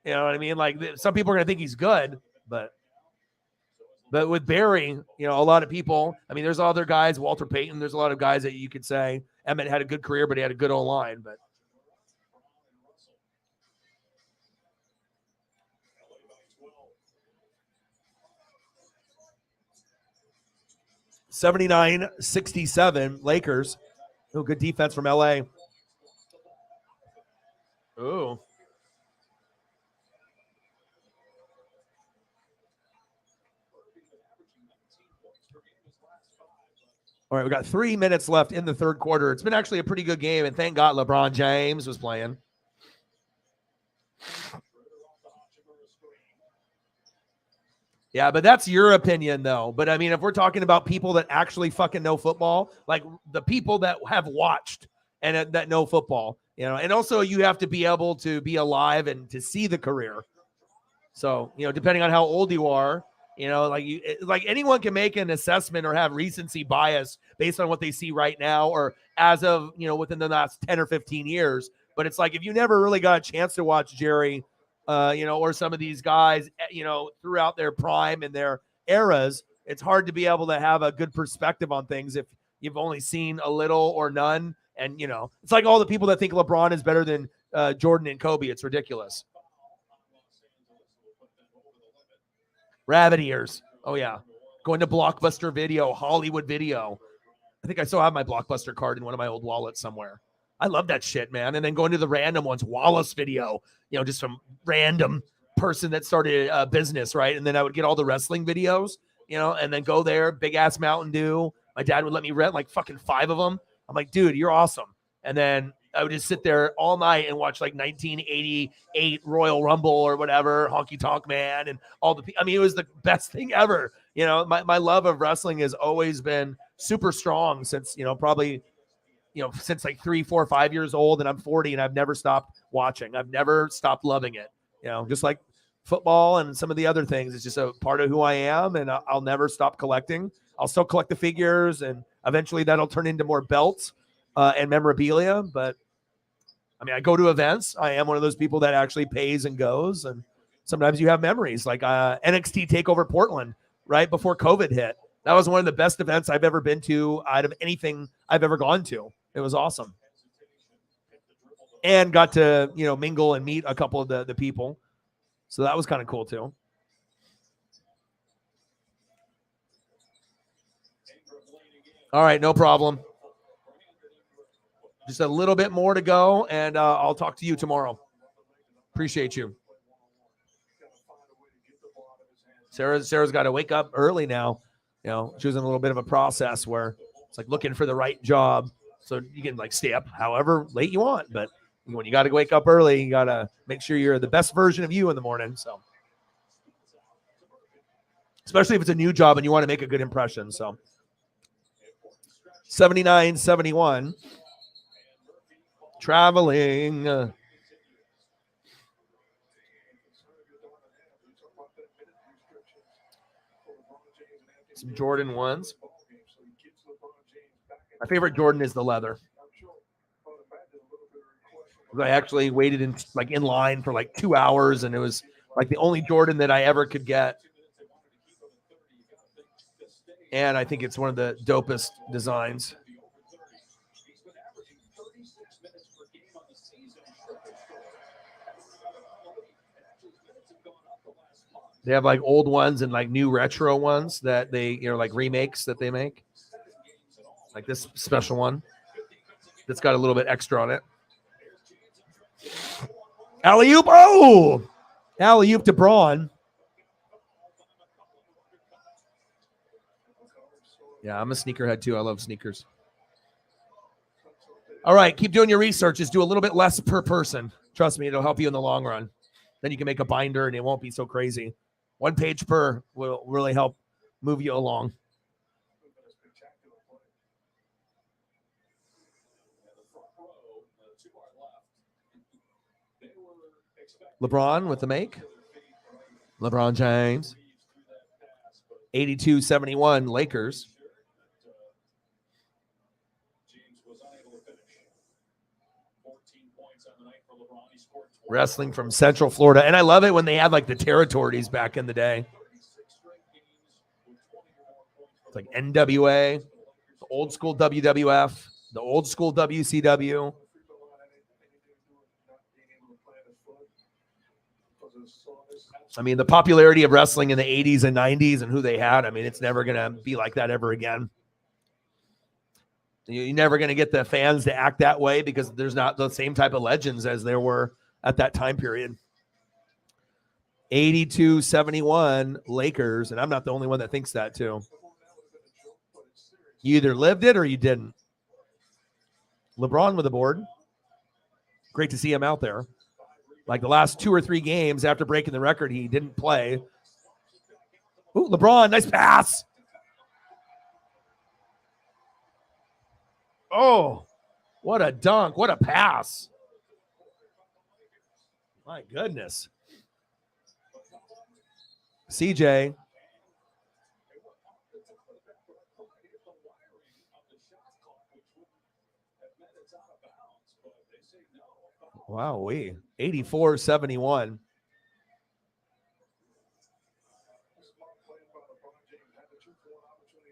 You know what I mean? Like some people are going to think he's good, but with Barry, a lot of people, I mean, there's other guys, Walter Payton, there's a lot of guys that you could say Emmett had a good career, but he had a good O-line, but 79-67 Lakers. Oh, good defense from LA. Ooh. All right, we got 3 minutes left in the third quarter. It's been actually a pretty good game, and thank God LeBron James was playing. Yeah, but that's your opinion, though. But I mean, if we're talking about people that actually fucking know football, like the people that have watched and that know football, and also you have to be able to be alive and to see the career. So, depending on how old you are, like anyone can make an assessment or have recency bias based on what they see right now or as of, within the last 10 or 15 years. But it's like if you never really got a chance to watch Jerry, or some of these guys, throughout their prime and their eras, it's hard to be able to have a good perspective on things if you've only seen a little or none. And, it's like all the people that think LeBron is better than Jordan and Kobe. It's ridiculous. Rabbit ears. Oh, yeah. Going to Blockbuster Video, Hollywood Video. I think I still have my Blockbuster card in one of my old wallets somewhere. I love that shit, man. And then going to the random ones, Wallace Video, just some random person that started a business, right? And then I would get all the wrestling videos, and then go there, big ass Mountain Dew. My dad would let me rent like fucking 5 of them. I'm like, dude, you're awesome. And then I would just sit there all night and watch like 1988 Royal Rumble or whatever, Honky Tonk Man, and it was the best thing ever. My love of wrestling has always been super strong since, probably, since like 3, 4, 5 years old, and I'm 40 and I've never stopped watching. I've never stopped loving it. Just like football and some of the other things. It's just a part of who I am, and I'll never stop collecting. I'll still collect the figures, and eventually that'll turn into more belts and memorabilia. But I go to events. I am one of those people that actually pays and goes. And sometimes you have memories like NXT TakeOver Portland right before COVID hit. That was one of the best events I've ever been to out of anything I've ever gone to. It was awesome. And got to, mingle and meet a couple of the people. So that was kind of cool too. All right, no problem. Just a little bit more to go, and I'll talk to you tomorrow. Appreciate you. Sarah's got to wake up early now. She was in a little bit of a process where it's like looking for the right job. So you can like stay up however late you want. But when you got to wake up early, you got to make sure you're the best version of you in the morning. So especially if it's a new job and you want to make a good impression. So 79-71. Traveling. Some Jordan ones. My favorite Jordan is the leather. I actually waited in line for like 2 hours, and it was like the only Jordan that I ever could get. And I think it's one of the dopest designs. They have like old ones and like new retro ones that they, like remakes that they make. Like this special one that's got a little bit extra on it. Alley-oop. Oh! Alley-oop to Braun. Yeah, I'm a sneakerhead too. I love sneakers. All right, keep doing your research. Just do a little bit less per person. Trust me, it'll help you in the long run. Then you can make a binder and it won't be so crazy. 1 page per will really help move you along. LeBron with the make. LeBron James. 82-71 Lakers. Wrestling from Central Florida. And I love it when they had like the territories back in the day. It's like NWA, the old school WWF, the old school WCW. The popularity of wrestling in the 80s and 90s and who they had, it's never going to be like that ever again. You're never going to get the fans to act that way because there's not the same type of legends as there were at that time period. 82-71 Lakers, and I'm not the only one that thinks that too. You either lived it or you didn't. LeBron with the board. Great to see him out there. Like the last 2 or 3 games after breaking the record, he didn't play. Ooh, LeBron, nice pass. Oh, what a dunk. What a pass. My goodness. CJ. Wow, 84-71.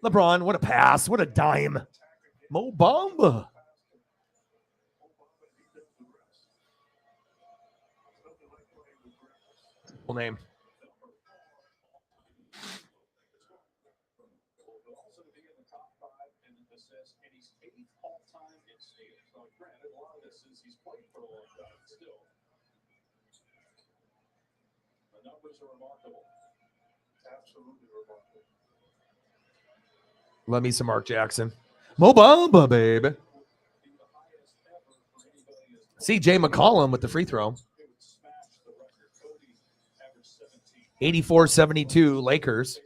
LeBron, what a pass. What a dime. Mo Bamba. Full name. Love me some Mark Jackson. Mo Bamba, baby. CJ McCollum with the free throw. 84-72 Lakers.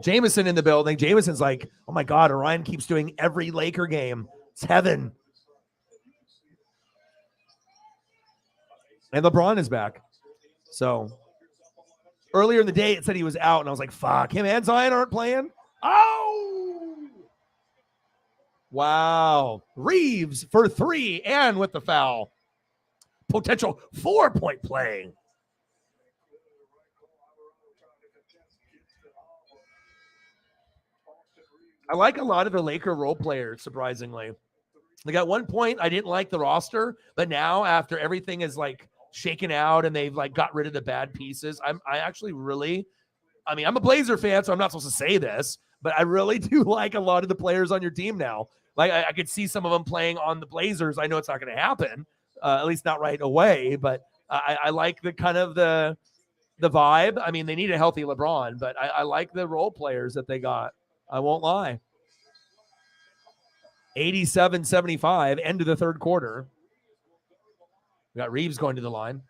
Jameson in the building. Jameson's like, oh my God, Orion keeps doing every Laker game. It's heaven. And LeBron is back. So earlier in the day, it said he was out, and I was like, fuck, him and Zion aren't playing? Oh! Wow. Reeves for 3 and with the foul. Potential 4-point play. I like a lot of the Laker role players, surprisingly. Like at one point, I didn't like the roster, but now after everything is like shaken out and they've like got rid of the bad pieces, I actually really, I mean, I'm a Blazer fan, so I'm not supposed to say this, but I really do like a lot of the players on your team now. Like I could see some of them playing on the Blazers. I know it's not going to happen, at least not right away, but I like the kind of the vibe. I mean, they need a healthy LeBron, but I like the role players that they got. I won't lie. 87-75, end of the third quarter. We got Reeves going to the line.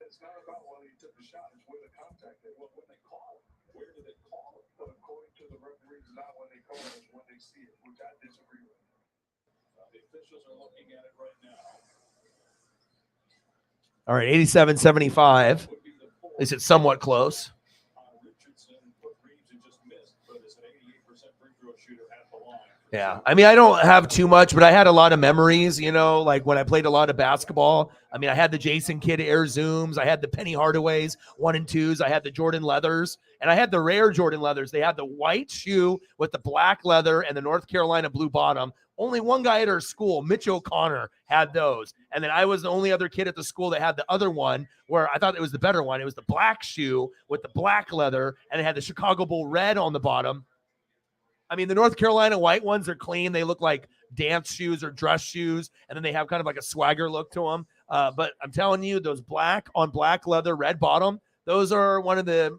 It's not about whether he took the shot, it's where the contact is, when they call it. Where did they call it? But according to the referees, not when they call it, it's when they see it, which I disagree with. The officials are looking at it right now. All right, 87-75. At least it's somewhat close. Yeah, I mean, I don't have too much, but I had a lot of memories, you know, like when I played a lot of basketball. I mean, I had the Jason Kidd Air Zooms. I had the Penny Hardaways 1 and 2s. I had the Jordan Leathers, and I had the rare Jordan Leathers. They had the white shoe with the black leather and the North Carolina blue bottom. Only one guy at our school, Mitch O'Connor, had those. And then I was the only other kid at the school that had the other one where I thought it was the better one. It was the black shoe with the black leather, and it had the Chicago Bull red on the bottom. I mean, the North Carolina white ones are clean. They look like dance shoes or dress shoes, and then they have kind of like a swagger look to them. But I'm telling you, those black on black leather, red bottom, those are one of the,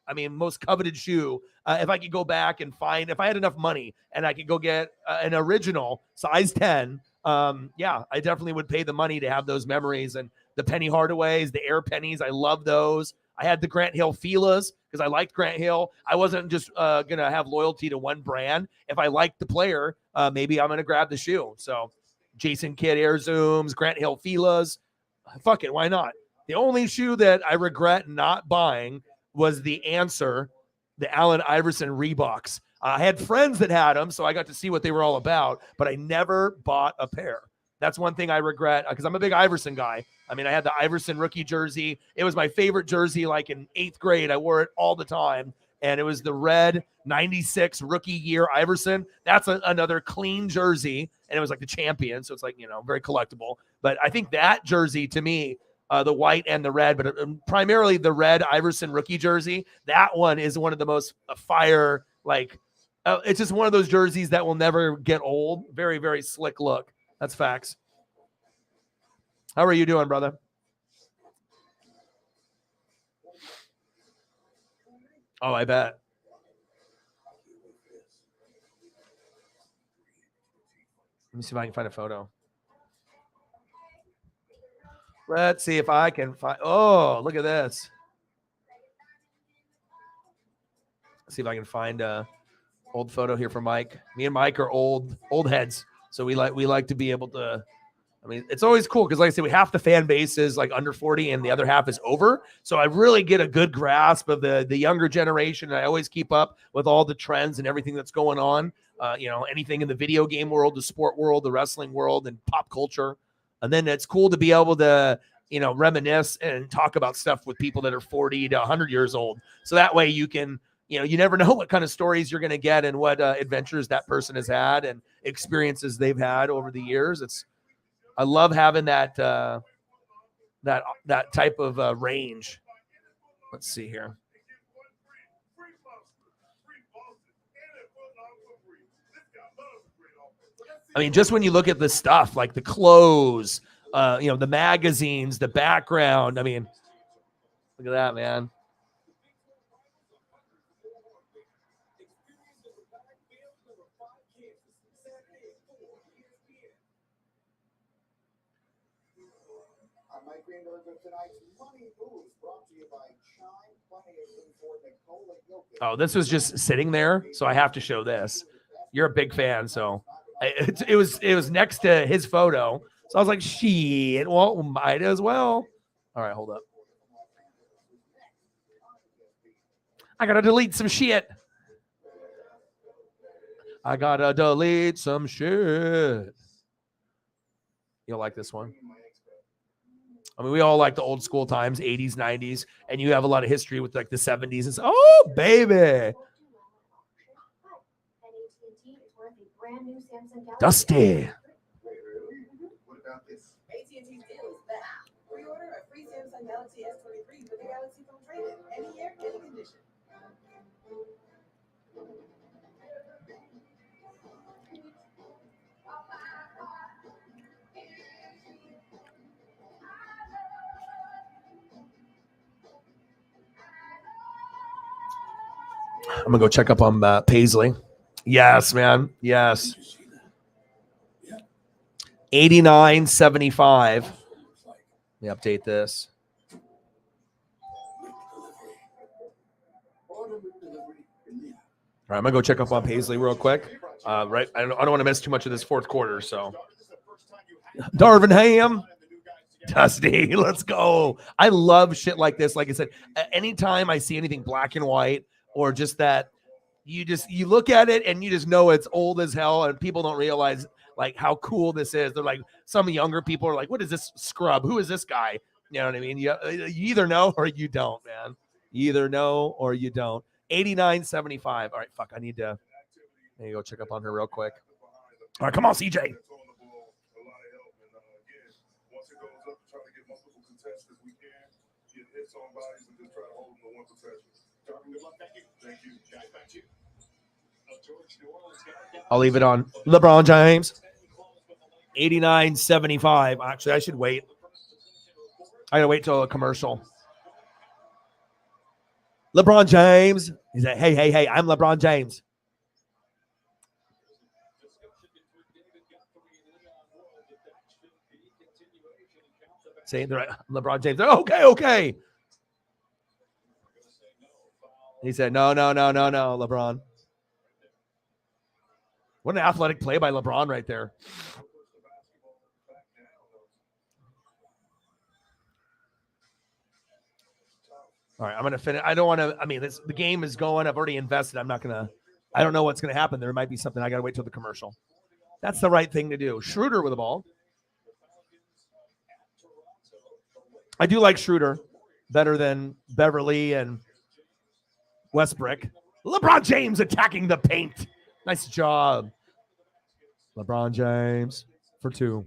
I mean, most coveted shoe. If I could go back and find, if I had enough money and I could go get an original size 10, yeah, I definitely would pay the money to have those memories. And the Penny Hardaways, the Air Pennies, I love those. I had the Grant Hill Fila's because I liked Grant Hill. I wasn't just going to have loyalty to one brand. If I liked the player, maybe I'm going to grab the shoe. So Jason Kidd Air Zooms, Grant Hill Fila's. Fuck it, why not? The only shoe that I regret not buying was the Answer, the Allen Iverson Reeboks. I had friends that had them, so I got to see what they were all about, but I never bought a pair. That's one thing I regret because I'm a big Iverson guy. I mean, I had the Iverson rookie jersey. It was my favorite jersey like in 8th grade. I wore it all the time. And it was the red 96 rookie year Iverson. That's another clean jersey. And it was like the champion. So it's like, very collectible. But I think that jersey to me, the white and the red, but primarily the red Iverson rookie jersey, that one is one of the most fire, like, it's just one of those jerseys that will never get old. Very, very slick look. That's facts. How are you doing, brother? Oh, I bet. Let me see if I can find a photo. Let's see if I can find. Oh, look at this. Let's see if I can find a old photo here for Mike. Me and Mike are old heads, so we like to be able to. I mean, it's always cool because, like I said, half the fan base is like under 40 and the other half is over. So I really get a good grasp of the younger generation. I always keep up with all the trends and everything that's going on. Anything in the video game world, the sport world, the wrestling world, and pop culture. And then it's cool to be able to, reminisce and talk about stuff with people that are 40 to 100 years old. So that way you can, you never know what kind of stories you're going to get and what adventures that person has had and experiences they've had over the years. I love having that that type of range. Let's see here. I mean, just when you look at the stuff, like the clothes, the magazines, the background. I mean, look at that, man. Oh, this was just sitting there, so I have to show this. You're a big fan, so it was next to his photo. So I was like, shit, well, might as well. All right, hold up. I gotta delete some shit. I gotta delete some shit. You'll like this one. I mean, we all like the old school times, 80s, 90s, and you have a lot of history with like the 70s. And so, oh, baby. Dusty. What about this? AT&T's deal is back. Pre-order a free Samsung Galaxy S23 with the Galaxy Phone trade-in. Any year, any condition. I'm gonna go check up on Paisley. Yes, man. Yes. 89.75. Let me update this. All right, I'm gonna go check up on Paisley real quick. Right, I don't want to miss too much of this fourth quarter. So, Darvin Ham, Dusty, let's go. I love shit like this. Like I said, anytime I see anything black and white or just that, you look at it and you just know it's old as hell, and people don't realize like how cool this is. They're like, some younger people are like, what is this scrub? Who is this guy? You know what I mean? You either know or you don't, man. You either know or you don't. 89.75. All right, fuck. I need to go check up on her real quick. All right, come on, CJ. I'll leave it on LeBron James. 89.75. Actually, I should wait. I gotta wait till a commercial. LeBron James. He's like, hey, I'm LeBron James. Saying LeBron James. Okay. He said, no, LeBron. What an athletic play by LeBron right there. All right, I'm going to finish. I don't want to, the game is going. I've already invested. I don't know what's going to happen. There might be something. I got to wait till the commercial. That's the right thing to do. Schroeder with the ball. I do like Schroeder better than Beverly and Westbrook. LeBron James attacking the paint. Nice job. LeBron James for 2.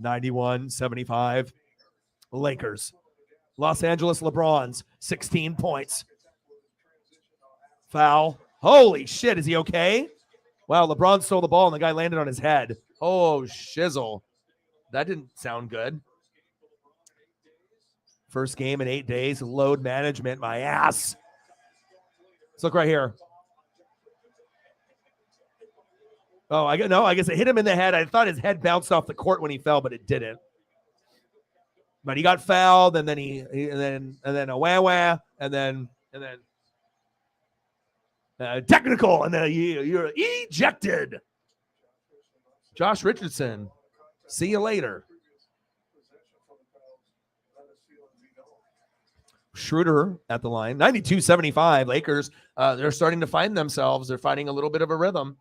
91-75. Lakers. Los Angeles LeBrons, 16 points. Foul. Holy shit, is he okay? Wow, LeBron stole the ball and the guy landed on his head. Oh, shizzle. That didn't sound good. First game in 8 days. Load management, my ass. Let's look right here. Oh, I guess it hit him in the head. I thought his head bounced off the court when he fell, but it didn't. But he got fouled, and then and then a wah, and then technical, and then you're ejected. Josh Richardson, see you later. Schroeder at the line, 92-75. Lakers, they're starting to find themselves. They're finding a little bit of a rhythm.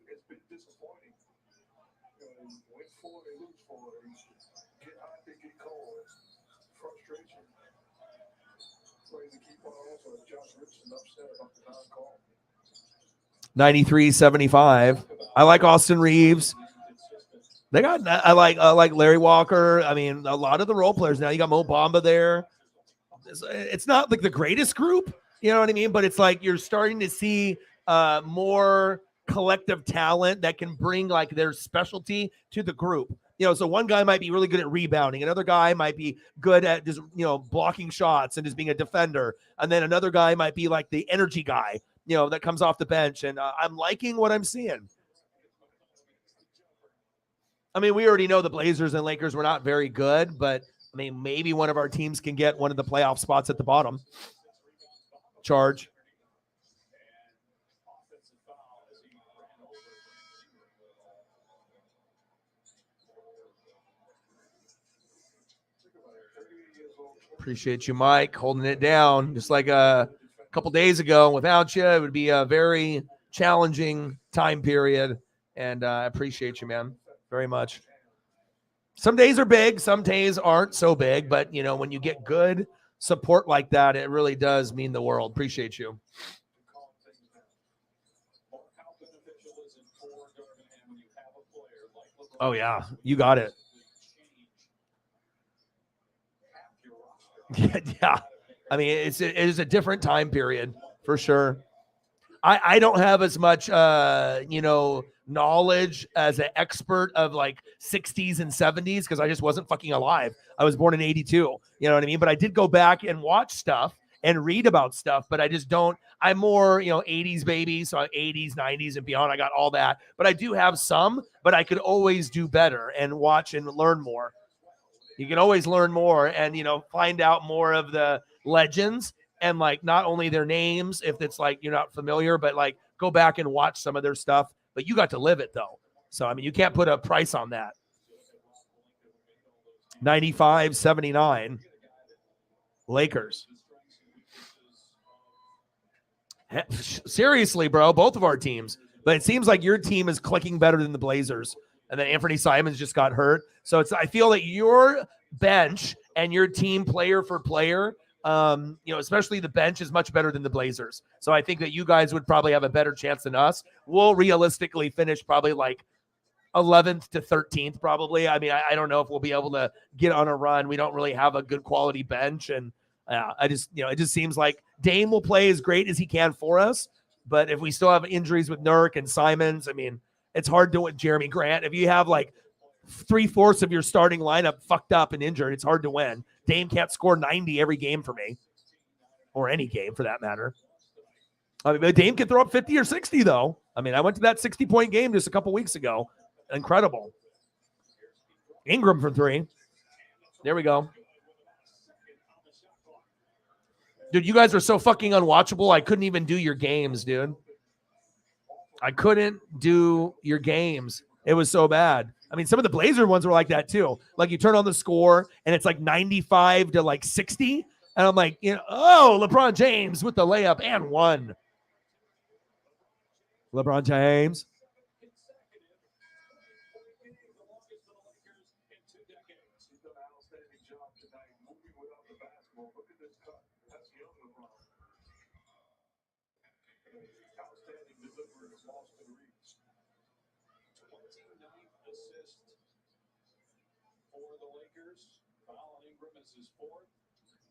It's been disappointing. Win 4, they lose 4. Get hot, they get cold. Frustration. Plays the key part also. Josh Richardson upset about the non-call. 93-75. I like Austin Reeves. They got. I like Larry Walker. I mean, a lot of the role players now. You got Mo Bamba there. It's not like the greatest group, you know what I mean? But it's like you're starting to see more collective talent that can bring like their specialty to the group. You know, so one guy might be really good at rebounding. Another guy might be good at just, blocking shots and just being a defender. And then another guy might be like the energy guy, that comes off the bench. And I'm liking what I'm seeing. I mean, we already know the Blazers and Lakers were not very good, but I mean, maybe one of our teams can get one of the playoff spots at the bottom. Charge. Appreciate you, Mike, holding it down. Just like a couple days ago, without you, it would be a very challenging time period. And I appreciate you, man, very much. Some days are big, some days aren't so big. But, when you get good support like that, it really does mean the world. Appreciate you. Oh, yeah, you got it. Yeah. I mean, it is a different time period for sure. I don't have as much, knowledge as an expert of like 60s and 70s because I just wasn't fucking alive. I was born in 82. You know what I mean? But I did go back and watch stuff and read about stuff, but I just don't. I'm more, 80s baby. So 80s, 90s and beyond. I got all that. But I do have some, but I could always do better and watch and learn more. You can always learn more and, find out more of the legends and like not only their names, if it's like you're not familiar, but like go back and watch some of their stuff. But you got to live it though. So, I mean, you can't put a price on that. 95-79. Lakers. Seriously, bro, both of our teams. But it seems like your team is clicking better than the Blazers. And then Anthony Simons just got hurt. So I feel that your bench and your team player for player, especially the bench is much better than the Blazers. So I think that you guys would probably have a better chance than us. We'll realistically finish probably like 11th to 13th probably. I mean, I don't know if we'll be able to get on a run. We don't really have a good quality bench. And it just seems like Dame will play as great as he can for us. But if we still have injuries with Nurk and Simons, I mean, it's hard to win. Jeremy Grant, if you have like 3/4 of your starting lineup fucked up and injured, it's hard to win. Dame can't score 90 every game for me, or any game for that matter. I mean, Dame can throw up 50 or 60 though. I mean, I went to that 60-point game just a couple weeks ago. Incredible. Ingram for 3. There we go. Dude, you guys are so fucking unwatchable. I couldn't even do your games, dude. I couldn't do your games. It was so bad. I mean, some of the Blazer ones were like that too. Like you turn on the score and it's like 95 to like 60. And I'm like, oh, LeBron James with the layup and one. LeBron James.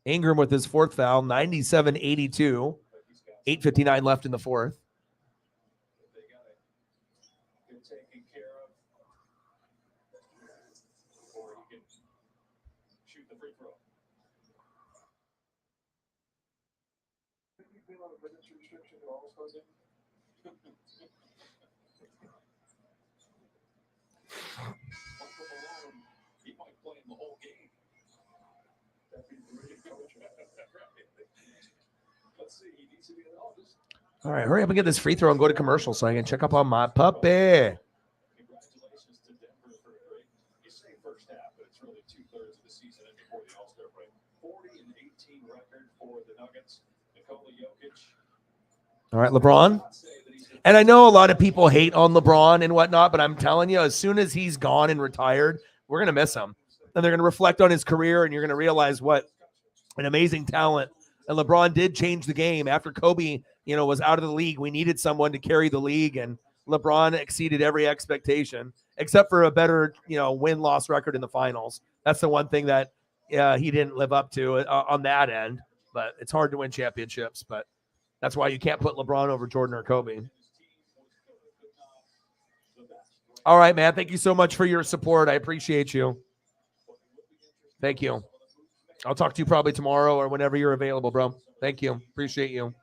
Ingram with his fourth foul, 97-82. 8:59 left in the fourth. All right, hurry up and get this free throw and go to commercial so I can check up on my puppy. All right, LeBron. And I know a lot of people hate on LeBron and whatnot, but I'm telling you, as soon as he's gone and retired, we're going to miss him. And they're going to reflect on his career, and you're going to realize what an amazing talent. And LeBron did change the game. After Kobe, was out of the league, we needed someone to carry the league, and LeBron exceeded every expectation, except for a better, win-loss record in the finals. That's the one thing that he didn't live up to on that end. But it's hard to win championships, but that's why you can't put LeBron over Jordan or Kobe. All right, man. Thank you so much for your support. I appreciate you. Thank you. I'll talk to you probably tomorrow or whenever you're available, bro. Thank you. Appreciate you.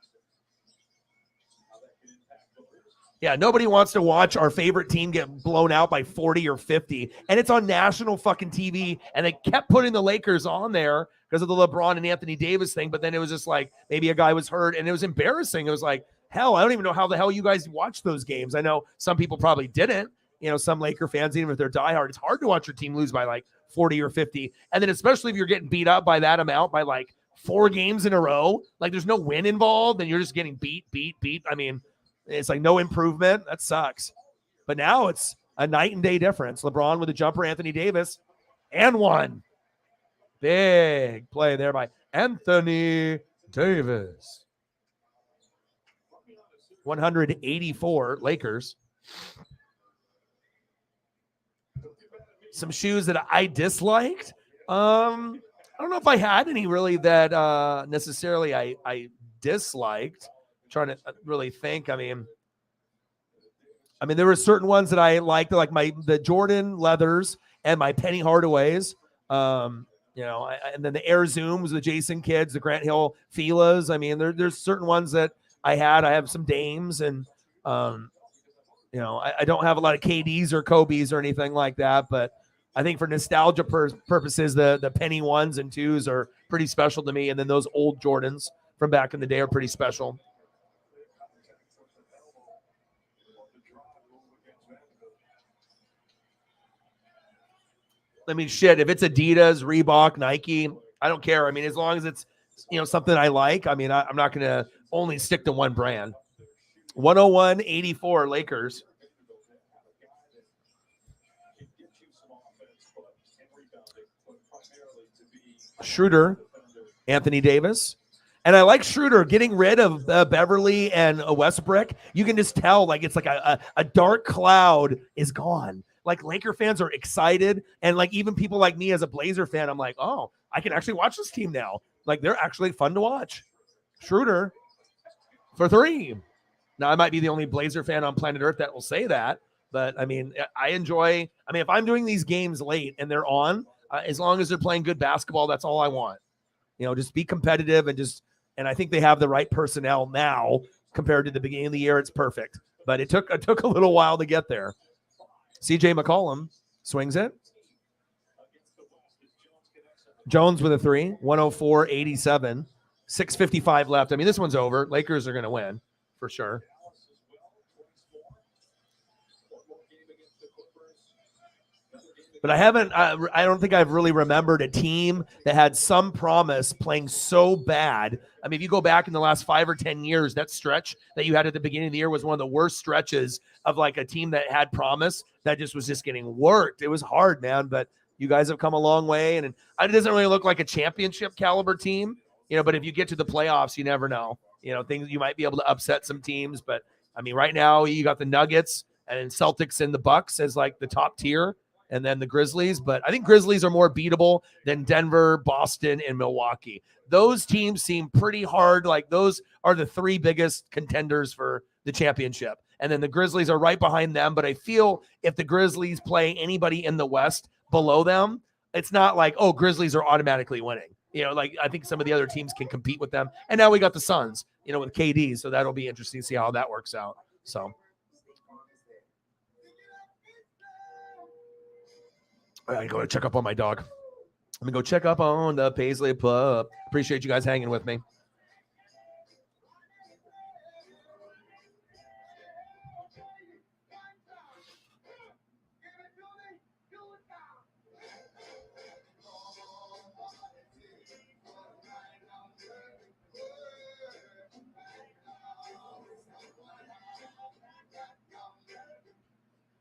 Yeah, nobody wants to watch our favorite team get blown out by 40 or 50. And it's on national fucking TV. And they kept putting the Lakers on there because of the LeBron and Anthony Davis thing. But then it was just like maybe a guy was hurt and it was embarrassing. It was like, hell, I don't even know how the hell you guys watch those games. I know some people probably didn't. Some Laker fans, even if they're diehard, it's hard to watch your team lose by like 40 or 50. And then especially if you're getting beat up by that amount by like 4 games in a row, like there's no win involved and you're just getting beat. I mean, it's like no improvement. That sucks. But now it's a night and day difference. LeBron with a jumper, Anthony Davis, and one. Big play there by Anthony Davis. 184 Lakers. Some shoes that I disliked. I don't know if I had any really that necessarily I disliked. I'm trying to really think. I mean, there were certain ones that I liked, like the Jordan leathers and my Penny Hardaways. And then the Air Zooms, the Jason Kidds, the Grant Hill Fila's. I mean, there's certain ones that I had. I have some Dames and I don't have a lot of KDs or Kobe's or anything like that, but I think for nostalgia purposes, the Penny 1s and 2s are pretty special to me. And then those old Jordans from back in the day are pretty special. I mean, shit, if it's Adidas, Reebok, Nike, I don't care. I mean, as long as it's, something I like, I mean, I'm not going to only stick to one brand. 101-84 Lakers. Schroeder, Anthony Davis. And I like Schroeder getting rid of Beverly and Westbrook. You can just tell, like, it's like a dark cloud is gone. Like, Laker fans are excited. And, like, even people like me as a Blazer fan, I'm like, oh, I can actually watch this team now. Like, they're actually fun to watch. Schroeder for 3. Now, I might be the only Blazer fan on planet Earth that will say that. But, I mean, if I'm doing these games late and they're on, as long as they're playing good basketball, that's all I want. Just be competitive and I think they have the right personnel now compared to the beginning of the year. It's perfect. But it took a little while to get there. CJ McCollum swings it. Jones with a 3, 104-87, 6:55 left. I mean, this one's over. Lakers are going to win for sure. But I don't think I've really remembered a team that had some promise playing so bad. I mean, if you go back in the last 5 or 10 years, that stretch that you had at the beginning of the year was one of the worst stretches of like a team that had promise that just was just getting worked. It was hard, man, but you guys have come a long way. And it doesn't really look like a championship caliber team, but if you get to the playoffs, you never know. Things you might be able to upset some teams. But I mean, right now you got the Nuggets and Celtics and the Bucks as like the top tier, and then the Grizzlies. But I think Grizzlies are more beatable than Denver, Boston, and Milwaukee. Those teams seem pretty hard. Like those are the 3 biggest contenders for the championship. And then the Grizzlies are right behind them. But I feel if the Grizzlies play anybody in the West below them, it's not like, oh, Grizzlies are automatically winning. Like I think some of the other teams can compete with them. And now we got the Suns, with KD. So that'll be interesting to see how that works out. So. I go to check up on my dog. I'm going to go check up on the Paisley pup. Appreciate you guys hanging with me.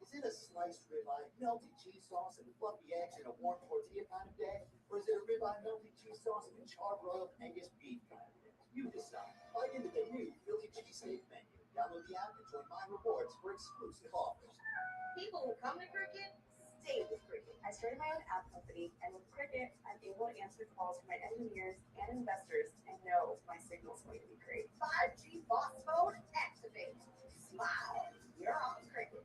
Is it a sliced ribeye, melted cheese sauce, and fluffy eggs in a warm tortilla kind of day? Or is it a ribeye, melted cheese sauce, and char-broiled Angus beef kind of day? You decide. Bite into the new Philly cheesesteak menu. Download the app and join My Rewards for exclusive offers. People who come to Cricket stay with Cricket. I started my own app company, and with Cricket, I'm able to answer calls from my engineers and investors and know my signal's going to be great. 5G box mode activate. Smile. You're on Cricket.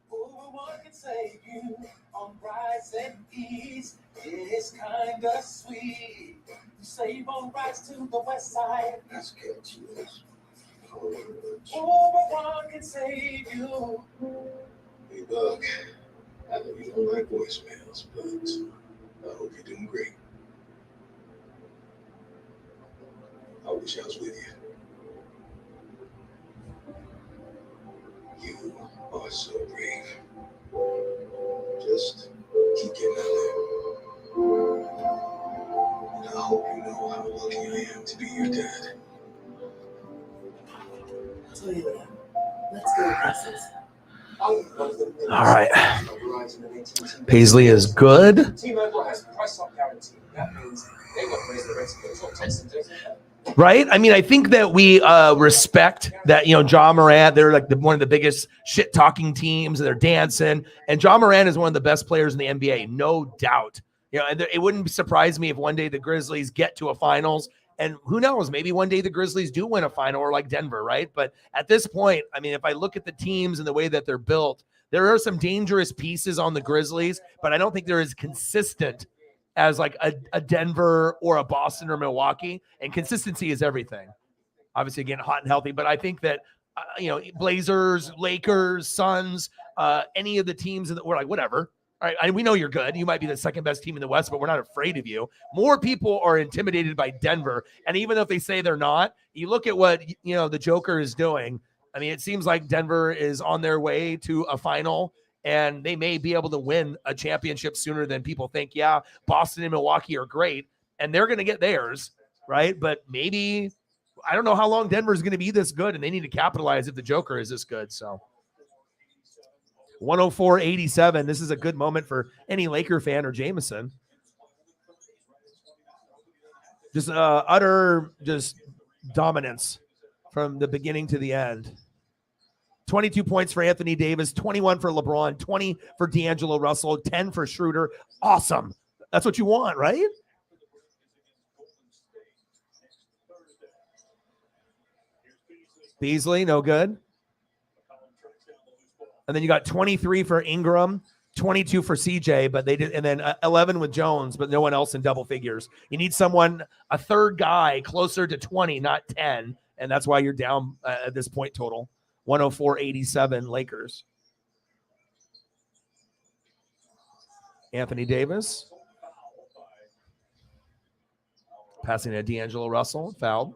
What can save you on rice and peas? It's kinda sweet. You save on rice to the west side. That's catchy. What can save you? Hey, Buck, I know you don't like voicemails, but I hope you're doing great. I wish I was with you. You are so brave. Just keep getting out there. And I hope you know how lucky I am to be your dad. I'll tell you that. Let's go process. All right. Paisley is good. T-Mobile has price lock guarantee. That means they won't raise the rates until Texans don't. Right? I mean, I think that we respect that, Ja Morant, they're like one of the biggest shit-talking teams, and they're dancing. And Ja Morant is one of the best players in the NBA, no doubt. And it wouldn't surprise me if one day the Grizzlies get to a finals. And who knows, maybe one day the Grizzlies do win a final, or like Denver, right? But at this point, I mean, if I look at the teams and the way that they're built, there are some dangerous pieces on the Grizzlies, but I don't think they're as consistent as like a Denver or a Boston or Milwaukee. And consistency is everything. Obviously, again, hot and healthy. But I think that, Blazers, Lakers, Suns, any of the teams, we're like, whatever. All right, we know you're good. You might be the second best team in the West, but we're not afraid of you. More people are intimidated by Denver. And even if they say they're not, you look at what, the Joker is doing. I mean, it seems like Denver is on their way to a final, and they may be able to win a championship sooner than people think. Yeah, Boston and Milwaukee are great, and they're going to get theirs, right? But maybe, I don't know how long Denver is going to be this good, and they need to capitalize if the Joker is this good. So 104-87. This is a good moment for any Laker fan or Jameson. Just utter dominance from the beginning to the end. 22 points for Anthony Davis, 21 for LeBron, 20 for D'Angelo Russell, 10 for Schroeder. Awesome. That's what you want, right? Beasley, no good. And then you got 23 for Ingram, 22 for CJ, but they did, and then 11 with Jones, but no one else in double figures. You need someone, a third guy, closer to 20, not 10, and that's why you're down at this point total. 104-87 Lakers. Anthony Davis. Passing to D'Angelo Russell, fouled.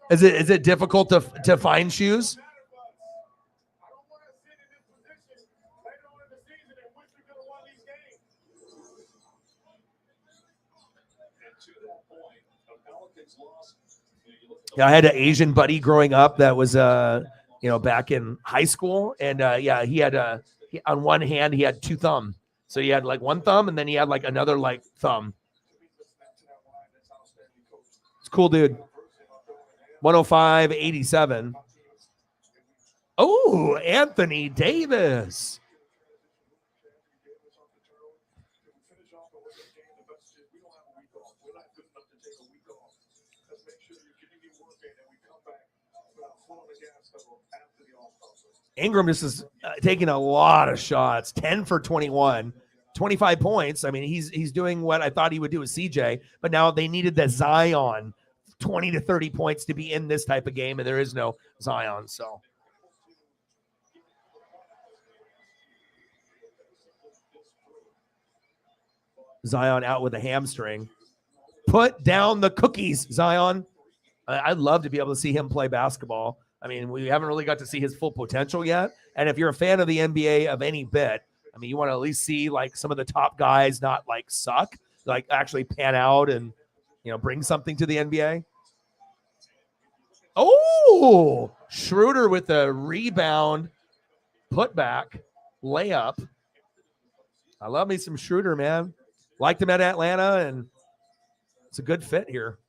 Is it difficult to find shoes? Yeah, I had an Asian buddy growing up that was back in high school, and he had on one hand he had two thumbs, so he had like one thumb, and then he had like another like thumb. It's cool, dude. 105.87. Oh, Anthony Davis. Ingram just is taking a lot of shots. 10 for 21, 25 points. I mean, he's doing what I thought he would do with CJ, but now they needed the Zion 20 to 30 points to be in this type of game, and there is no Zion. So Zion out with a hamstring. Put down the cookies, Zion. I'd love to be able to see him play basketball. I mean, we haven't really got to see his full potential yet. And if you're a fan of the NBA of any bit, I mean, you want to at least see like some of the top guys not like suck, like actually pan out and, bring something to the NBA. Oh, Schroeder with the rebound, putback, layup. I love me some Schroeder, man. Liked him at Atlanta, and it's a good fit here.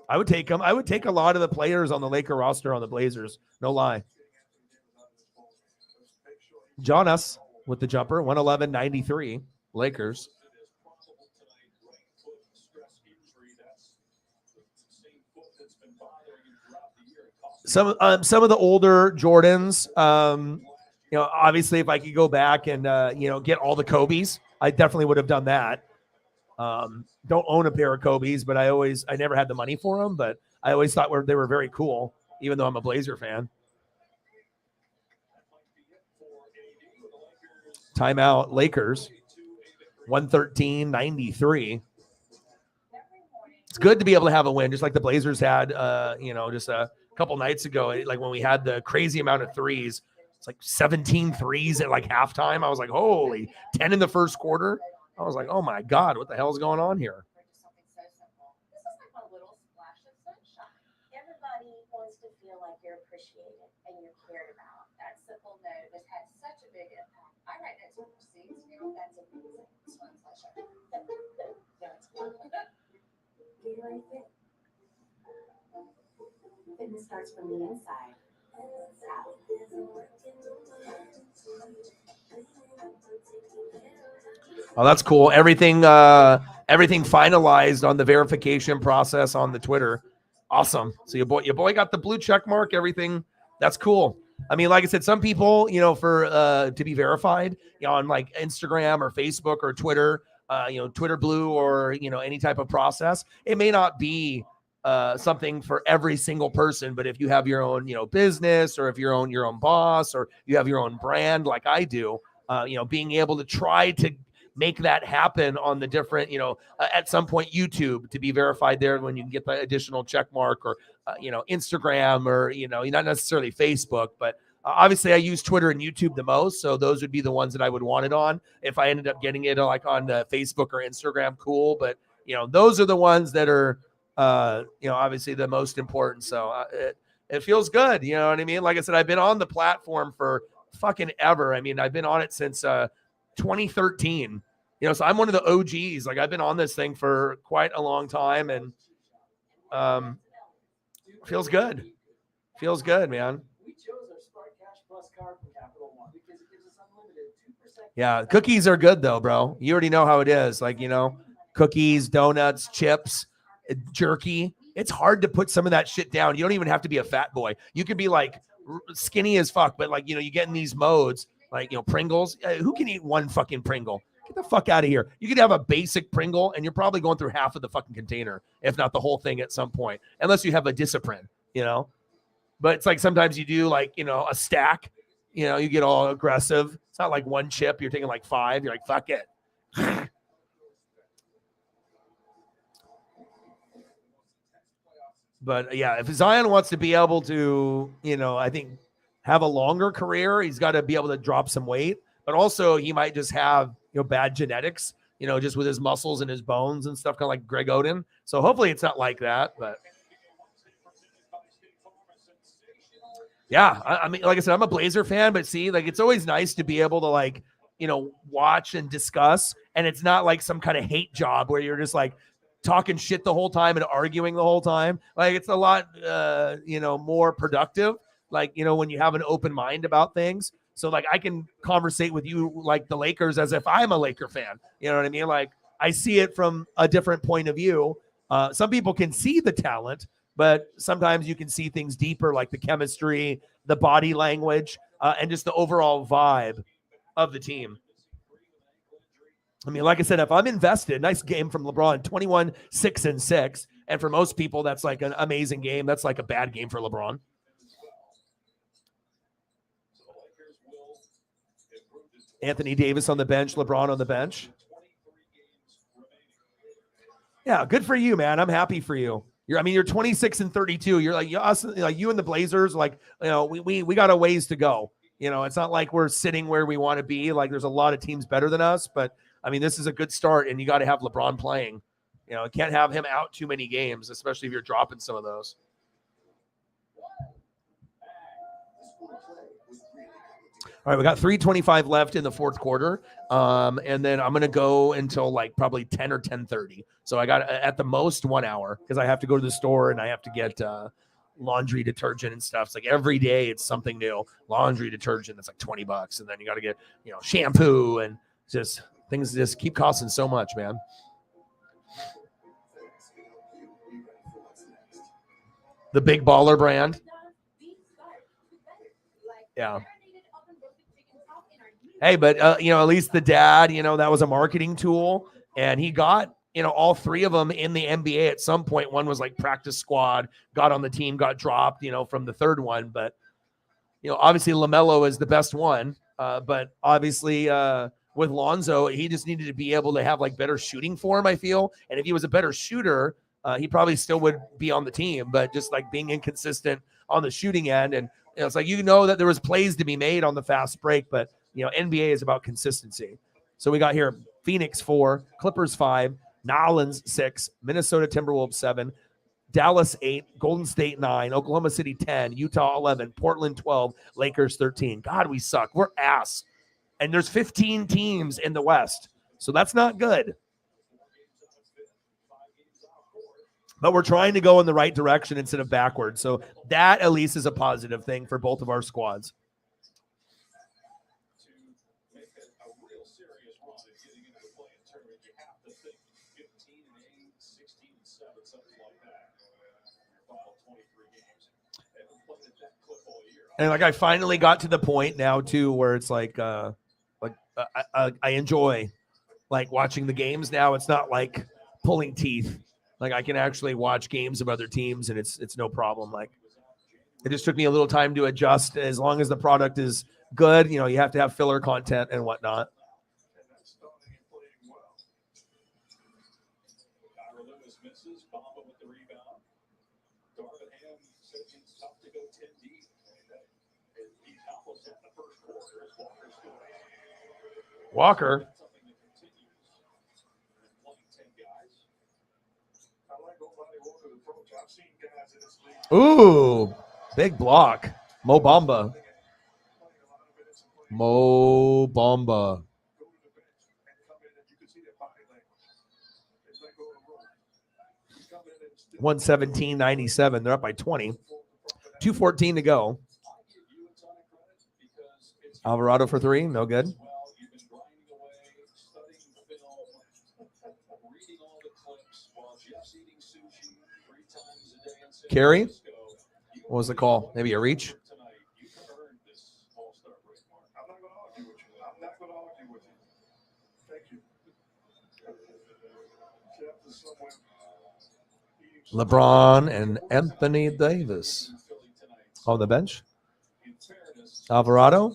I would take him. I would take a lot of the players on the Laker roster on the Blazers. No lie. Jonas with the jumper, 111.93, Lakers. Some of the older Jordans, obviously if I could go back and, get all the Kobe's, I definitely would have done that. Don't own a pair of Kobe's, but I never had the money for them, but I always thought they were very cool, even though I'm a Blazer fan. Timeout, Lakers, 113.93. It's good to be able to have a win, just like the Blazers had, just a couple nights ago, like when we had the crazy amount of threes. It's like 17 threes at like halftime. I was like, holy, 10 in the first quarter. I was like, oh my God, what the hell is going on here? This is like a little splash of sunshine. Everybody wants to feel like you're appreciated and you're cared about. That simple note has had such a big impact. I write notes for receipts. That's amazing. This one's sunshine. That's cool. Gatorade Fit. Fitness starts from the inside. Oh, that's cool. Everything finalized on the verification process on the Twitter. Awesome. So your boy got the blue check mark, everything. That's cool. I mean, like I said, some people, for to be verified, on like Instagram or Facebook or Twitter, Twitter Blue or, any type of process, it may not be something for every single person, but if you have your own, business, or if you're your own boss, or you have your own brand, like I do, being able to try to make that happen on the different, at some point YouTube to be verified there when you can get the additional check mark, or, Instagram, or, not necessarily Facebook, but obviously I use Twitter and YouTube the most. So those would be the ones that I would want it on. If I ended up getting it like on Facebook or Instagram, cool. But, those are the ones that are, obviously the most important. So it feels good. You know what I mean? Like I said, I've been on the platform for fucking ever. I mean, I've been on it since 2013. So I'm one of the OGs. Like I've been on this thing for quite a long time, and feels good. Feels good, man. Yeah, cookies are good though, bro. You already know how it is. Like, cookies, donuts, chips, jerky. It's hard to put some of that shit down. You don't even have to be a fat boy. You could be like skinny as fuck, but like, you get in these modes, like, Pringles. Who can eat one fucking Pringle? Get the fuck out of here. You could have a basic Pringle and you're probably going through half of the fucking container, if not the whole thing at some point, unless you have a discipline, But it's like sometimes you do like, a stack, you get all aggressive. It's not like one chip. You're taking like 5. You're like, fuck it. But yeah, if Zion wants to be able to, I think have a longer career, he's got to be able to drop some weight. But also, he might just have bad genetics, just with his muscles and his bones and stuff, kind of like Greg Oden. So hopefully, it's not like that. But yeah, I mean, like I said, I'm a Blazer fan, but see, like it's always nice to be able to like, watch and discuss, and it's not like some kind of hate job where you're just like talking shit the whole time and arguing the whole time. Like it's a lot, more productive. Like when you have an open mind about things. So like I can conversate with you like the Lakers as if I'm a Laker fan. You know what I mean? Like I see it from a different point of view. Some people can see the talent, but sometimes you can see things deeper, like the chemistry, the body language, and just the overall vibe of the team. I mean, like I said, if I'm invested, nice game from LeBron, 21, 6 and 6. And for most people, that's like an amazing game. That's like a bad game for LeBron. Anthony Davis on the bench, LeBron on the bench. Yeah, good for you, man. I'm happy for you. You're 26 and 32. You're like us, like you and the Blazers. Like we got a ways to go. It's not like we're sitting where we want to be. Like there's a lot of teams better than us, but I mean this is a good start, and you got to have LeBron playing. Can't have him out too many games, especially if you're dropping some of those. All right, we got 3:25 left in the fourth quarter, and then I'm going to go until like probably 10 or 10:30. So I got at the most 1 hour because I have to go to the store and I have to get laundry detergent and stuff. It's like every day it's something new. Laundry detergent that's like $20, and then you got to get shampoo, and just things just keep costing so much, man. The Big Baller brand. Yeah. Hey, but at least the dad, that was a marketing tool, and he got all three of them in the NBA at some point. One was like practice squad, got on the team, got dropped, from the third one. But obviously LaMelo is the best one. But obviously with Lonzo, he just needed to be able to have like better shooting form, I feel. And if he was a better shooter, he probably still would be on the team. But just like being inconsistent on the shooting end, and it's like that there was plays to be made on the fast break, but NBA is about consistency. So we got here Phoenix 4, Clippers 5, Nolans 6, Minnesota Timberwolves 7, Dallas 8, Golden State 9, Oklahoma City 10, Utah 11, Portland 12, Lakers 13. God, we suck. We're ass. And there's 15 teams in the West. So that's not good. But we're trying to go in the right direction instead of backwards. So that at least is a positive thing for both of our squads. And like I finally got to the point now too where it's like I enjoy like watching the games now. It's not like pulling teeth. Like I can actually watch games of other teams, and it's no problem. Like it just took me a little time to adjust. As long as the product is good, you have to have filler content and whatnot. Walker. Ooh, big block. Mo Bamba. Mo Bamba. 117.97. They're up by 20. 2:14 to go. Alvarado for three. No good. Carry? What was the call? Maybe a reach? LeBron and Anthony Davis on the bench. Alvarado.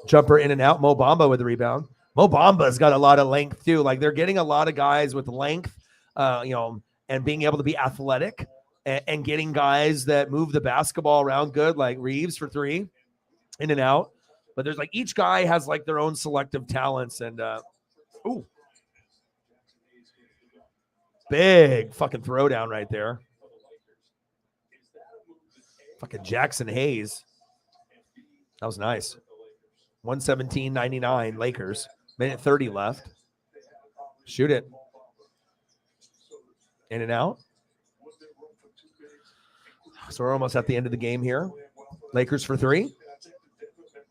Jumper in and out. Mo Bamba with the rebound. Mo Bamba's got a lot of length too. Like they're getting a lot of guys with length, and being able to be athletic. and getting guys that move the basketball around good, like Reeves for three, in and out. But there's like each guy has like their own selective talents. And big fucking throwdown right there. Fucking Jackson Hayes. That was nice. 117.99 Lakers. Minute 30 left. Shoot it. In and out. So we're almost at the end of the game here. Lakers for three.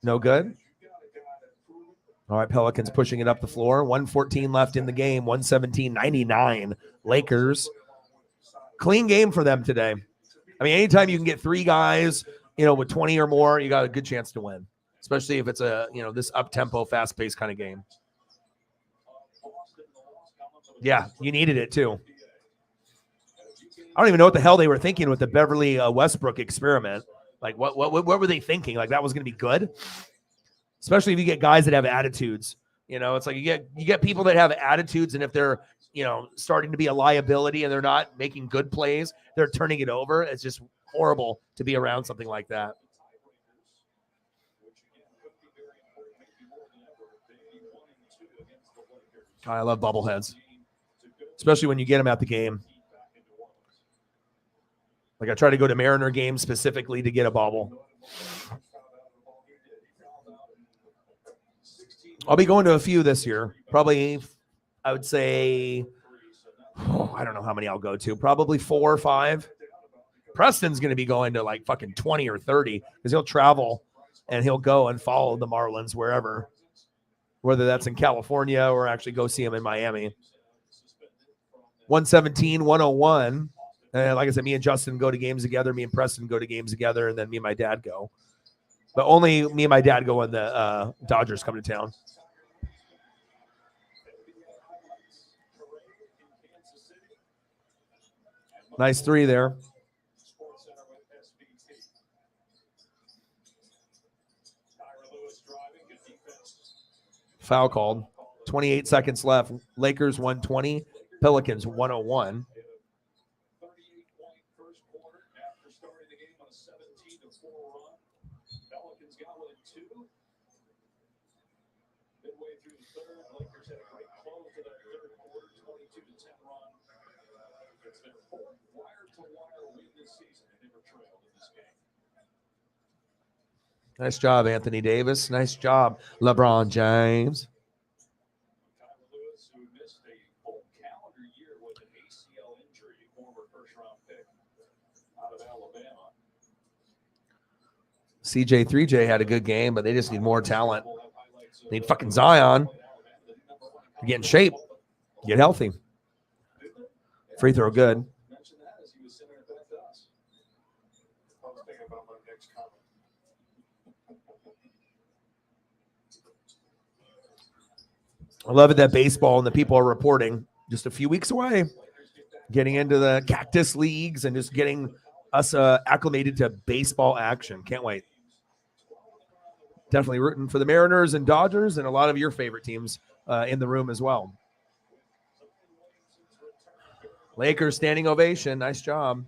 No good. All right, Pelicans pushing it up the floor. 1:14 left in the game. 117.99 Lakers. Clean game for them today. I mean, anytime you can get three guys, with 20 or more, you got a good chance to win, especially if it's a, this up-tempo, fast-paced kind of game. Yeah, you needed it too. I don't even know what the hell they were thinking with the Beverly Westbrook experiment. Like, what were they thinking? Like, that was going to be good? Especially if you get guys that have attitudes. It's like you get people that have attitudes, and if they're, starting to be a liability and they're not making good plays, they're turning it over. It's just horrible to be around something like that. God, I love bobbleheads, especially when you get them at the game. Like, I try to go to Mariner games specifically to get a bobble. I'll be going to a few this year. Probably, I would say, I don't know how many I'll go to. Probably 4 or 5. Preston's going to be going to like fucking 20 or 30 because he'll travel and he'll go and follow the Marlins wherever, whether that's in California or actually go see him in Miami. 117, 101. And like I said, me and Justin go to games together. Me and Preston go to games together. And then me and my dad go. But only me and my dad go when the Dodgers come to town. Nice three there. Foul called. 28 seconds left. Lakers 120. Pelicans 101. Nice job, Anthony Davis. Nice job, LeBron James. CJ 3J had a good game, but they just need more talent. They need fucking Zion to get in shape, get healthy. Free throw good. I love it that baseball and the people are reporting just a few weeks away, getting into the cactus leagues and just getting us acclimated to baseball action. Can't wait. Definitely rooting for the Mariners and Dodgers and a lot of your favorite teams in the room as well. Lakers standing ovation. Nice job.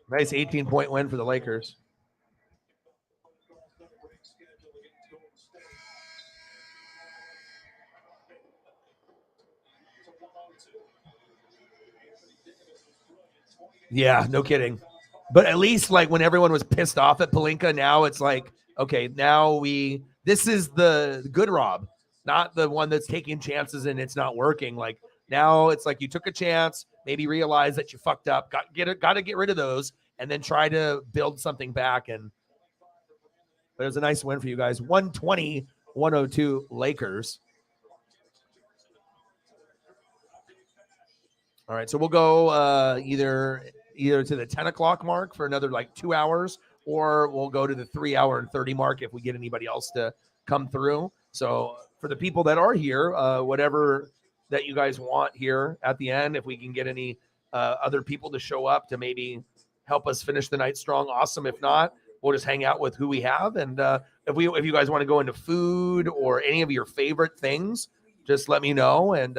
Nice 18-point win for the Lakers. Yeah, no kidding. But at least like when everyone was pissed off at Pelinka, now it's like, okay, now this is the good Rob, not the one that's taking chances and it's not working. Like now it's like you took a chance, maybe realize that you fucked up, got to get rid of those and then try to build something back. And but it was a nice win for you guys. 120-102 Lakers. All right, so we'll go either to the 10 o'clock mark for another like 2 hours, or we'll go to the 3 hour and 30 mark if we get anybody else to come through. So for the people that are here, whatever that you guys want here at the end, if we can get any other people to show up to maybe help us finish the night strong, awesome. If not, we'll just hang out with who we have and if you guys want to go into food or any of your favorite things, just let me know, and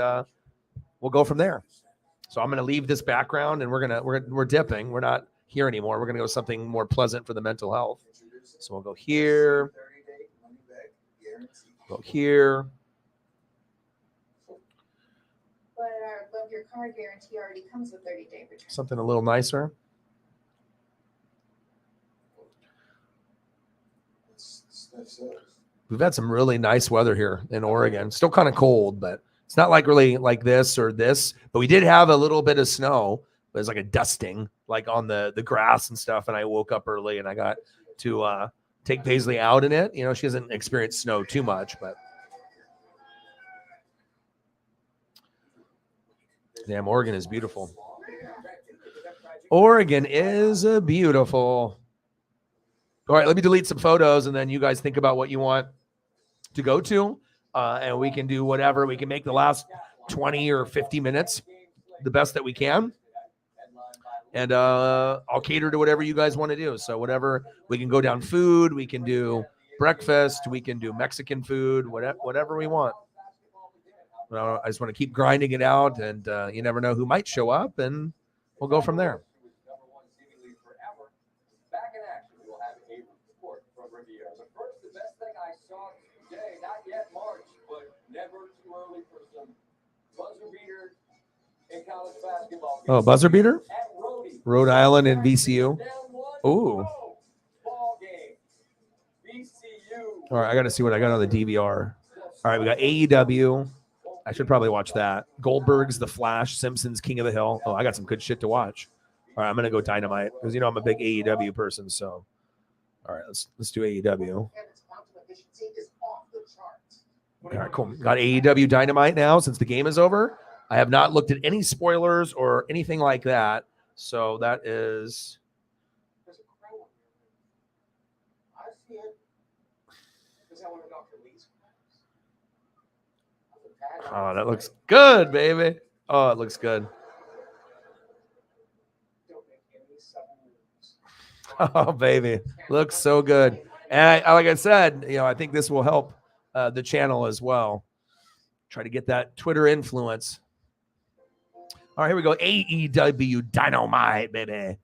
we'll go from there. So I'm going to leave this background, and we're dipping. We're not here anymore. We're going to go something more pleasant for the mental health. So we'll go here. Go here. But your car guarantee already comes with 30-day return. Something a little nicer. We've had some really nice weather here in Oregon. Still kind of cold, but it's not like really like this or this. But we did have a little bit of snow. It was like a dusting, like on the grass and stuff. And I woke up early, and I got to take Paisley out in it. You know, she hasn't experienced snow too much, but damn, Oregon is beautiful. Oregon is beautiful. All right, let me delete some photos, and then you guys think about what you want to go to, and we can do whatever. We can make the last 20 or 50 minutes the best that we can, and I'll cater to whatever you guys want to do. So whatever, we can go down food, we can do breakfast, we can do Mexican food, whatever we want. I just want to keep grinding it out, and you never know who might show up, and we'll go from there. Oh, buzzer beater? Rhode Island and VCU. Ooh. All right, I got to see what I got on the DVR. All right, we got AEW. I should probably watch that. Goldberg's The Flash, Simpsons, King of the Hill. Oh, I got some good shit to watch. All right, I'm going to go Dynamite because, you know, I'm a big AEW person. So, all right, let's do AEW. All right, cool. Got AEW Dynamite now since the game is over. I have not looked at any spoilers or anything like that. So that is. Oh, that looks good, baby. Oh, it looks good. Oh, baby. Looks so good. And like I said, you know, I think this will help the channel as well. Try to get that Twitter influence. All right, here we go. AEW Dynamite, baby.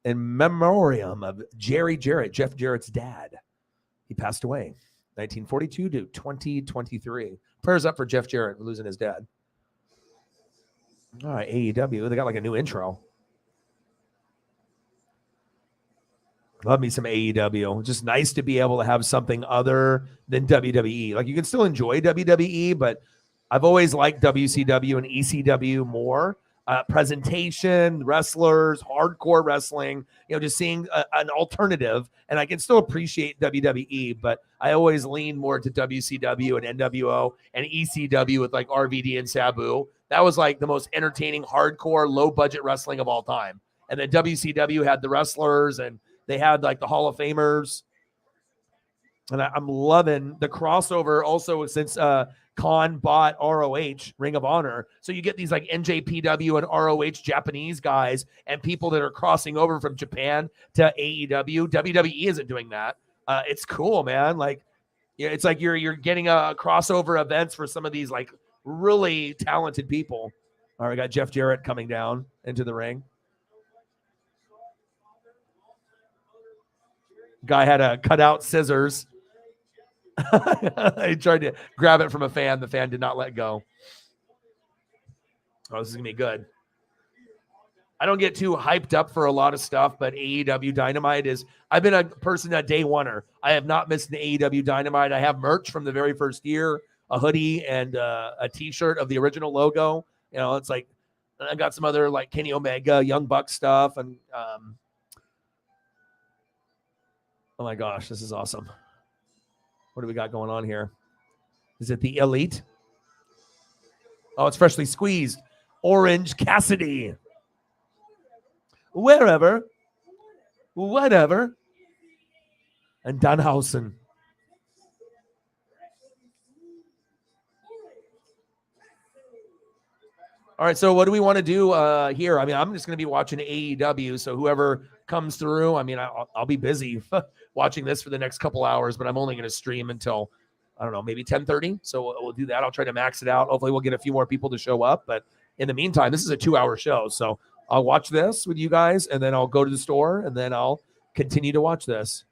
In memoriam of Jerry Jarrett, Jeff Jarrett's dad. He passed away 1942 to 2023. Prayers up for Jeff Jarrett losing his dad. All right, AEW. They got like a new intro. Love me some AEW. Just nice to be able to have something other than WWE. Like, you can still enjoy WWE, but I've always liked WCW and ECW more. Presentation, wrestlers, hardcore wrestling, you know, just seeing an alternative. And I can still appreciate WWE, but I always lean more to WCW and NWO and ECW with like RVD and Sabu. That was like the most entertaining, hardcore, low budget wrestling of all time. And then WCW had the wrestlers, and they had like the Hall of Famers. And I'm loving the crossover also since Khan bought ROH, Ring of Honor. So you get these like NJPW and ROH Japanese guys and people that are crossing over from Japan to AEW. WWE isn't doing that. It's cool, man. Like, yeah, it's like you're getting a crossover events for some of these like really talented people. All right, we got Jeff Jarrett coming down into the ring. Guy had to cut out scissors. He tried to grab it from a fan. The fan did not let go. Oh, this is going to be good. I don't get too hyped up for a lot of stuff, but AEW Dynamite is, I've been a person, a day oneer. I have not missed an AEW Dynamite. I have merch from the very first year, a hoodie and a t-shirt of the original logo. You know, it's like, I got some other like Kenny Omega, Young Buck stuff. And oh my gosh, this is awesome. What do we got going on here? Is it the Elite? Oh, it's freshly squeezed. Orange Cassidy. Wherever. Whatever. And Danhausen. All right, so what do we want to do here? I mean, I'm just going to be watching AEW, so whoever comes through, I mean, I'll be busy watching this for the next couple hours, but I'm only going to stream until, I don't know, maybe 10:30. So we'll do that. I'll try to max it out. Hopefully we'll get a few more people to show up. But in the meantime, this is a 2-hour show. So I'll watch this with you guys, and then I'll go to the store, and then I'll continue to watch this.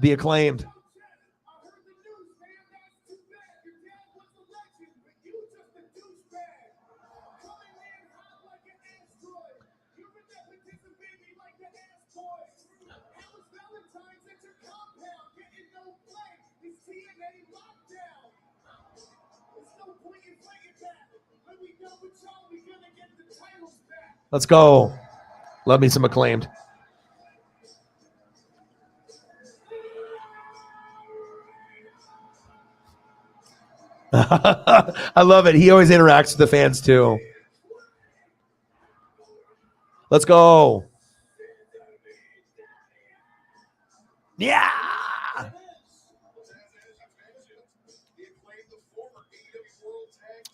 The Acclaimed. Let's go. Love me some Acclaimed. I love it. He always interacts with the fans too. Let's go. Yeah.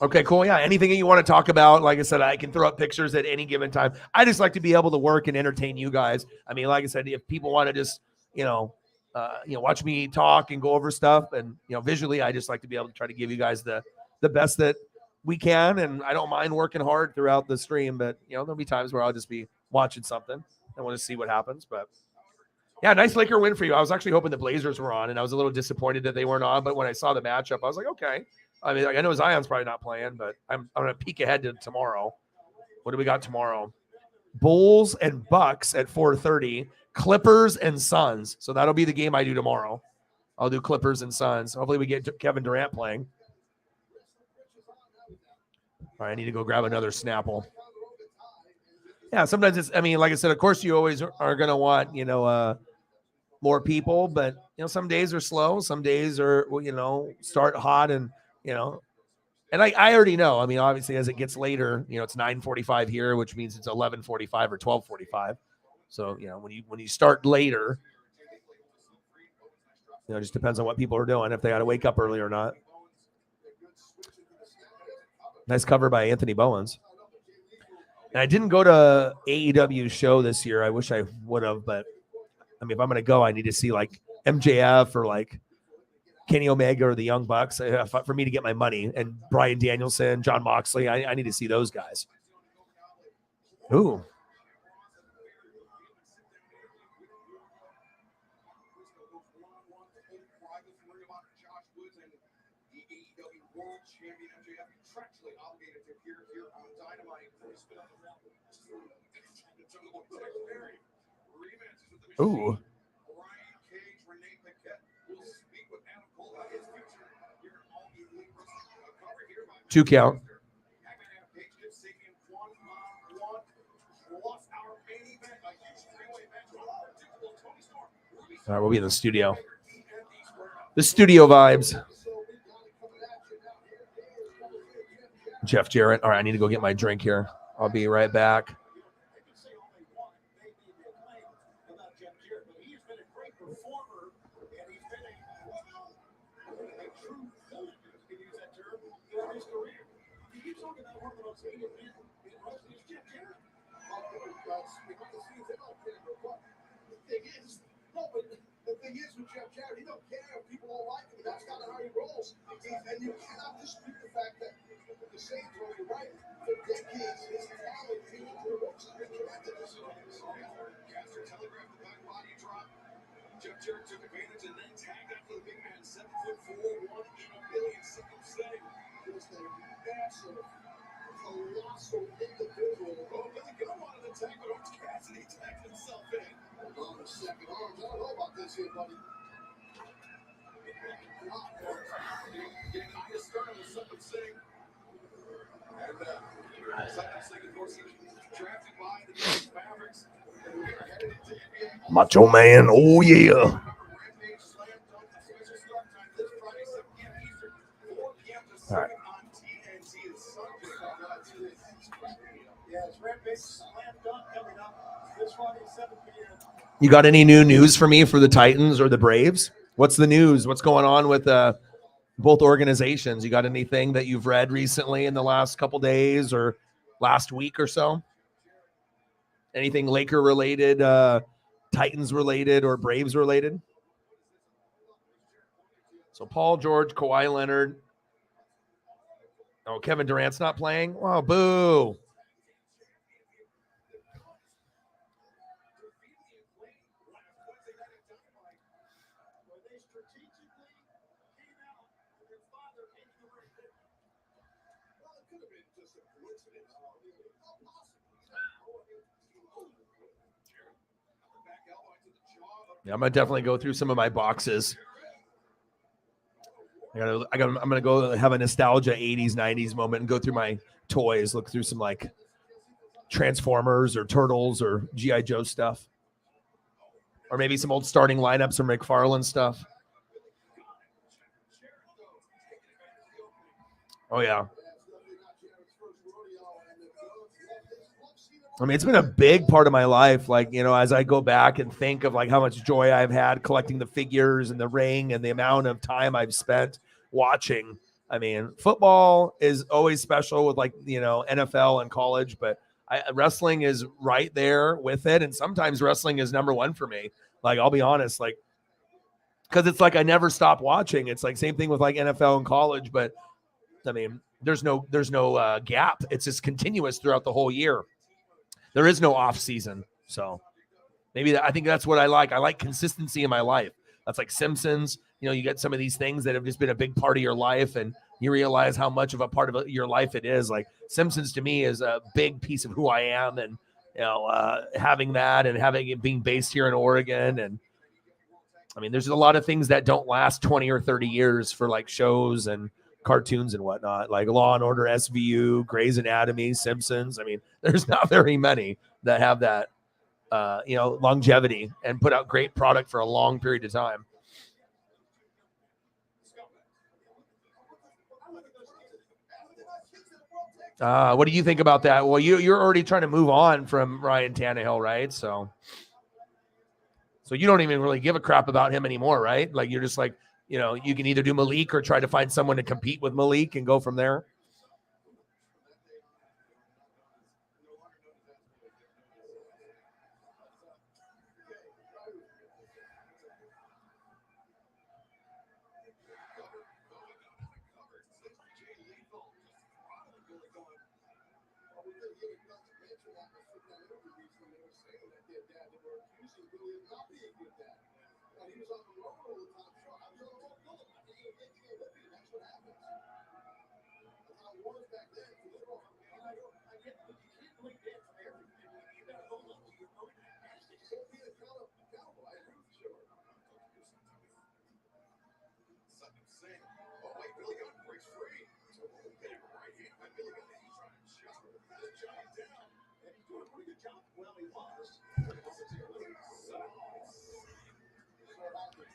Okay, cool. Yeah, anything that you want to talk about, like I said, I can throw up pictures at any given time. I just like to be able to work and entertain you guys. I mean, like I said, if people want to just, watch me talk and go over stuff, and visually, I just like to be able to try to give you guys the best that we can. And I don't mind working hard throughout the stream, but there'll be times where I'll just be watching something. I want to see what happens, but yeah, nice Laker win for you. I was actually hoping the Blazers were on, and I was a little disappointed that they weren't on. But when I saw the matchup, I was like, okay. I mean, I know Zion's probably not playing, but I'm going to peek ahead to tomorrow. What do we got tomorrow? Bulls and Bucks at 4:30. Clippers and Suns. So that'll be the game I do tomorrow. I'll do Clippers and Suns. Hopefully we get Kevin Durant playing. All right, I need to go grab another Snapple. Yeah, sometimes it's, I mean, like I said, of course you always are going to want, more people, but, some days are slow. Some days are, start hot and, and I already know. I mean, obviously, as it gets later, it's 9:45 here, which means it's 11:45 or 12:45. So, when you start later, it just depends on what people are doing, if they got to wake up early or not. Nice cover by Anthony Bowens. And I didn't go to AEW's show this year. I wish I would have, but I mean, if I'm going to go, I need to see like MJF or like Kenny Omega or the Young Bucks for me to get my money. And Bryan Danielson, John Moxley, I need to see those guys. Ooh. Ooh. 2 count. All right, we'll be in the studio. The studio vibes. Jeff Jarrett. All right, I need to go get my drink here. I'll be right back. The thing is with Jeff Jarrett, he don't care if people don't like him. That's kind of how he rolls. And you cannot dispute the fact that the Saints are right. For decades, his talent came into the ropes has been tremendous. Caster telegraphed the back body drop. Jeff Jarrett took advantage and then tagged after the big man. 7'4", 1 in a million single save. Just a massive, colossal individual. Oh, Billy Gunn wanted to tag, but Orange Cassidy tagged himself in. On the second arm, I don't know about this here, buddy. Macho Man, oh yeah. All right. You got any new news for me for the Titans or the Braves? What's the news? What's going on with both organizations? You got anything that you've read recently in the last couple days or last week or so? Anything Laker related, Titans related, or Braves related? So Paul George, Kawhi Leonard. Oh, Kevin Durant's not playing? Oh, boo. Yeah, I'm gonna definitely go through some of my boxes. I'm gonna go have a nostalgia 80s, 90s moment and go through my toys, look through some like Transformers or Turtles or G.I. Joe stuff. Or maybe some old starting lineups from McFarlane stuff. Oh, yeah. I mean, it's been a big part of my life. Like, you know, as I go back and think of like how much joy I've had collecting the figures and the ring and the amount of time I've spent watching. I mean, football is always special with like, you know, NFL and college, but wrestling is right there with it. And sometimes wrestling is number one for me. Like, I'll be honest, like, because it's like I never stop watching. It's like same thing with like NFL and college, but I mean, there's no gap. It's just continuous throughout the whole year. There is no off season. So maybe I think that's what I like. I like consistency in my life. That's like Simpsons. You know, you get some of these things that have just been a big part of your life and you realize how much of a part of your life it is. Like Simpsons to me is a big piece of who I am. And, you know, having that and having it being based here in Oregon. And I mean, there's a lot of things that don't last 20 or 30 years for like shows and cartoons and whatnot, like Law and Order, SVU, Grey's Anatomy, Simpsons. I mean, there's not very many that have that, you know, longevity and put out great product for a long period of time. What do you think about that? Well, you're already trying to move on from Ryan Tannehill, right? So you don't even really give a crap about him anymore, right? Like you're just like, you know, you can either do Malik or try to find someone to compete with Malik and go from there.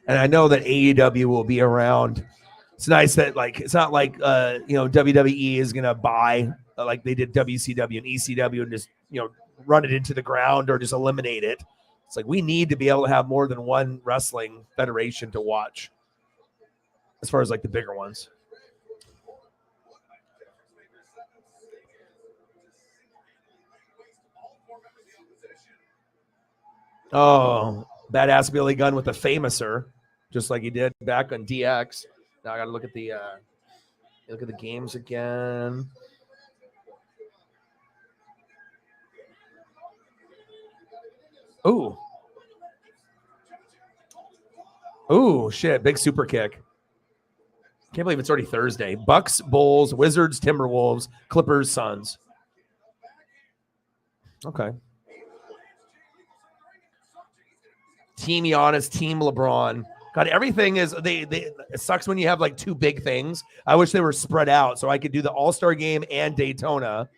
And I know that AEW will be around. It's nice that like it's not like you know, WWE is gonna buy like they did WCW and ECW and just, you know, run it into the ground or just eliminate it. It's like we need to be able to have more than one wrestling federation to watch as far as like the bigger ones. Oh, badass Billy Gunn with a famouser, just like he did back on DX. Now I got to look at the games again. Ooh, shit! Big super kick. Can't believe it's already Thursday. Bucks, Bulls, Wizards, Timberwolves, Clippers, Suns. Okay. Team Giannis, Team LeBron. God, everything is they. It sucks when you have like two big things. I wish they were spread out so I could do the All-Star game and Daytona,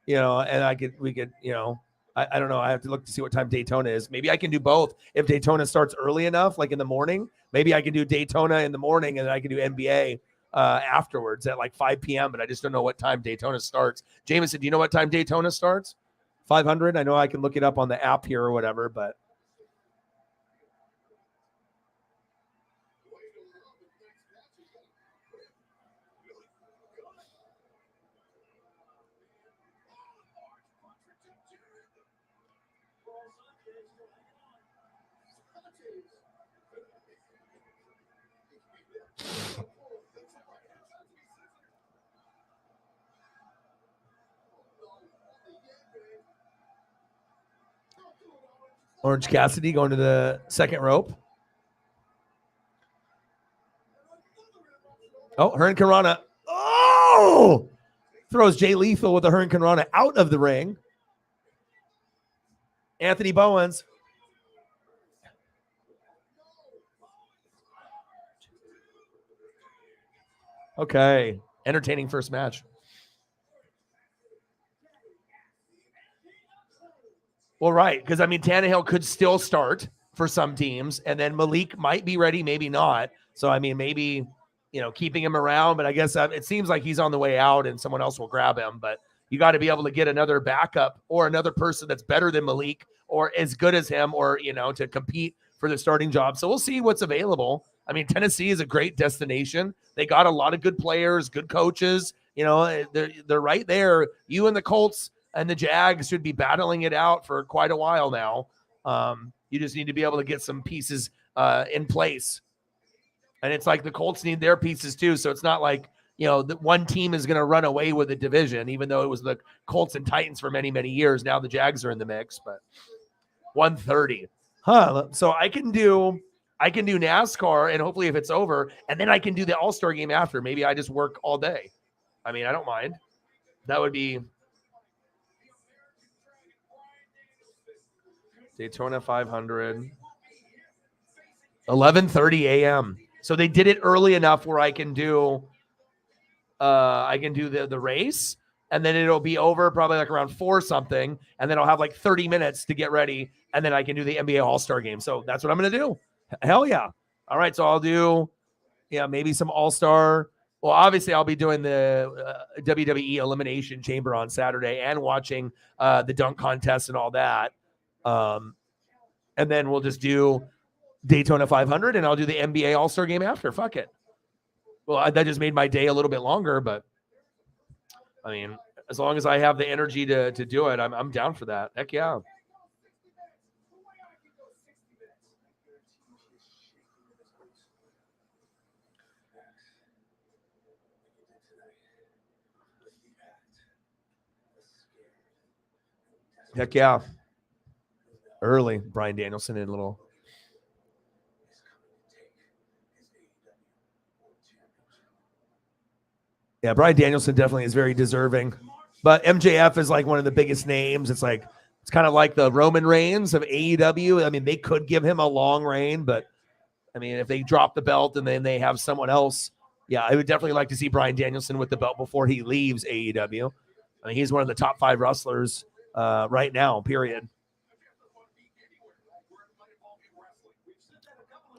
you know, and we could, you know, I don't know. I have to look to see what time Daytona is. Maybe I can do both. If Daytona starts early enough, like in the morning, maybe I can do Daytona in the morning and then I can do NBA afterwards at like 5 p.m. But I just don't know what time Daytona starts. Jameson, do you know what time Daytona starts? 500. I know I can look it up on the app here or whatever, but. Orange Cassidy going to the second rope. Oh, Hurricane Rana. Oh! Throws Jay Lethal with the Hurricane Rana out of the ring. Anthony Bowens. Okay. Entertaining first match. Well, right. Because, I mean, Tannehill could still start for some teams, and then Malik might be ready, maybe not. So, I mean, maybe, keeping him around, but I guess it seems like he's on the way out and someone else will grab him. But you got to be able to get another backup or another person that's better than Malik or as good as him or, to compete for the starting job. So we'll see what's available. I mean, Tennessee is a great destination. They got a lot of good players, good coaches. They're right there. You and the Colts and the Jags should be battling it out for quite a while now. You just need to be able to get some pieces in place. And it's like the Colts need their pieces too. So it's not like, the one team is going to run away with the division, even though it was the Colts and Titans for many, many years. Now the Jags are in the mix, but 130. So I can do NASCAR, and hopefully if it's over, and then I can do the All-Star game after. Maybe I just work all day. I mean, I don't mind. That would be Daytona 500. 11:30 a.m. So they did it early enough where I can do the race, and then it'll be over probably like around 4 something, and then I'll have like 30 minutes to get ready, and then I can do the NBA All-Star game. So that's what I'm going to do. Hell yeah. All right, so I'll do maybe some All-Star. Well, obviously I'll be doing the WWE Elimination Chamber on Saturday and watching the dunk contest and all that. And then we'll just do Daytona 500, and I'll do the NBA All-Star game after. Fuck it. Well, that just made my day a little bit longer, but I mean, as long as I have the energy to do it, I'm down for that. Heck yeah. Heck yeah. Early. Bryan Danielson in a little. Yeah, Bryan Danielson definitely is very deserving. But MJF is like one of the biggest names. It's kind of like the Roman Reigns of AEW. I mean, they could give him a long reign, but I mean, if they drop the belt and then they have someone else, yeah, I would definitely like to see Bryan Danielson with the belt before he leaves AEW. I mean, he's one of the top 5 wrestlers right now, period.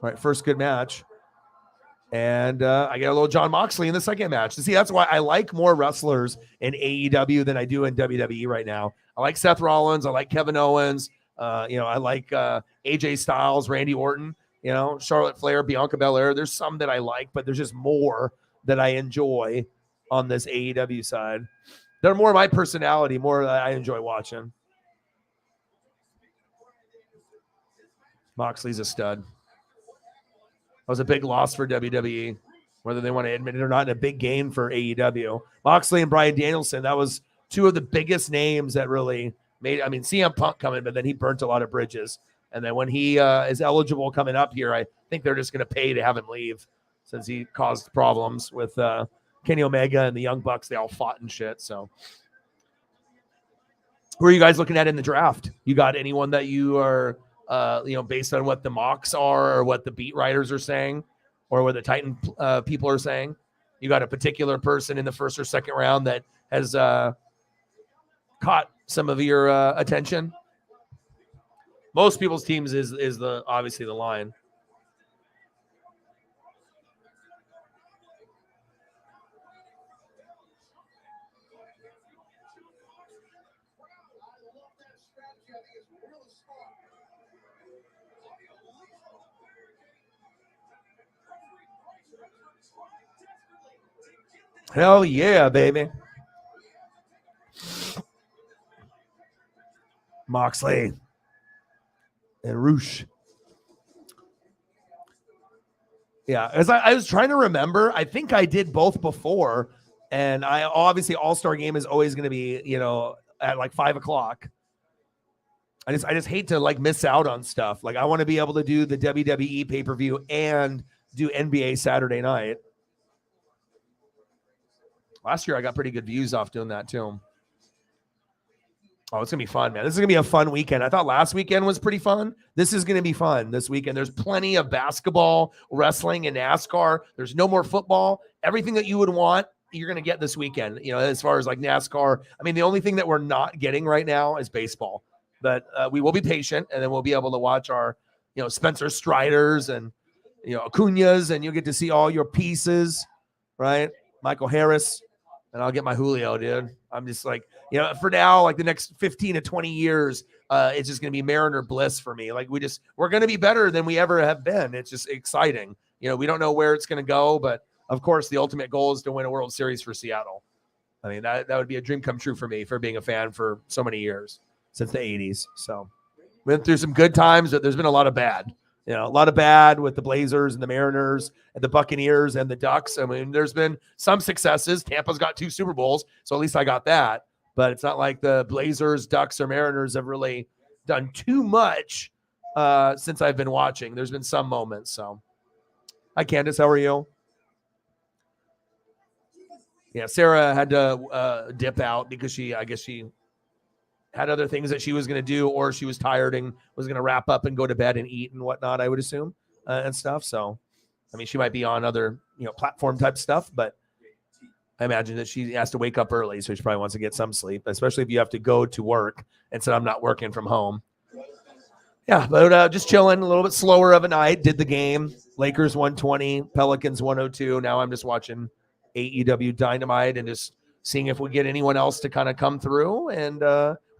All right, first good match. And I get a little Jon Moxley in the second match. See, that's why I like more wrestlers in AEW than I do in WWE right now. I like Seth Rollins. I like Kevin Owens. I like AJ Styles, Randy Orton, Charlotte Flair, Bianca Belair. There's some that I like, but there's just more that I enjoy on this AEW side. They're more my personality, more that I enjoy watching. Moxley's a stud. That was a big loss for WWE, whether they want to admit it or not, in a big game for AEW. Moxley and Bryan Danielson, that was 2 of the biggest names that really made, I mean, CM Punk coming, but then he burnt a lot of bridges. And then when he is eligible coming up here, I think they're just going to pay to have him leave since he caused problems with Kenny Omega and the Young Bucks. They all fought and shit. So who are you guys looking at in the draft? You got anyone that you are based on what the mocks are or what the beat writers are saying or what the Titan people are saying? You got a particular person in the first or second round that has caught some of your attention? Most people's teams is the obviously the line. Hell yeah, baby. Moxley and Roosh. Yeah, as I was trying to remember, I think I did both before, and I obviously All-Star Game is always going to be, at like 5:00. I just hate to like miss out on stuff. Like I want to be able to do the WWE pay-per-view and do NBA Saturday night. Last year I got pretty good views off doing that too. Oh, it's going to be fun, man. This is going to be a fun weekend. I thought last weekend was pretty fun. This is going to be fun this weekend. There's plenty of basketball, wrestling, and NASCAR. There's no more football. Everything that you would want, you're going to get this weekend. You know, as far as like NASCAR, I mean, the only thing that we're not getting right now is baseball. But we will be patient, and then we'll be able to watch our, you know, Spencer Striders and, you know, Acuñas, and you'll get to see all your pieces, right? Michael Harris, and I'll get my Julio, dude. I'm just like, you know, for now, like the next 15 to 20 years, it's just going to be Mariner bliss for me. Like we're going to be better than we ever have been. It's just exciting. You know, we don't know where it's going to go, but of course the ultimate goal is to win a World Series for Seattle. I mean, that would be a dream come true for me for being a fan for so many years since the 80s. So we went through some good times, but there's been a lot of bad. You know, a lot of bad with the Blazers and the Mariners and the Buccaneers and the Ducks. I mean, there's been some successes. Tampa's got 2 Super Bowls, so at least I got that. But it's not like the Blazers, Ducks, or Mariners have really done too much since I've been watching. There's been some moments. So, hi, Candace. How are you? Yeah, Sarah had to dip out because I guess she had other things that she was going to do, or she was tired and was going to wrap up and go to bed and eat and whatnot, I would assume, and stuff. So, I mean, she might be on other, you know, platform type stuff, but I imagine that she has to wake up early, so she probably wants to get some sleep, especially if you have to go to work and said, I'm not working from home. Yeah, but just chilling, a little bit slower of a night. Did the game. Lakers 120, Pelicans 102. Now I'm just watching AEW Dynamite and just seeing if we get anyone else to kind of come through and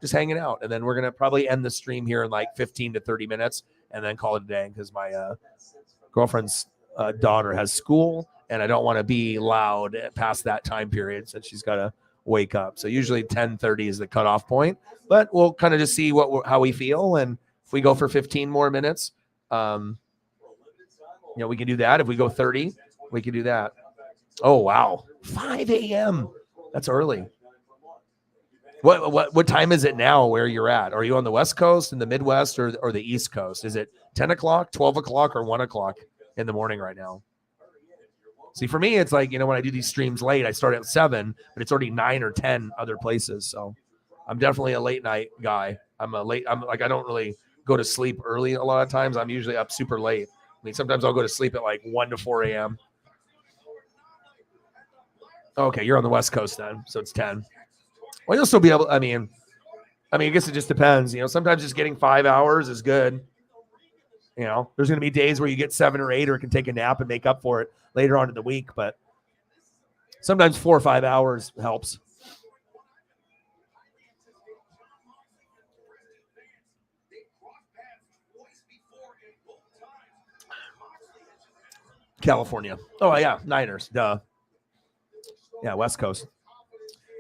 just hanging out. And then we're going to probably end the stream here in like 15 to 30 minutes and then call it a day because my girlfriend's daughter has school. And I don't want to be loud past that time period since she's got to wake up. So usually 10:30 is the cutoff point, but we'll kind of just see how we feel. And if we go for 15 more minutes, you know, we can do that. If we go 30, we can do that. Oh, wow. 5 a.m. That's early. What time is it now where you're at? Are you on the West Coast, in the Midwest, or the East Coast? Is it 10 o'clock, 12 o'clock, or 1 o'clock in the morning right now? See, for me, it's like, you know, when I do these streams late, I start at 7, but it's already 9 or 10 other places. So I'm definitely a late night guy. I don't really go to sleep early a lot of times. I'm usually up super late. I mean, sometimes I'll go to sleep at like 1 to 4 a.m. Okay, you're on the West Coast then, so it's 10. Well, you'll still be able, I mean, I guess it just depends. You know, sometimes just getting 5 hours is good. You know, there's going to be days where you get 7 or 8 or can take a nap and make up for it later on in the week, but sometimes 4 or 5 hours helps. California. Oh, yeah, Niners. Duh. Yeah, West Coast.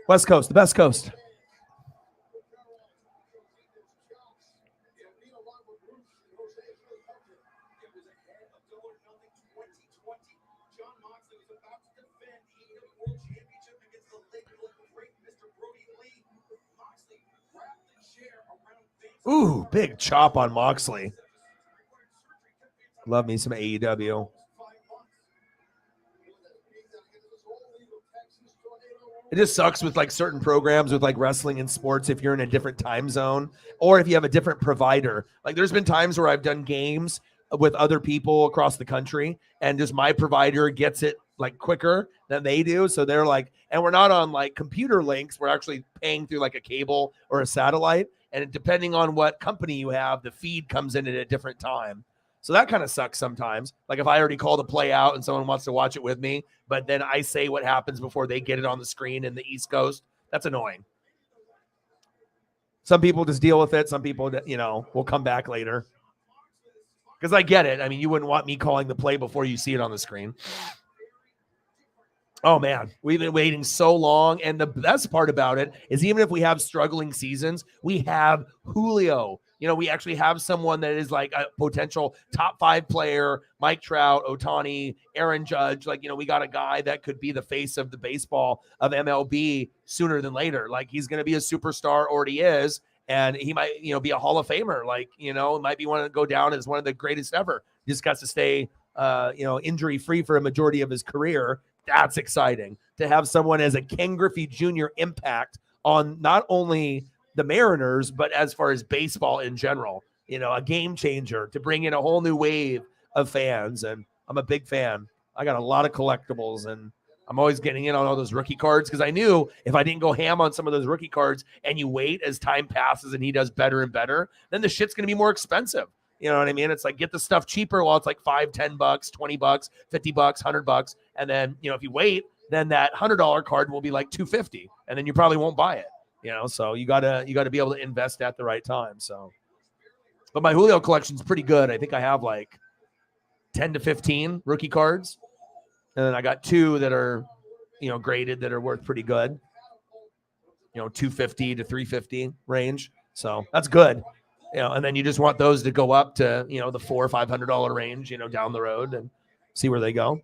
West Coast, the best coast. Ooh, big chop on Moxley. Love me some AEW. It just sucks with like certain programs with like wrestling and sports if you're in a different time zone or if you have a different provider. Like there's been times where I've done games with other people across the country and just my provider gets it like quicker than they do. So they're like, and we're not on like computer links. We're actually paying through like a cable or a satellite. And depending on what company you have, the feed comes in at a different time. So that kind of sucks sometimes. Like if I already called a play out and someone wants to watch it with me, but then I say what happens before they get it on the screen in the East Coast, that's annoying. Some people just deal with it. Some people, you know, will come back later. Because I get it. I mean, you wouldn't want me calling the play before you see it on the screen. Oh, man, we've been waiting so long. And the best part about it is even if we have struggling seasons, we have Julio. You know, we actually have someone that is like a potential top 5 player, Mike Trout, Ohtani, Aaron Judge. Like, you know, we got a guy that could be the face of the baseball of MLB sooner than later. Like he's going to be a superstar, already is. and he might, be a Hall of Famer. Like, might be one to go down as one of the greatest ever. Just got to stay, injury free for a majority of his career. That's exciting to have someone as a Ken Griffey Jr. impact on not only the Mariners, but as far as baseball in general. A game changer to bring in a whole new wave of fans. And I'm a big fan. I got a lot of collectibles, and I'm always getting in on all those rookie cards because I knew if I didn't go ham on some of those rookie cards and you wait as time passes and he does better and better, then the shit's going to be more expensive. You know what I mean? It's like, get the stuff cheaper while it's like $5, $10, $20, $50, $100. And then, if you wait, then that $100 card will be like $250, and then you probably won't buy it. So you gotta be able to invest at the right time. So, but my Julio collection is pretty good. I think I have like 10 to 15 rookie cards. And then I got 2 that are, graded that are worth pretty good, 250 to 350 range. So that's good. And then you just want those to go up to, the $400 or $500 range, down the road and see where they go.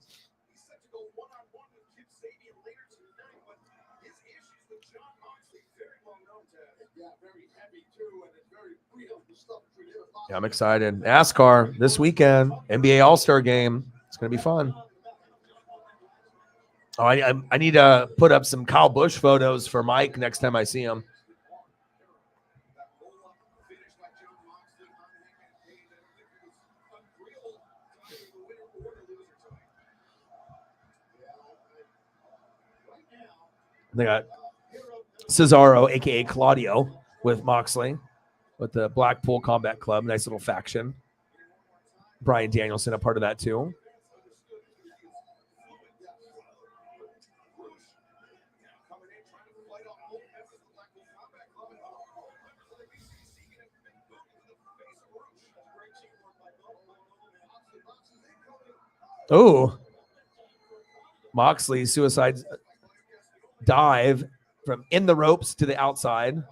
Yeah, I'm excited. NASCAR this weekend, NBA All-Star game. It's going to be fun. Oh, I need to put up some Kyle Busch photos for Mike next time I see him. They got Cesaro, a.k.a. Claudio, with Moxley, with the Blackpool Combat Club. Nice little faction. Bryan Danielson, a part of that too. Oh, Moxley suicide dive from in the ropes to the outside.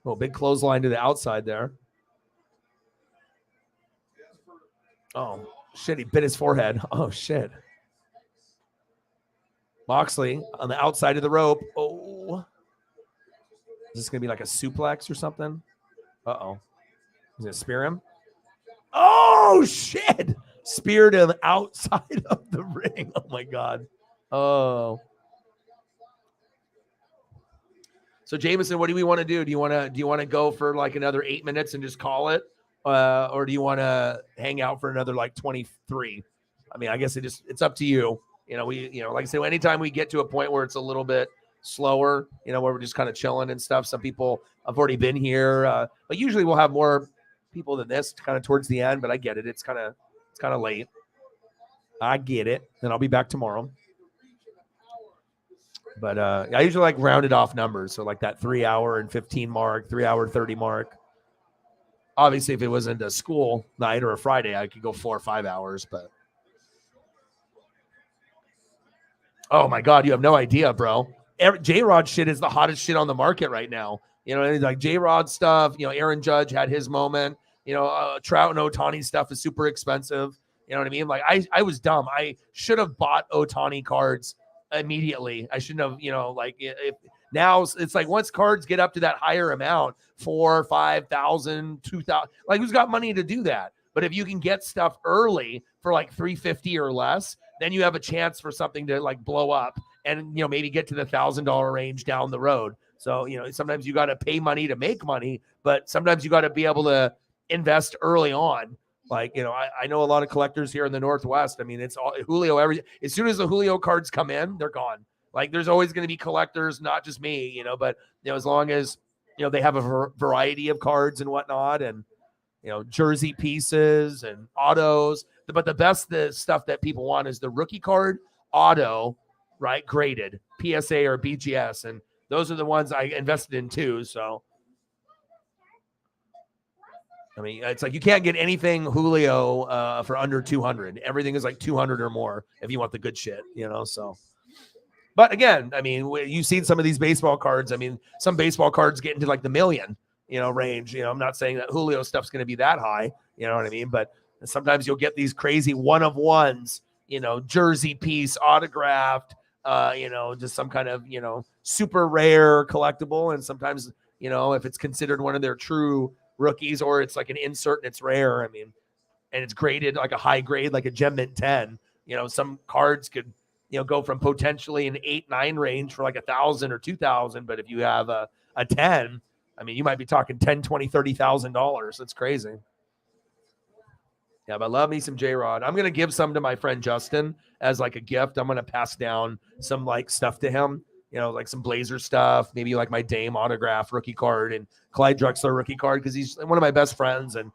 Oh, big clothesline to the outside there. Oh, shit. He bit his forehead. Oh, shit. Moxley on the outside of the rope. Oh. Is this going to be like a suplex or something? Uh-oh. Is it spear him? Oh, shit. Speared him outside of the ring. Oh, my God. Oh. So, Jameson, what do we want to do? Do you want to go for like another 8 minutes and just call it? Or do you want to hang out for another like 23? I mean, I guess it's up to you. Like I said, anytime we get to a point where it's a little bit slower, where we're just kind of chilling and stuff. Some people have already been here, but usually we'll have more people than this kind of towards the end, but I get it. It's kind of late. I get it. And I'll be back tomorrow. But I usually like rounded off numbers. So like that 3 hour and 15 mark, 3 hour 30 mark. Obviously, if it wasn't a school night or a Friday, I could go 4 or 5 hours. But oh my God, you have no idea, bro. J-Rod shit is the hottest shit on the market right now. Like J-Rod stuff. Aaron Judge had his moment. Trout and Ohtani stuff is super expensive. You know what I mean? Like I was dumb. I should have bought Ohtani cards immediately. I shouldn't have, if now it's like once cards get up to that higher amount, 4,000, 5,000, 2,000, like who's got money to do that? But if you can get stuff early for like $350 or less, then you have a chance for something to like blow up and, maybe get to the $1,000 range down the road. So, sometimes you got to pay money to make money, but sometimes you got to be able to invest early on. Like, I know a lot of collectors here in the Northwest. I mean, it's all Julio. As soon as the Julio cards come in, they're gone. Like, there's always going to be collectors, not just me, but, as long as, they have a variety of cards and whatnot and, jersey pieces and autos. But the stuff that people want is the rookie card, auto, right? Graded, PSA or BGS. And those are the ones I invested in too. So, I mean, it's like you can't get anything Julio for under 200. Everything is like 200 or more if you want the good shit, so. But again, I mean, you've seen some of these baseball cards. I mean, some baseball cards get into like the million, range. I'm not saying that Julio stuff's going to be that high, you know what I mean? But sometimes you'll get these crazy one-of-ones, jersey piece, autographed, just some kind of, super rare collectible. And sometimes you know, if it's considered one of their true rookies or it's like an insert and it's rare. I mean, and it's graded like a high grade, like a Gem Mint 10. You know, some cards could, you know, go from potentially an 8-9 range for like 1,000 or 2,000. But if you have a 10, I mean, you might be talking 10, 20, $30,000. That's crazy. Yeah, but love me some J-Rod. I'm going to give some to my friend Justin as like a gift. I'm going to pass down some like stuff to him, you know, like some Blazer stuff, maybe like my Dame autograph rookie card and Clyde Drexler rookie card because he's one of my best friends. And,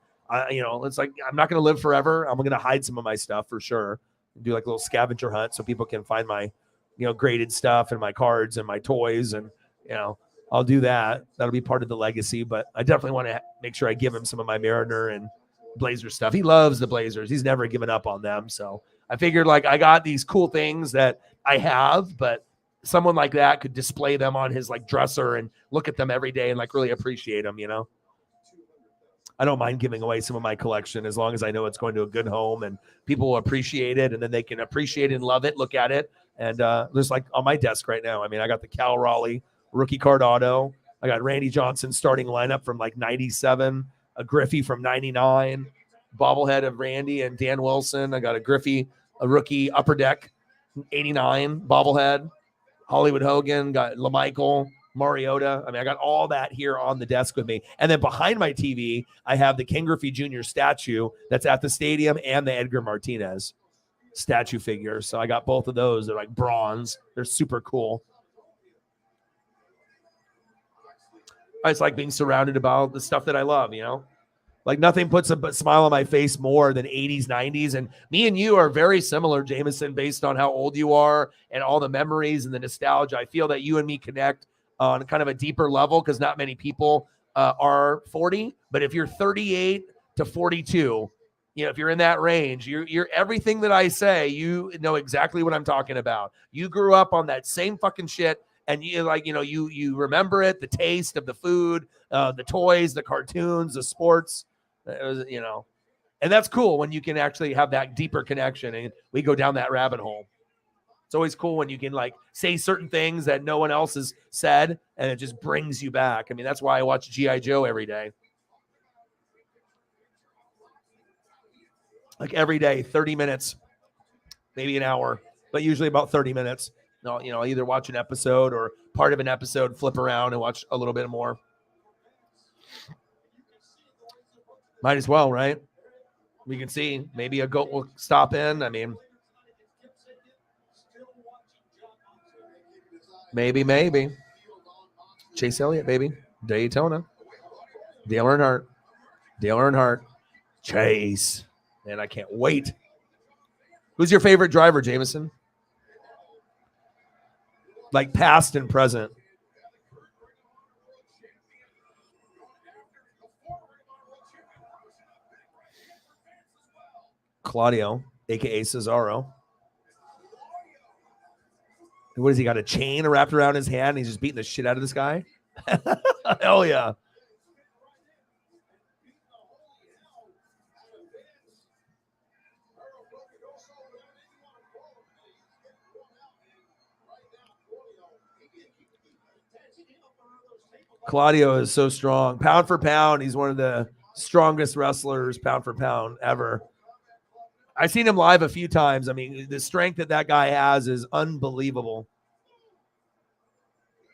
you know, it's like I'm not going to live forever. I'm going to hide some of my stuff for sure. Do like a little scavenger hunt so people can find my, you know, graded stuff and my cards and my toys. And, you know, I'll do that. That'll be part of the legacy. But I definitely want to make sure I give him some of my Mariner and Blazer stuff. He loves the Blazers. He's never given up on them. So I figured like I got these cool things that I have, but someone like that could display them on his like dresser and look at them every day and like really appreciate them, you know? I don't mind giving away some of my collection as long as I know it's going to a good home and people will appreciate it and then they can appreciate it and love it, look at it. And there's like on my desk right now, I mean, I got the Cal Raleigh rookie card auto. I got Randy Johnson starting lineup from like 97, a Griffey from 99, bobblehead of Randy and Dan Wilson. I got a Griffey, a rookie upper deck, 89 bobblehead. Hollywood Hogan, got LaMichael, Mariota. I mean, I got all that here on the desk with me. And then behind my TV, I have the Ken Griffey Jr. statue that's at the stadium and the Edgar Martinez statue figure. So I got both of those. They're like bronze. They're super cool. I just like being surrounded about the stuff that I love, you know? Like nothing puts a smile on my face more than 80s, 90s. And me and you are very similar, Jameson, based on how old you are and all the memories and the nostalgia. I feel that you and me connect on kind of a deeper level because not many people are 40. But if you're 38 to 42, you know, if you're in that range, you're everything that I say, you know exactly what I'm talking about. You grew up on that same fucking shit. And you like, you know, you remember it, the taste of the food, the toys, the cartoons, the sports. It was, you know, and that's cool when you can actually have that deeper connection and we go down that rabbit hole. It's always cool when you can like say certain things that no one else has said and it just brings you back. I mean, that's why I watch G.I. Joe every day. Like every day, 30 minutes, maybe an hour, but usually about 30 minutes. No, you know, I'll either watch an episode or part of an episode, flip around and watch a little bit more. Might as well, right? We can see maybe a goat will stop in. I mean, maybe. Chase Elliott, baby. Daytona. Dale Earnhardt. Chase. Man, I can't wait. Who's your favorite driver, Jameson? Like past and present. Claudio, a.k.a. Cesaro. What has he got, a chain wrapped around his hand and he's just beating the shit out of this guy? Hell yeah. Claudio is so strong. Pound for pound, he's one of the strongest wrestlers, pound for pound, ever. I've seen him live a few times. I mean, the strength that guy has is unbelievable.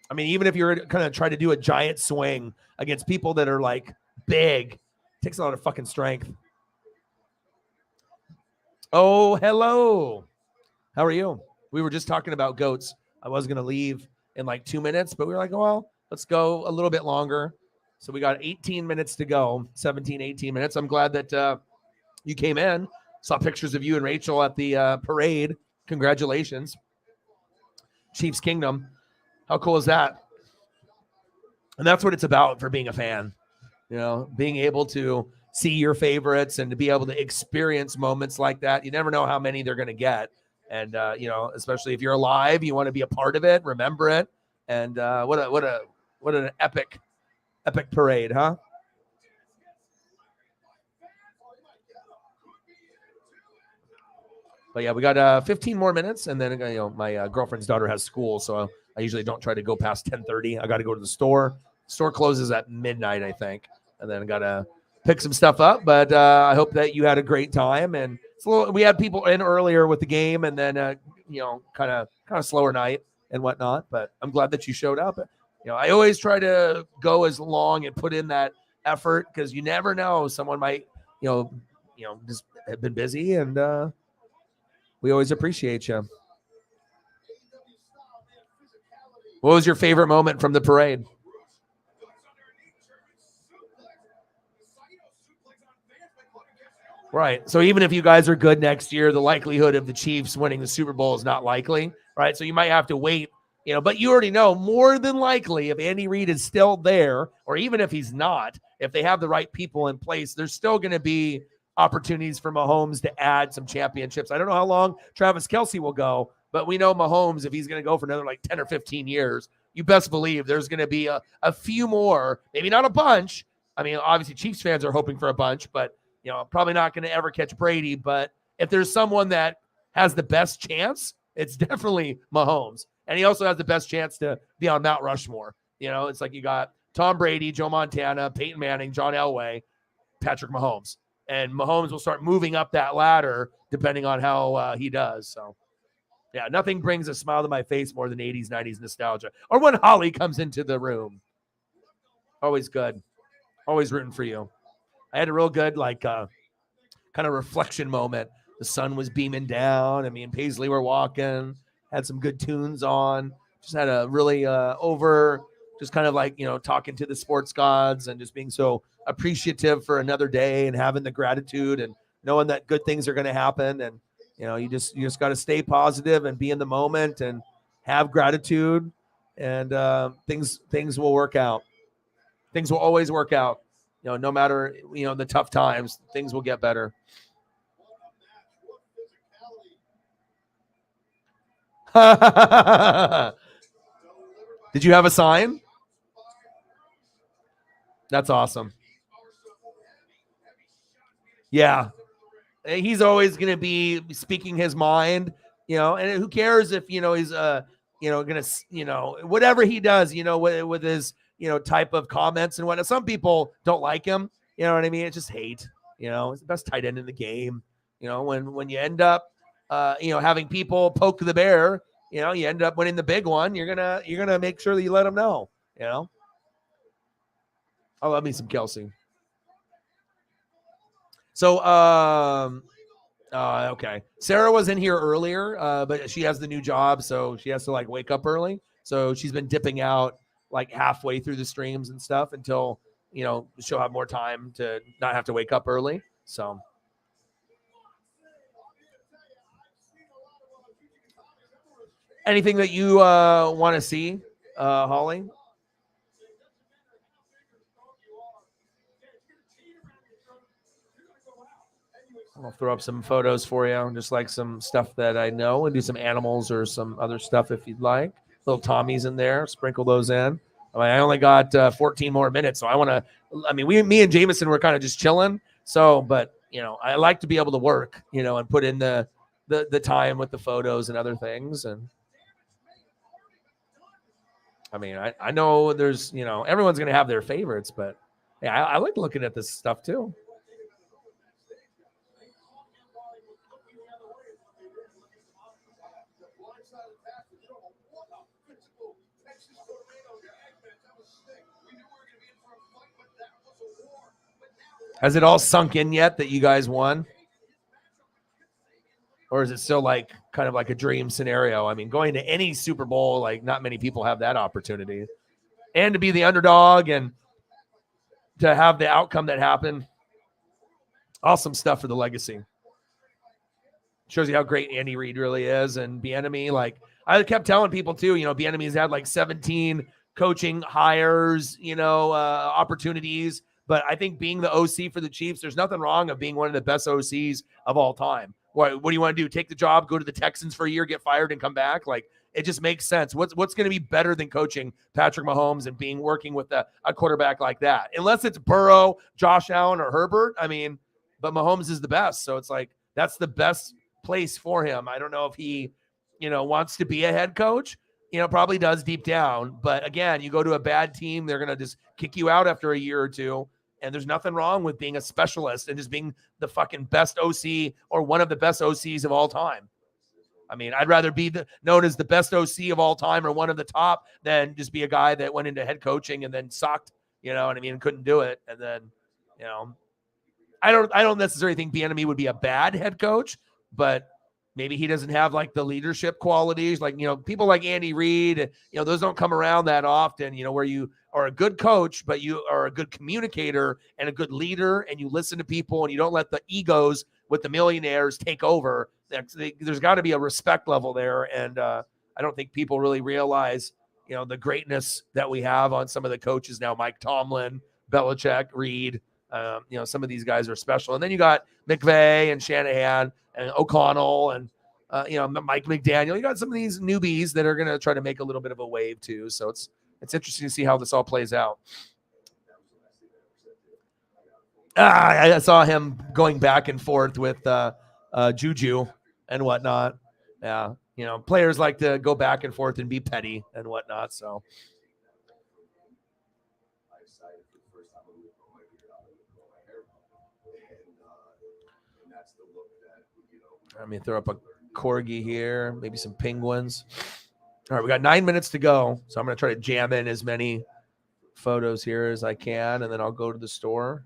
I mean, even if you're going to try to do a giant swing against people that are like big, it takes a lot of fucking strength. Oh, hello. How are you? We were just talking about goats. I was going to leave in like 2 minutes, but we were like, oh, well, let's go a little bit longer. So we got 18 minutes to go, 17, 18 minutes. I'm glad that you came in. Saw pictures of you and Rachel at the parade. Congratulations. Chiefs Kingdom. How cool is that? And that's what it's about for being a fan. You know, being able to see your favorites and to be able to experience moments like that. You never know how many they're going to get. And, you know, especially if you're alive, you want to be a part of it, remember it. And what an epic parade, huh? But yeah, we got 15 more minutes, and then my girlfriend's daughter has school, so I usually don't try to go past 10:30. I got to go to the store, Store closes at midnight, I think, and then got to pick some stuff up. But I hope that you had a great time. And we had people in earlier with the game, and then kind of slower night and whatnot. But I'm glad that you showed up. I always try to go as long and put in that effort because you never know, someone might just have been busy, and we always appreciate you. What was your favorite moment from the parade? Right. So even if you guys are good next year, the likelihood of the Chiefs winning the Super Bowl is not likely, right? So you might have to wait, but you already know more than likely if Andy Reid is still there, or even if he's not, if they have the right people in place, there's still going to be opportunities for Mahomes to add some championships. I don't know how long Travis Kelce will go, but we know Mahomes, if he's going to go for another like 10 or 15 years, you best believe there's going to be a few more, maybe not a bunch. I mean, obviously Chiefs fans are hoping for a bunch, but probably not going to ever catch Brady. But if there's someone that has the best chance, it's definitely Mahomes. And he also has the best chance to be on Mount Rushmore. It's like you got Tom Brady, Joe Montana, Peyton Manning, John Elway, Patrick Mahomes. And Mahomes will start moving up that ladder depending on how he does. So, yeah, nothing brings a smile to my face more than 80s, 90s nostalgia. Or when Holly comes into the room. Always good. Always rooting for you. I had a real good, kind of reflection moment. The sun was beaming down, and me and Paisley were walking, had some good tunes on, just had a really just kind of talking to the sports gods and just being so appreciative for another day and having the gratitude and knowing that good things are going to happen. And, you just got to stay positive and be in the moment and have gratitude, and things will work out. Things will always work out. No matter, the tough times, things will get better. Did you have a sign? That's awesome. Yeah. He's always going to be speaking his mind, and who cares if, he's, going to, whatever he does, with his, type of comments and whatnot. Some people don't like him. You know what I mean? It's just hate. He's the best tight end in the game. When you end up, having people poke the bear, you end up winning the big one. You're gonna make sure that you let them know. I love me some Kelce. So, okay. Sarah was in here earlier, but she has the new job, so she has to wake up early. So she's been dipping out halfway through the streams and stuff until, she'll have more time to not have to wake up early. So anything that you want to see, Holly? I'll throw up some photos for you, just some stuff that I know, and do some animals or some other stuff if you'd like. Little Tommies in there, sprinkle those in. I only got 14 more minutes, so I want to. Me and Jameson were kind of just chilling. So, but I like to be able to work, and put in the time with the photos and other things. And I know there's everyone's gonna have their favorites, but yeah, I like looking at this stuff too. Has it all sunk in yet that you guys won? Or is it still kind of like a dream scenario? Going to any Super Bowl, not many people have that opportunity. And to be the underdog and to have the outcome that happened. Awesome stuff for the legacy. Shows you how great Andy Reid really is. And Bieniemy, I kept telling people too, Bieniemy's had 17 coaching hires, opportunities. But I think being the OC for the Chiefs, there's nothing wrong of being one of the best OCs of all time. What do you want to do? Take the job, go to the Texans for a year, get fired, and come back? It just makes sense. What's going to be better than coaching Patrick Mahomes and working with a quarterback like that? Unless it's Burrow, Josh Allen, or Herbert. But Mahomes is the best. So it's that's the best place for him. I don't know if he, wants to be a head coach, Probably does deep down. But again, you go to a bad team, they're going to just kick you out after a year or two. And there's nothing wrong with being a specialist and just being the fucking best OC or one of the best OCs of all time. I mean, I'd rather be known as the best OC of all time or one of the top than just be a guy that went into head coaching and then sucked, you know what I mean, and couldn't do it. And then, I don't necessarily think Bieniemy would be a bad head coach, but maybe he doesn't have like the leadership qualities, like, people like Andy Reid, those don't come around that often, where you are a good coach, but you are a good communicator and a good leader, and you listen to people and you don't let the egos with the millionaires take over. There's got to be a respect level there. And I don't think people really realize, the greatness that we have on some of the coaches now, Mike Tomlin, Belichick, Reid. Some of these guys are special. And then you got McVay and Shanahan and O'Connell and, Mike McDaniel. You got some of these newbies that are going to try to make a little bit of a wave too. So it's interesting to see how this all plays out. I saw him going back and forth with Juju and whatnot. Yeah. Players like to go back and forth and be petty and whatnot. So. Let me throw up a corgi here, maybe some penguins. All right, we got 9 minutes to go. So I'm going to try to jam in as many photos here as I can, and then I'll go to the store.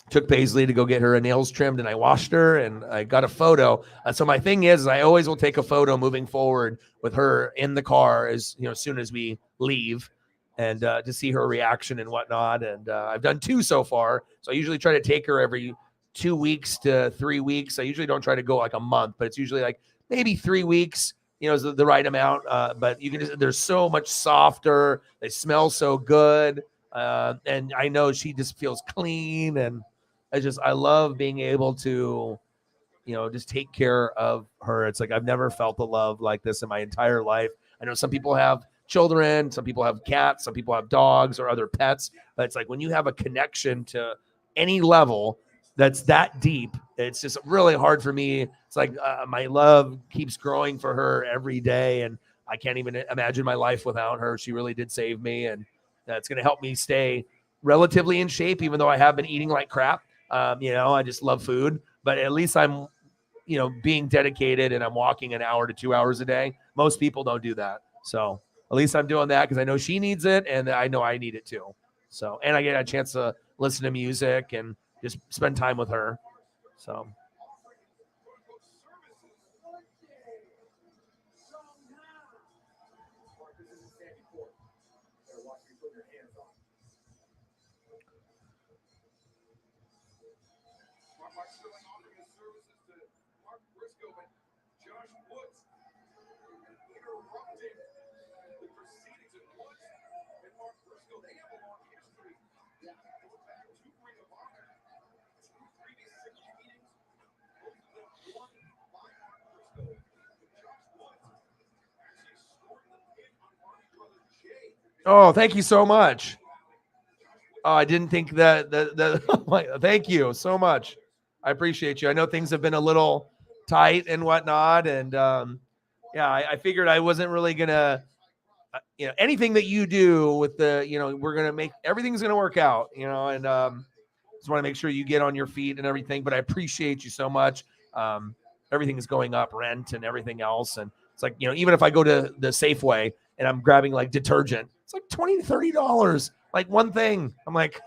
Took Paisley to go get her nails trimmed, and I washed her, and I got a photo. So my thing is I always will take a photo moving forward with her in the car as soon as we leave, and to see her reaction and whatnot. And I've done 2 so far. So I usually try to take her every 2 weeks to 3 weeks. I usually don't try to go like a month, but it's usually like maybe 3 weeks, is the right amount. But you can they're so much softer. They smell so good. And I know she just feels clean, and I love being able to, just take care of her. It's like I've never felt the love like this in my entire life. I know some people have children, some people have cats, some people have dogs or other pets, but it's like when you have a connection to any level that's that deep, it's just really hard for me. It's like my love keeps growing for her every day, and I can't even imagine my life without her. She really did save me, and that's going to help me stay relatively in shape, even though I have been eating like crap. I just love food, but at least I'm, being dedicated, and I'm walking an hour to 2 hours a day. Most people don't do that. So at least I'm doing that because I know she needs it, and I know I need it too. So, and I get a chance to listen to music and just spend time with her. So. Oh, thank you so much. Oh, I didn't think that. Thank you so much. I appreciate you. I know things have been a little tight and whatnot, and I figured I wasn't really gonna, anything that you do with the, we're gonna make everything's gonna work out, and just want to make sure you get on your feet and everything. But I appreciate you so much. Everything is going up, rent and everything else, and it's like, even if I go to the Safeway and I'm grabbing like detergent, it's like $20 to $30, like one thing. I'm like,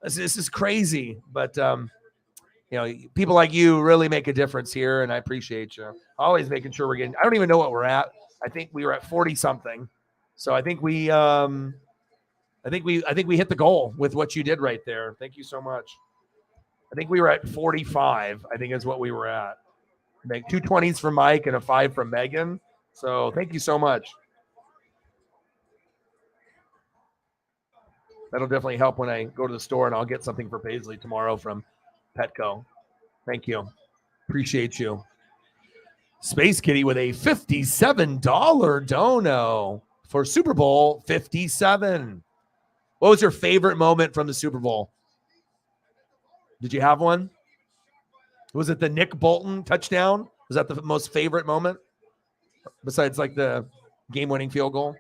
this is crazy. But people like you really make a difference here, and I appreciate you. Always making sure we're getting. I don't even know what we're at. I think we were at 40 something, so I think we hit the goal with what you did right there. Thank you so much. I think we were at 45. I think is what we were at. Make 2 20s from Mike and a 5 from Megan. So thank you so much. That'll definitely help when I go to the store, and I'll get something for Paisley tomorrow from Petco. Thank you. Appreciate you. Space Kitty with a $57 dono for Super Bowl 57. What was your favorite moment from the Super Bowl? Did you have one? Was it the Nick Bolton touchdown Was that the most favorite moment besides like the game-winning field goal?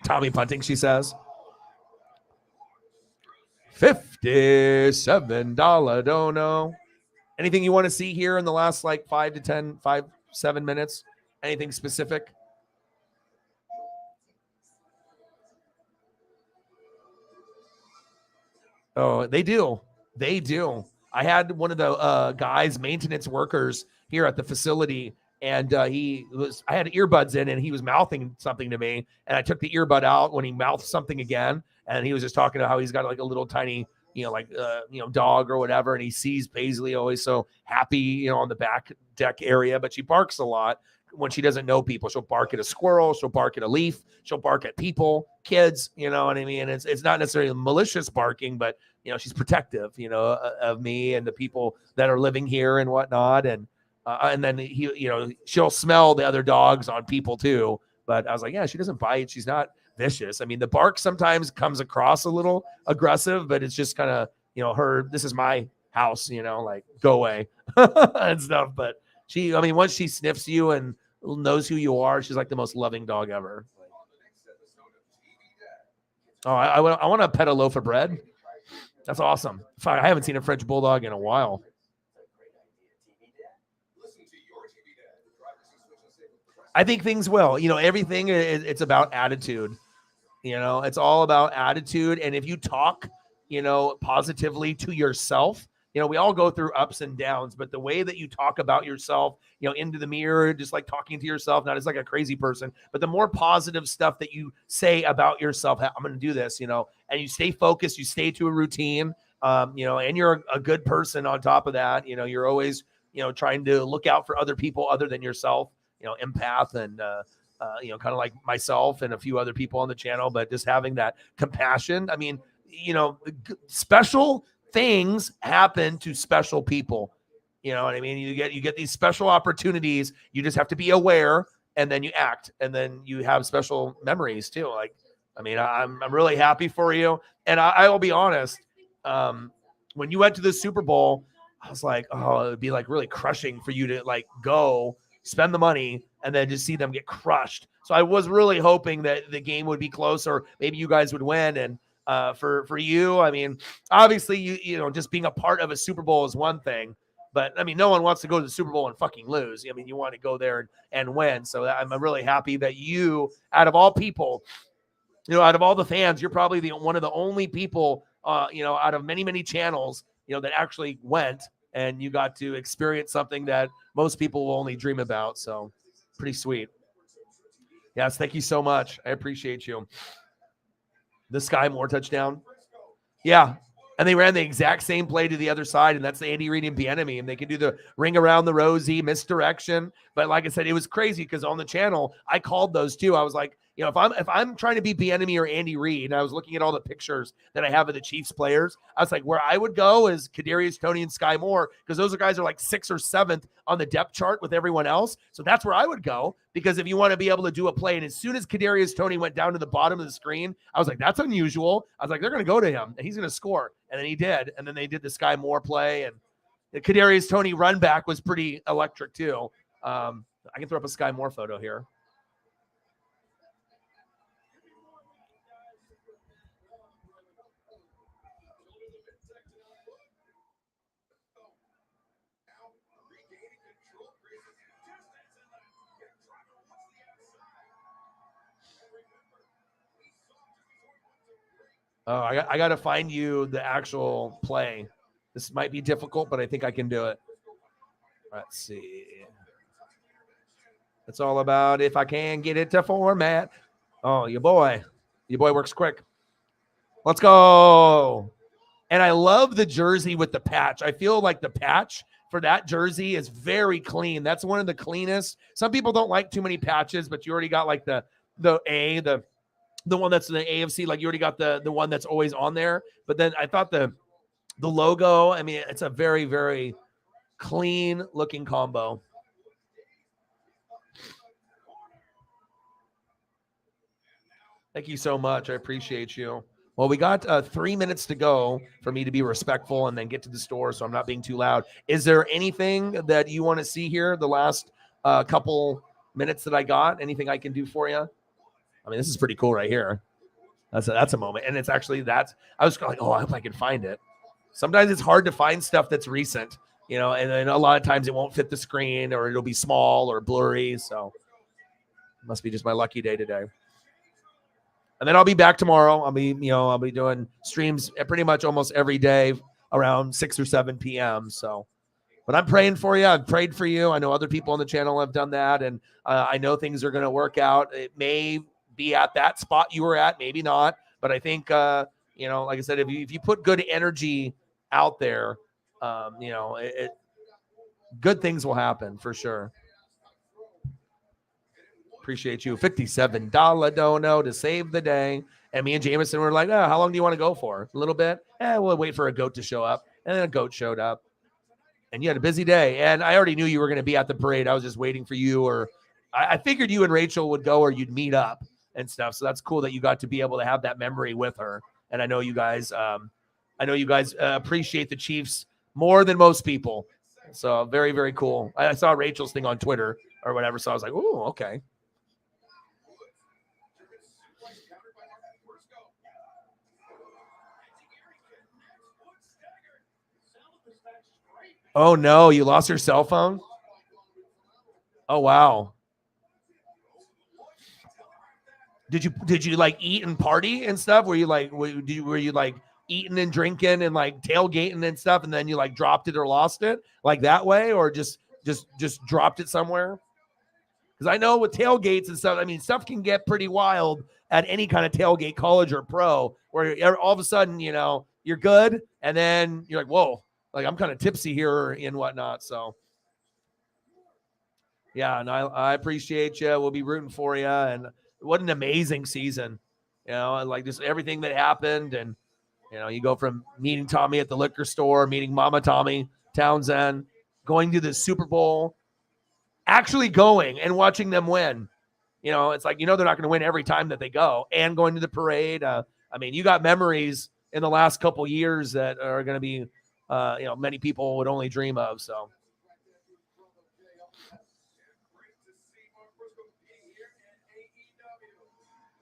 Tommy punting, she says. $57 dono. Anything you want to see here in the last like 7 minutes? Anything specific? Oh, they do. They do. I had one of the guys, maintenance workers here at the facility, and I had earbuds in, and he was mouthing something to me, and I took the earbud out when he mouthed something again, and he was just talking about how he's got like a little tiny, dog or whatever, and he sees Paisley always so happy, on the back deck area, but she barks a lot when she doesn't know people. She'll bark at a squirrel, she'll bark at a leaf, she'll bark at people, kids, you know what I mean? It's not necessarily malicious barking, but she's protective, of me and the people that are living here and whatnot. And then she'll smell the other dogs on people too. But I was like, yeah, she doesn't bite. She's not vicious. I mean, the bark sometimes comes across a little aggressive, but it's just kind of, this is my house, like go away and stuff. But once she sniffs you and knows who you are, she's like the most loving dog ever. Oh, I want to pet a loaf of bread. That's awesome. I haven't seen a French bulldog in a while. I think things will. Everything, it's about attitude. It's all about attitude. And if you talk, positively to yourself, we all go through ups and downs, but the way that you talk about yourself, into the mirror, just like talking to yourself, not as like a crazy person, but the more positive stuff that you say about yourself, I'm going to do this, and you stay focused, you stay to a routine, and you're a good person on top of that. You're always, trying to look out for other people other than yourself, empath and, kind of like myself and a few other people on the channel, but just having that compassion. I mean, special things happen to special people. You know what I mean? You get these special opportunities. You just have to be aware, and then you act, and then you have special memories too. Like, I mean, I'm really happy for you. And I will be honest, when you went to the Super Bowl, I was like, oh, it would be like really crushing for you to like go spend the money and then just see them get crushed. So I was really hoping that the game would be close, or maybe you guys would win. And for you, I mean, obviously you just being a part of a Super Bowl is one thing, but I mean, no one wants to go to the Super Bowl and fucking lose. I mean, you want to go there and win. So I'm really happy that you, out of all people, out of all the fans, you're probably one of the only people, out of many, many channels, that actually went, and you got to experience something that most people will only dream about. So pretty sweet. Yes. Thank you so much. I appreciate you. The Sky Moore touchdown. Yeah. And they ran the exact same play to the other side, and that's the Andy Reid and Bieniemy, and they can do the ring around the rosy, misdirection. But like I said, it was crazy because on the channel, I called those too. I was like, if I'm trying to be Bieniemy or Andy Reid, and I was looking at all the pictures that I have of the Chiefs players, I was like, where I would go is Kadarius Toney and Sky Moore, because those guys are like 6th or 7th on the depth chart with everyone else. So that's where I would go, because if you want to be able to do a play, and as soon as Kadarius Toney went down to the bottom of the screen, I was like, that's unusual. I was like, they're going to go to him, and he's going to score. And then he did. And then they did the Sky Moore play, and the Kadarius Toney run back was pretty electric too. I can throw up a Sky Moore photo here. Oh, I got to find you the actual play. This might be difficult, but I think I can do it. Let's see. It's all about if I can get it to format. Oh, your boy works quick. Let's go. And I love the jersey with the patch. I feel like the patch for that jersey is very clean. That's one of the cleanest. Some people don't like too many patches, but you already got like the one that's in the AFC, like you already got the one that's always on there. But then I thought the logo, I mean, it's a very, very clean looking combo. Thank you so much. I appreciate you. Well, we got 3 minutes to go for me to be respectful and then get to the store, so I'm not being too loud. Is there anything that you want to see here the last couple minutes that I got? Anything I can do for you? I mean, this is pretty cool right here. That's a moment. And it's actually I was like, oh, I hope I can find it. Sometimes it's hard to find stuff that's recent, and then a lot of times it won't fit the screen or it'll be small or blurry. So it must be just my lucky day today. And then I'll be back tomorrow. I'll be doing streams pretty much almost every day around 6 or 7 p.m. So, but I'm praying for you. I've prayed for you. I know other people on the channel have done that. And I know things are going to work out. It may be at that spot you were at, maybe not. But I think, like I said, if you put good energy out there, good things will happen for sure. Appreciate you. $57 dono to save the day. And me and Jameson were like, how long do you want to go for? A little bit? We'll wait for a goat to show up. And then a goat showed up. And you had a busy day. And I already knew you were going to be at the parade. I was just waiting for you. Or I figured you and Rachel would go or you'd meet up and stuff. So that's cool that you got to be able to have that memory with her. And I know you guys appreciate the Chiefs more than most people. So very, very cool. I saw Rachel's thing on Twitter or whatever. So I was like, ooh, okay. Oh no, you lost your cell phone? Oh wow. Did you like eat and party and stuff? Were you like eating and drinking and like tailgating and stuff, and then you like dropped it or lost it like that way, or just dropped it somewhere? Because I know with tailgates and stuff, I mean, stuff can get pretty wild at any kind of tailgate, college or pro, where all of a sudden, you're good, and then you're like, whoa, like I'm kind of tipsy here and whatnot. So, yeah, and I appreciate you. We'll be rooting for you. And what an amazing season, and like just everything that happened. And, you go from meeting Tommy at the liquor store, meeting Mama Tommy Townsend, going to the Super Bowl, actually going and watching them win. It's like, they're not going to win every time that they go, and going to the parade. I mean, you got memories in the last couple years that are going to be, many people would only dream of. So.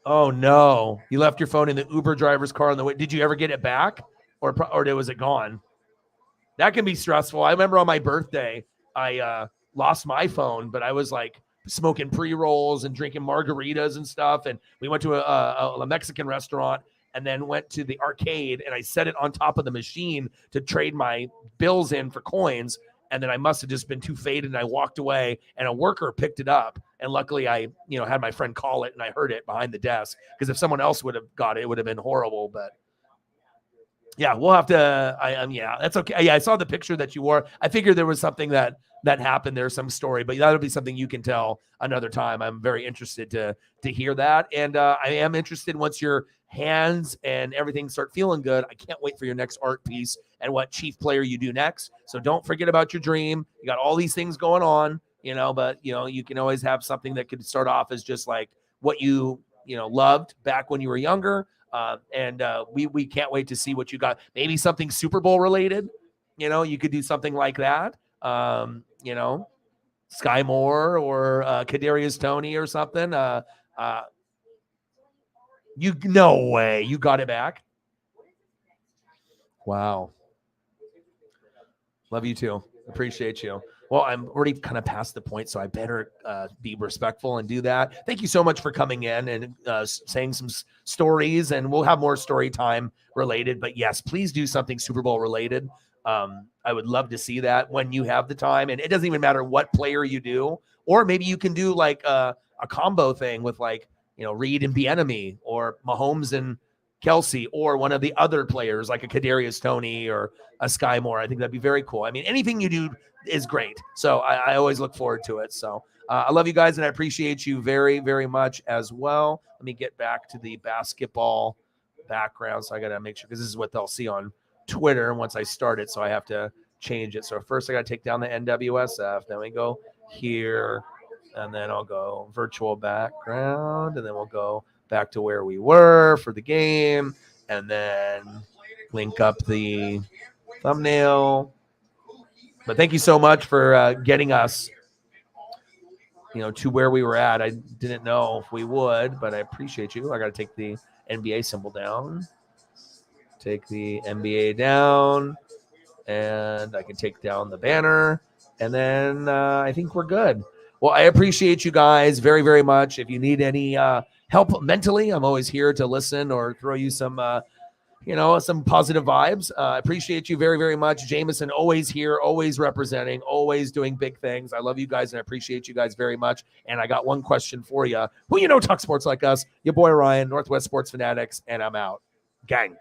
Oh no, you left your phone in the Uber driver's car on the way. Did you ever get it back, or was it gone? That can be stressful. I remember on my birthday, I lost my phone, but I was like smoking pre-rolls and drinking margaritas and stuff. And we went to a Mexican restaurant and then went to the arcade, and I set it on top of the machine to trade my bills in for coins. And then I must have just been too faded, and I walked away, and a worker picked it up. And luckily I, had my friend call it, and I heard it behind the desk, because if someone else would have got it, it would have been horrible. But yeah, we'll have to, yeah, that's okay. Yeah, I saw the picture that you wore. I figured there was something that happened there, some story, but that'll be something you can tell another time. I'm very interested to hear that. And I am interested once your hands and everything start feeling good. I can't wait for your next art piece and what chief player you do next. So don't forget about your dream. You got all these things going on, but you can always have something that could start off as just like what you loved back when you were younger. And we can't wait to see what you got. Maybe something Super Bowl related. You could do something like that. Sky Moore or Kadarius Toney or something. No way. You got it back? Wow. Love you too. Appreciate you. Well, I'm already kind of past the point, so I better be respectful and do that. Thank you so much for coming in and saying some stories, and we'll have more story time related. But yes, please do something Super Bowl related. I would love to see that when you have the time. And it doesn't even matter what player you do, or maybe you can do like a combo thing with like, Reed and Bieniemy, or Mahomes and Kelsey, or one of the other players like a Kadarius Toney or a Sky Moore. I think that'd be very cool. I mean, anything you do is great. So I always look forward to it. So I love you guys, and I appreciate you very, very much as well. Let me get back to the basketball background. So I got to make sure, because this is what they'll see on Twitter once I start it. So I have to change it. So first I got to take down the NWSF. Then we go here, and then I'll go virtual background, and then we'll go back to where we were for the game. and then link up the thumbnail. But thank you so much for getting us, to where we were at. I didn't know if we would, but I appreciate you. I got to take the NBA symbol down. Take the NBA down, and I can take down the banner, and then I think we're good. Well, I appreciate you guys very, very much. If you need any help mentally, I'm always here to listen or throw you some some positive vibes. I appreciate you very, very much. Jameson, always here, always representing, always doing big things. I love you guys and I appreciate you guys very much. And I got one question for you. Who talk sports like us? Your boy Ryan, Northwest Sports Fanatics, and I'm out. Gang.